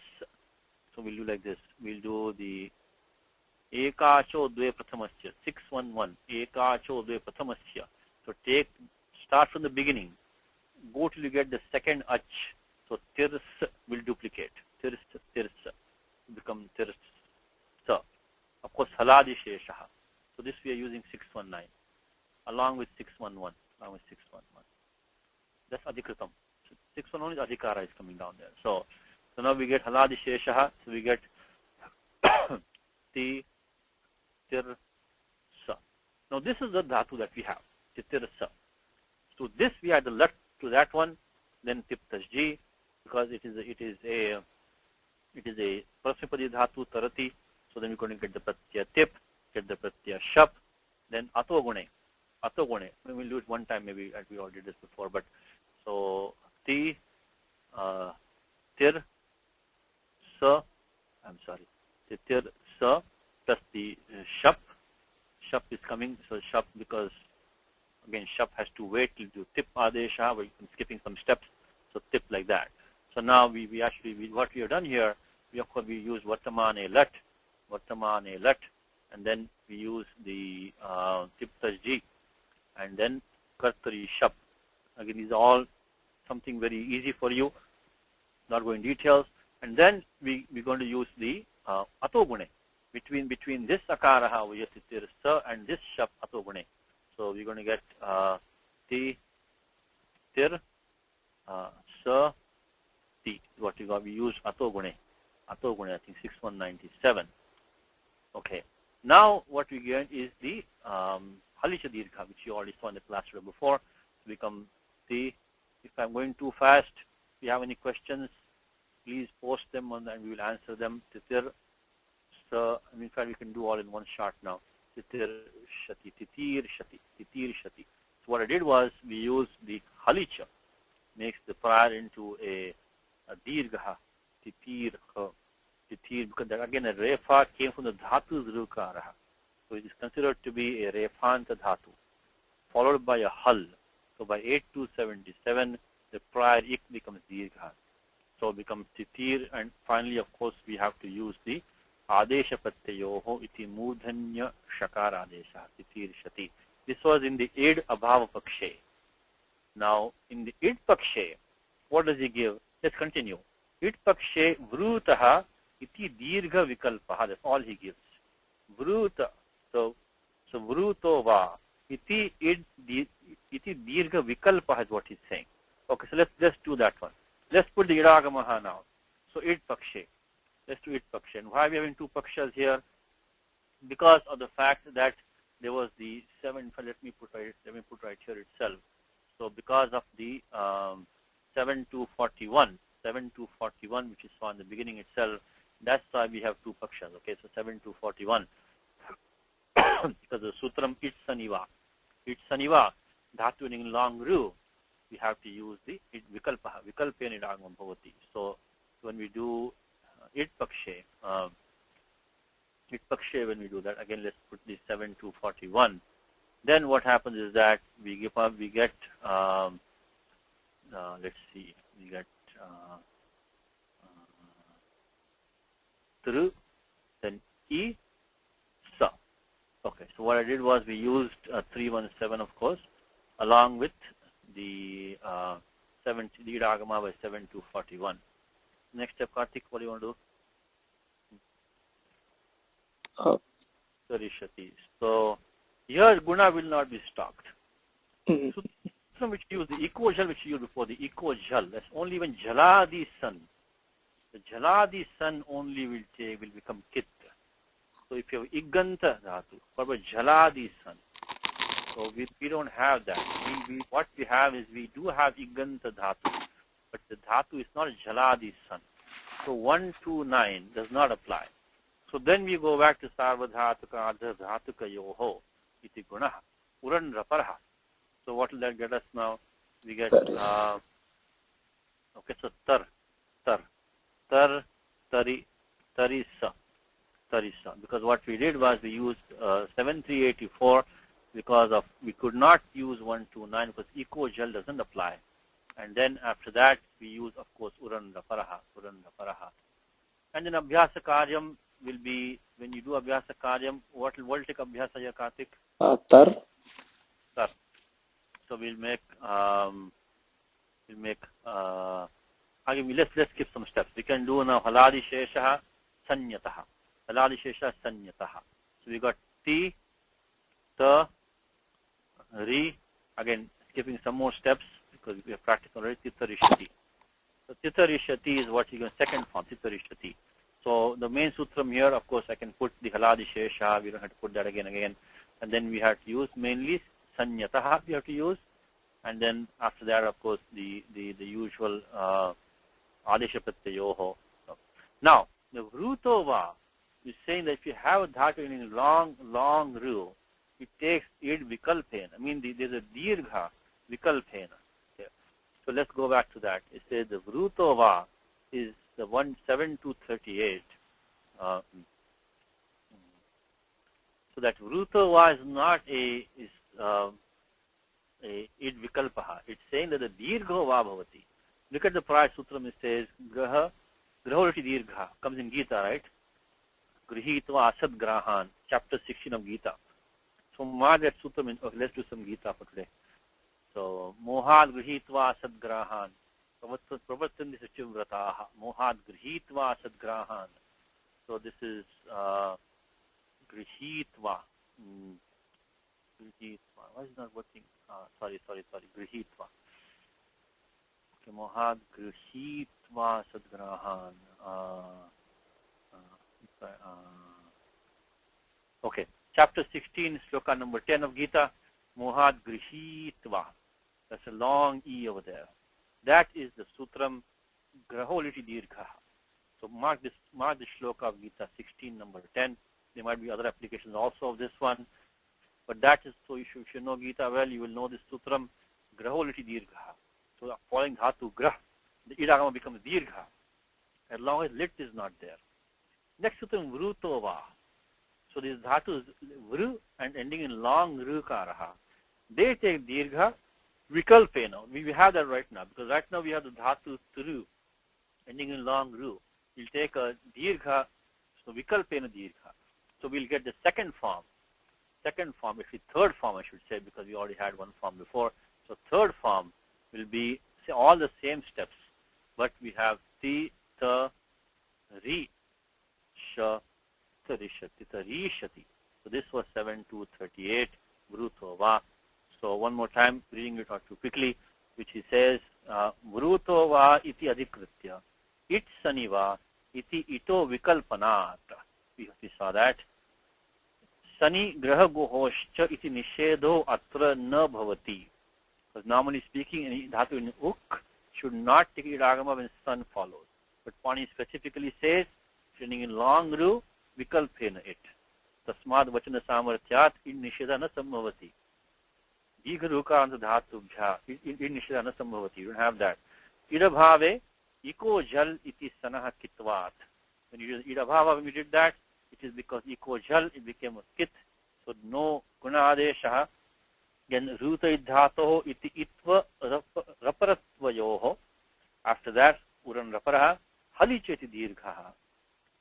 So we'll do like this. We'll do the ekacho dve prathamasya 611 ekacho dve prathamasya. So start from the beginning. Go till you get the second ach. So tirs will duplicate. Tirs become tirs. Of course haladi sheshaha. So this we are using 619 along with 611. That's adhikritam. So 611 is adhikara is coming down there. So now we get haladi sheshaha. So we get ti tirsa. Now this is the dhatu that we have. Tirsa. So this we add the lat to that one, then tip tasji, because it is a prasmipadi dhatu tarati. So then we're going to get the pratyaya tip, get the pratyaya shap, then ato gune. We'll do it one time maybe, as we already did this before. But so tir sa, tir sa plus the shap. Shap is coming, so shap because again shap has to wait till you tip adesha, where you're skipping some steps. So tip like that. So now we what we have done here, we use vartamane lat, and then we use the tip tajji, and then kartari shap. Again, these are all something very easy for you, not going details. And then we're going to use the atogune between this akaraha, which is tir sa, and this shap atogune. So we're going to get ti tir sa ti. What we got? We use atogune. I think 6197. Okay. Now what we get is the halicha dirgha, which you already saw in the class before. Become the. If I'm going too fast, if you have any questions, please post them on and we will answer them. Titir, so in fact we can do all in one shot now. Titir shati. So what I did was we used the halicha, makes the prior into a dirgha, titir, because that, again a refa came from the dhatu rukaraha. So it is considered to be a refanta dhatu, followed by a hal. So by 8277, the prior ik becomes dirgha. So it becomes titir, and finally, of course, we have to use the adesha pratyayoho iti mudhanya shakara adesha, titir shati. This was in the id abhava pakshe. Now, in the id pakshe, what does he give? Let's continue. Id pakshe vrutaha iti dirgha vikalpaha. That's all he gives. Vruta. So vruto va iti dirgha vikalpaha is what he's saying. Okay, so let's do that one. Let's put the idagamaha now. So id pakshe. Let's do id pakshe. And why are we having two pakshas here? Because of the fact that there was the 7. Let me put right here itself. So because of the 7241, which is found in the beginning itself, that's why we have two pakshas. Okay, so 7241. Because the sutram it saniva, dhatu in long ru, we have to use the vikalpaha, vikalpena idagam bhavati. So when we do it pakshe, when we do that, again let's put the 7241. Then what happens is that we get let's see, we get tru, then e sa. Okay, so what I did was we used 317, of course, along with the 70 lead agama by 7241. Next step, Karthik, what do you want to Uh, do? Tarishati. So here guna will not be stocked. mm, Sutram which use the eco jal which you used before, the eco jal, that's only when jaladi sun. The jaladi sun only will become kit. So if you have iganta dhatu, what about jaladi sun? So we don't have that. What we have is we do have iganta dhatu, but the dhatu is not jaladi sun. So 1, 2, 9 does not apply. So then we go back to sarvadhatuka adha dhatuka yoho iti gunaha uran raparaha. So what will that get us now? We get that is okay. So tar tari tarisa. Because what we did was we used 7384 because of we could not use 129 because eco gel doesn't apply, and then after that we use of course uran raparaha. And then abhyasa karyam will be when you do abhyasa karyam. What will take abhyasa ya Karthik? tar. Tar. So we'll make let's skip some steps. We can do now haladi sheshaha sanyataha. Haladi shesha sanyataha. So we got ti, ta, ri. Again, skipping some more steps because we have practiced already. Titarishati. So titarishati is what you get second form. Titarishati. So the main sutram here, of course, I can put the haladi shesha. We don't have to put that again. And then we have to use mainly sanyataha. We have to use. And then after that, of course, the usual adesha pratyayoho. Now, the vrutova is saying that if you have a dhatu in a long ru, it takes id vikalpena. I mean, there's a dirgha vikalpena. Okay. So let's go back to that. It says the vrutova is the 17238. So that vrutova is not a id vikalpaha. It's saying that the dirgha va bhavati. Look at the prior sutram. It says graholati dirgha comes in Gita, right? Grihitva asad grahan, chapter 16 of Gita. So mark that sutram. Let's do some Gita for today. So mohad grihitva asad grahan, pravatandi sachim vrataha. Mohad grihitva asad grahan. So this is grihitva. Why is it not working? Sorry. Grihitva. Okay, mohad grihitva sadgrahan. Okay, chapter 16, sloka number 10 of Gita. Mohad grihitva. That's a long E over there. That is the sutram graholiti dirgha. So mark the shloka of Gita 16, number 10. There might be other applications also of this one. But that is, so you should know Gita well, you will know this sutram, graholiti dirgha. So following dhatu grah, the idagama becomes dirgha, as long as lit is not there. Next sutram, vrutova. So these dhatus, vru and ending in long rukaraha, they take dirgha vikalpena. We have that right now, because right now we have the dhatu turu, ending in long ru. We'll take a dirgha, so vikalpena dirgha. So we'll get the second form, actually third form I should say, because we already had one form before. So third form will be all the same steps, but we have ti, ta, ri, sha, tarishati, tarishati. So this was 7238, vrutova. So one more time, reading it out too quickly, which he says, vrutova iti adhikritya, it saniva iti ito vikalpanat. We saw that. Sani graha gohoscha iti nishedo atra na bhavati. Because normally speaking, any dhatu in uk should not take idagama when sun follows. But Pani specifically says, ending in long ru, vikalpena it. Tasmad vachana samarthyat in nisheda na sambhavati. Digha ruka anta dhatu bhya in nisheda na sambhavati. You don't have that. Idabhave iko jal iti sanaha kitvat. When you use idabhava, when you did that, it is because eco jal, it became a kit. So no gunadeshaha. Then ruta idhatoho iti itva raparatvayoho. After that, uran raparaha, halicheti dirghaha.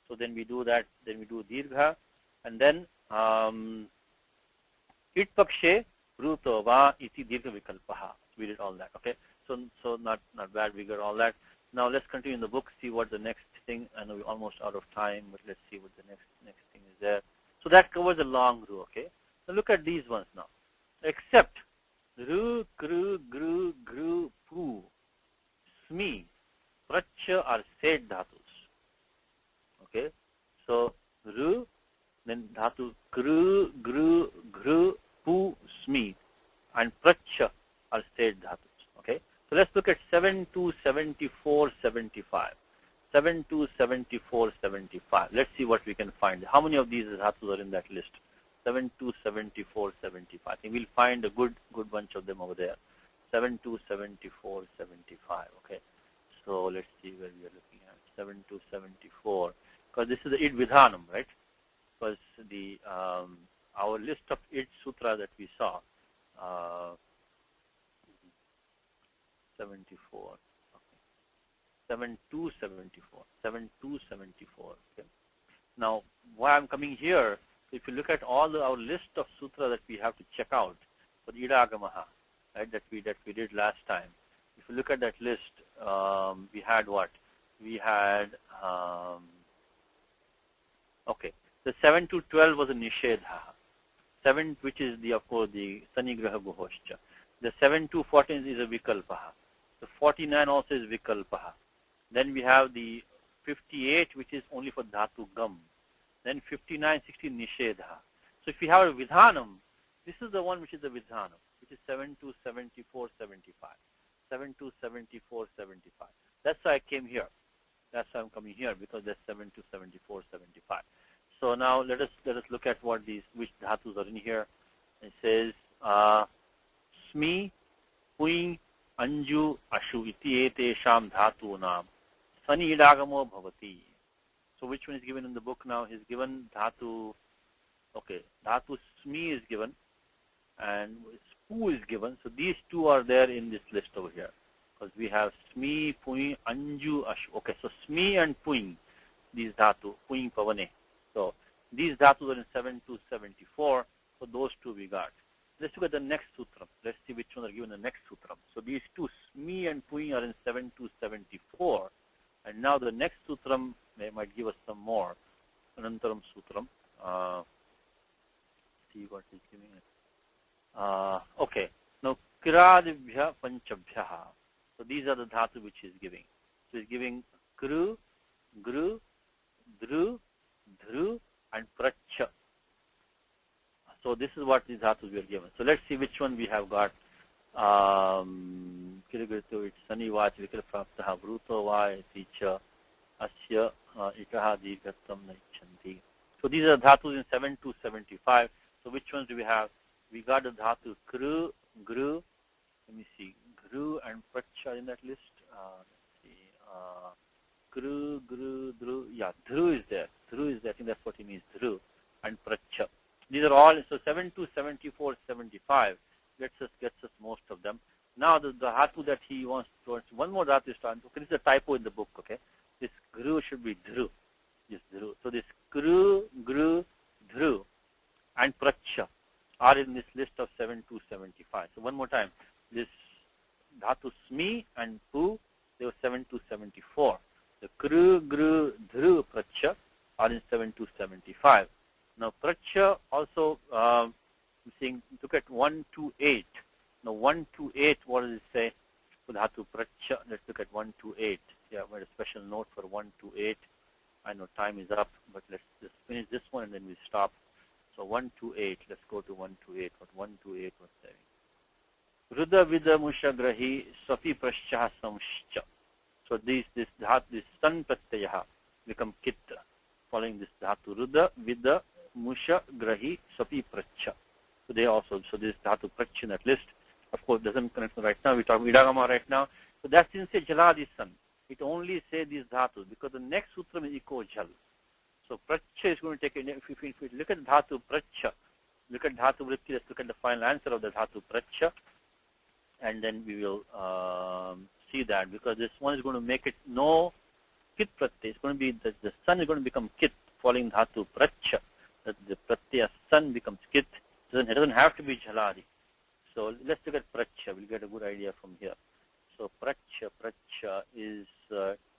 So then we do that, then we do dirgha. And then itpakshe ruta va iti dirgha vikalpaha. We did all that, okay? So not bad, we got all that. Now let's continue in the book, see what the next thing. I know we're almost out of time, but let's see what the next thing is there. So that covers the long ru, okay? So look at these ones now. Except ru, kru, gru, gru, pu, smi, pracha are said dhatus. Okay? So ru, then dhatu kru, gru, gru, pu, smi, and pracha are said dhatus. Okay? So let's look at 72, 74, 75. 72, 74, 75. Let's see what we can find. How many of these dhatus are in that list? 72, 74, 75. I think we'll find a good bunch of them over there. 72, 74, 75. Okay. So let's see where we are looking at. 72, 74. Because this is the id vidhanam, right? Because the our list of id sutra that we saw. 74. Okay. 72, 74. 72, 74. Okay. Now, why I'm coming here, if you look at all our list of sutra that we have to check out for Idagamaha, right, that we did last time. If you look at that list, we had what? We had, okay, the 7 to 12 was a Nishedha. 7, which is the, of course, the Sanigraha Guhoscha. The 7 to 14 is a Vikalpaha. The 49 also is Vikalpaha. Then we have the 58, which is only for Dhatu Gam. Then 59, 60 Nishedha. So if you have a Vidhanam, this is the one which is the Vidhanam, which is 7 to 74, 75. 7 to 74, 75. That's why I came here. That's why I'm coming here, because that's 7 to 74, 75. So now let us look at what which dhatus are in here. It says Smi, Puing, Anju, Ashu iti etesham dhatunam Sani idagamo bhavati. So which one is given in the book now? He's given dhatu, okay, dhatu Smi is given and Pu is given. So these two are there in this list over here. Because we have Smi, Puing, Anju, Ashu. Okay, so Smi and Puing, these dhatu, Puing, Pavane. So these dhatus are in 7 to 74. So those two we got. Let's look at the next sutram. Let's see which one are given in the next sutram. So these two, Smi and Puing, are in 7 to 74. And now the next sutram, they might give us some more. Anantaram sutram. See what he's giving us. Okay. Now, Kiradibhya Panchabhya. So these are the dhatu which he's giving. So he's giving Kru, Gru, Dru, Dhru, and Pracha. So this is what these dhatus we are given. So let's see which one we have got. Kirigritu, it's Sani Vach, Vikrapaptaha, Bruto Vai, Ticha, Asya, Itaha, Dirgatam, Naichanti. So these are dhatus in 7 to 75. So which ones do we have? We got the dhatu Kru, Gru, let me see, Gru and Pracha in that list. Let's see, Kru, Gru, Dhru, yeah, Dhru is there. Dhru is there, I think that's what he means, Dhru, and Pracha. These are all, so 7 to 74, 75 gets us most of them. Now the dhatu that he wants to, one more dhatu is starting. Okay, this is a typo in the book, okay? This Gru should be Dhru. Yes, Dhru. So this Kru, Gru, Dhru, and Pracha are in this list of 7 to 75. So one more time, this dhatu Smi and Pu, they were 7 to 74. The Kru, Gru, Dhru, Pracha are in 7 to 75. Now Pracha also, I'm saying, look at 1 to 8. Now 1 to 8, what does it say? For dhatu Pracha, let's look at 1 to 8. Yeah, we had a special note for 1 to 8. I know time is up, but let's just finish this one and then we stop. So 1 to 8, let's go to 1 to 8. What 1 to 8 was saying? Ruda vida mushagrahi swapi prascha samshcha. So this san pratyaha become kit following this dhatu ruda vida musha grahi swapi pracha. So they also, so this dhatu pracha in that list, of course, doesn't connect right now. We're talking Idagama right now. So that didn't say jaladi san. It only says these dhatus because the next sutram is eco jal. So pracha is going to take, if we look at dhatu pracha, look at dhatu vritti, let's look at the final answer of the dhatu pracha, and then we will see that, because this one is going to make it no kit pratyay. It's going to be, the sun is going to become kit following dhatu pracha. That the pratyaya sun becomes kit. It doesn't have to be jaladi. So let's look at pracha. We'll get a good idea from here. So pracha is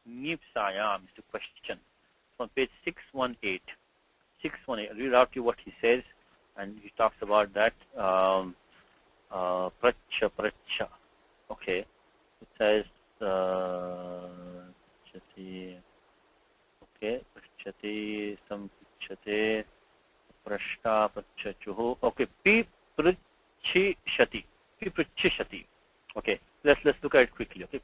nipsayam is the question. So on page 618. 618. I'll read out to you what he says, and he talks about that. Pracha. Okay. It says okay, prachati, samprachate, prashta, prachachuhu. Okay, piprachishati. Piprachishati. Okay, let's look at it quickly. Okay,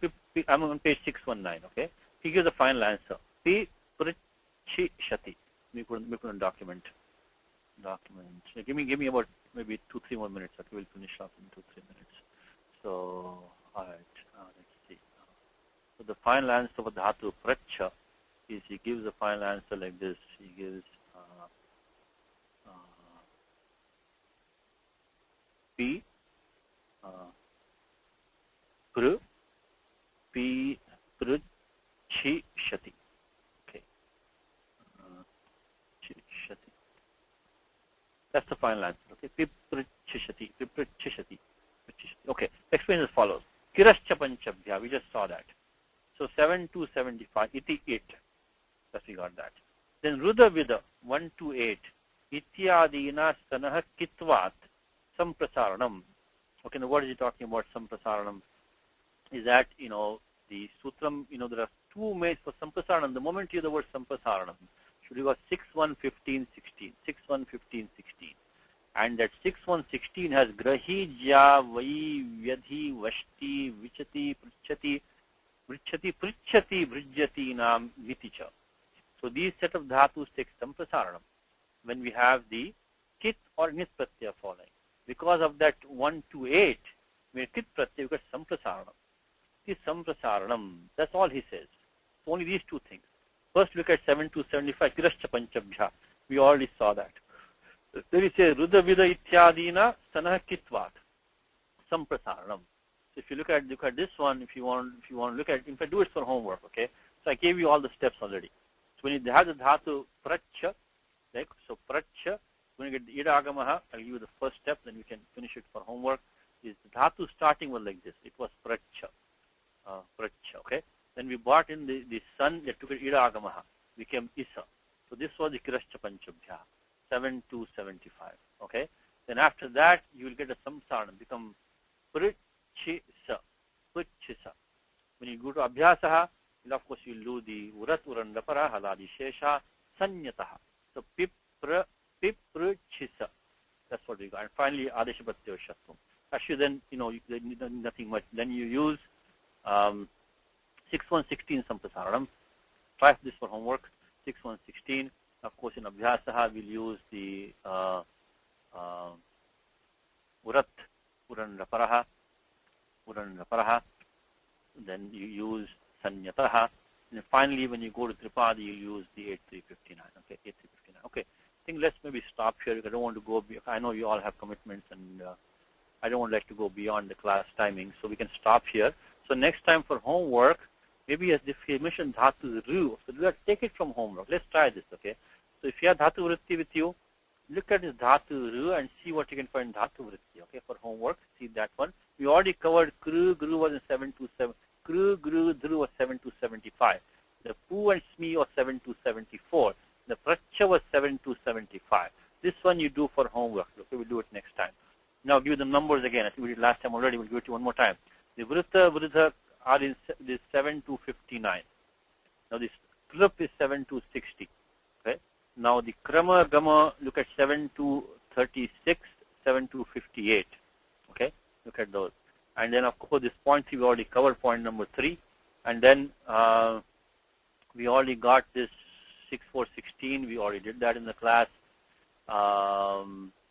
I'm on page 619. Okay, he gives the final answer. Piprachishati. We put a document. Give me about maybe 2-3 more minutes. Okay, we'll finish up in 2-3 minutes. So, all right, let's see. So the final answer for dhatu pracha is he gives the final answer like this. He gives p pr p pr chi shati. Okay, chi shati. That's the final answer. Okay, piprachishati, piprachishati. Okay, explain as follows. Kirascha panchabhya, we just saw that. So 7 to 75, iti 8. Thus we got that. Then Ruda Vida 1 to 8. Ityadina sanah kitvat samprasaranam. Okay, now what is he talking about samprasaranam? Is that, the sutram, there are two ways for samprasaranam. The moment you hear the word samprasaranam, should you go 6-1-15-16, 6-1-15-16. And that 6-1-16 has grahija, vai, vyadhi, vashti, vichati, prichati, vrichati, prichati, vrijati, nam, viticha. So these set of dhatus take samprasaranam when we have the kit or nit pratyaya following. Because of that 1 to 8, where kit pratyaya, we got samprasaranam. This samprasaranam, that's all he says. So only these two things. First look at 7 to 75, kirascha panchabhya. We already saw that. Then he says, Rudra Vida Ityadina Sanah Kitvat Samprasaranam. So if you look at this one, if you want to look at, in fact, do it for homework, okay? So I gave you all the steps already. So when you have the dhatu pracha, like, so pracha, when you get the idagamaha, I'll give you the first step, then you can finish it for homework. Is the dhatu starting was like this. It was pracha, okay? Then we brought in the sun that took it idagamaha, became isa. So this was the kirascha panchabhya. 7 to 75, okay? Then after that, you will get a samsaranam, become prichisa. When you go to abhyasaha, of course you will do the urat, urandapara, haladi shesha, sanyataha. So piprichisa. That's what we got. And finally, adeshapatyaya shatvam. Actually then, nothing much. Then you use 6-1-16 samprasaranam. Try this for homework, 6-1-16. Of course, in Abhyasaha, we'll use the Urat, Uranaparaha. Then you use Sanyataha. And finally, when you go to Tripadi, you use the 8359. Okay, 8359. Okay, I think let's maybe stop here. I don't want to go, I know you all have commitments, and I don't want to go beyond the class timing, so we can stop here. So next time for homework, maybe as if he mentioned dhatu ru, so let's take it from homework. Let's try this, okay? So if you have dhatu vritti with you, look at this dhatu ru and see what you can find dhatu vritti, okay, for homework. See that one. We already covered kru, gru was in 7 to 7. Kru, gru, dhru was 7 to 75. The pu and smi was 7 to 74. The pracha was 7 to 75. This one you do for homework, okay? We'll do it next time. Now give you the numbers again. I think we did last time already. We'll give it to you one more time. The vritta, vridha are in this 7 to 59. Now this klup is 7 to 60. Okay. Now the krama gama, look at 7 to 36, 7 to 58. Okay. Look at those. And then of course this point 3 we already covered, point number 3. And then we already got this 6-4-16. We already did that in the class.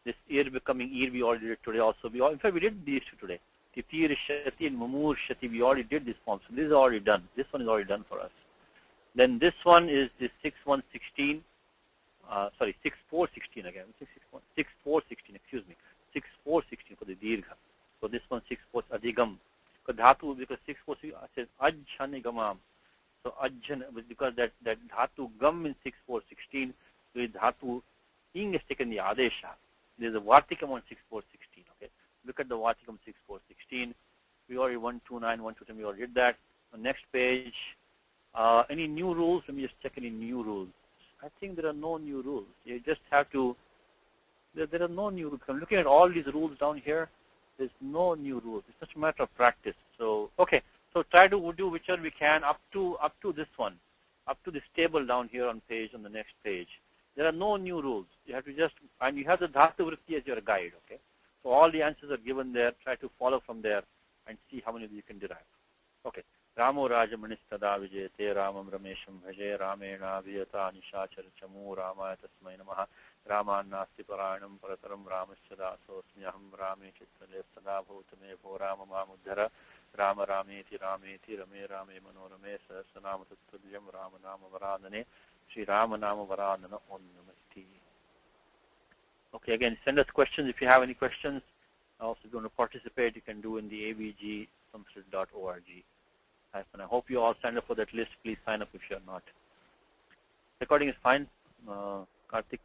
This ear becoming ear we already did today also. In fact we did these two today. Titir Shati and Mumur Shati, we already did this form. So this is already done. This one is already done for us. Then this one is the 6-1-16. Sorry, 6-4-16 again. 6-4-16, excuse me. 6-4-16 for the Dirgha. So this one 6-4 Adhigam. Because Dhatu, because 6-4 says Ajjhanigamam. So Ajjan, because that Dhatu Gam in 6-4-16, so Dhatu Ing is taken the Adesha. There is a Vartikam on 6-4-16. Okay. Look at the Vartikam 6-4-16. We already 129, 129, we already did that. The next page, any new rules? Let me just check any new rules. I think there are no new rules. You just have to, there are no new rules. I'm looking at all these rules down here. There's no new rules. It's just a matter of practice. So, okay. So try to do whichever we can up to this one, up to this table down here on the next page. There are no new rules. You have to just, and you have the Dhatu Vritti as your guide, okay? So all the answers are given there. Try to follow from there and see how many you can derive. Okay. Ramo Rajamanistada Vijayate Ramam Ramesham Bhaje Ramena Viyata Nishachar Chamu Ramaya Tasmai Namaha Raman Nasti Paranam Parataram Ramasada Sosmyaham Rame Chittale Sada Bhutame Bhorama Mamudhara Rama Rameti Rameti Rame Rame Manorame Sasanama Tutulyam Ramanama Varadane Sri Ramanama Varadana Om Namaste. Okay, again, send us questions if you have any questions. Also, if you want to participate, you can do in the avgsamskrit.org. And I hope you all signed up for that list. Please sign up if you're not. Recording is fine. Karthik.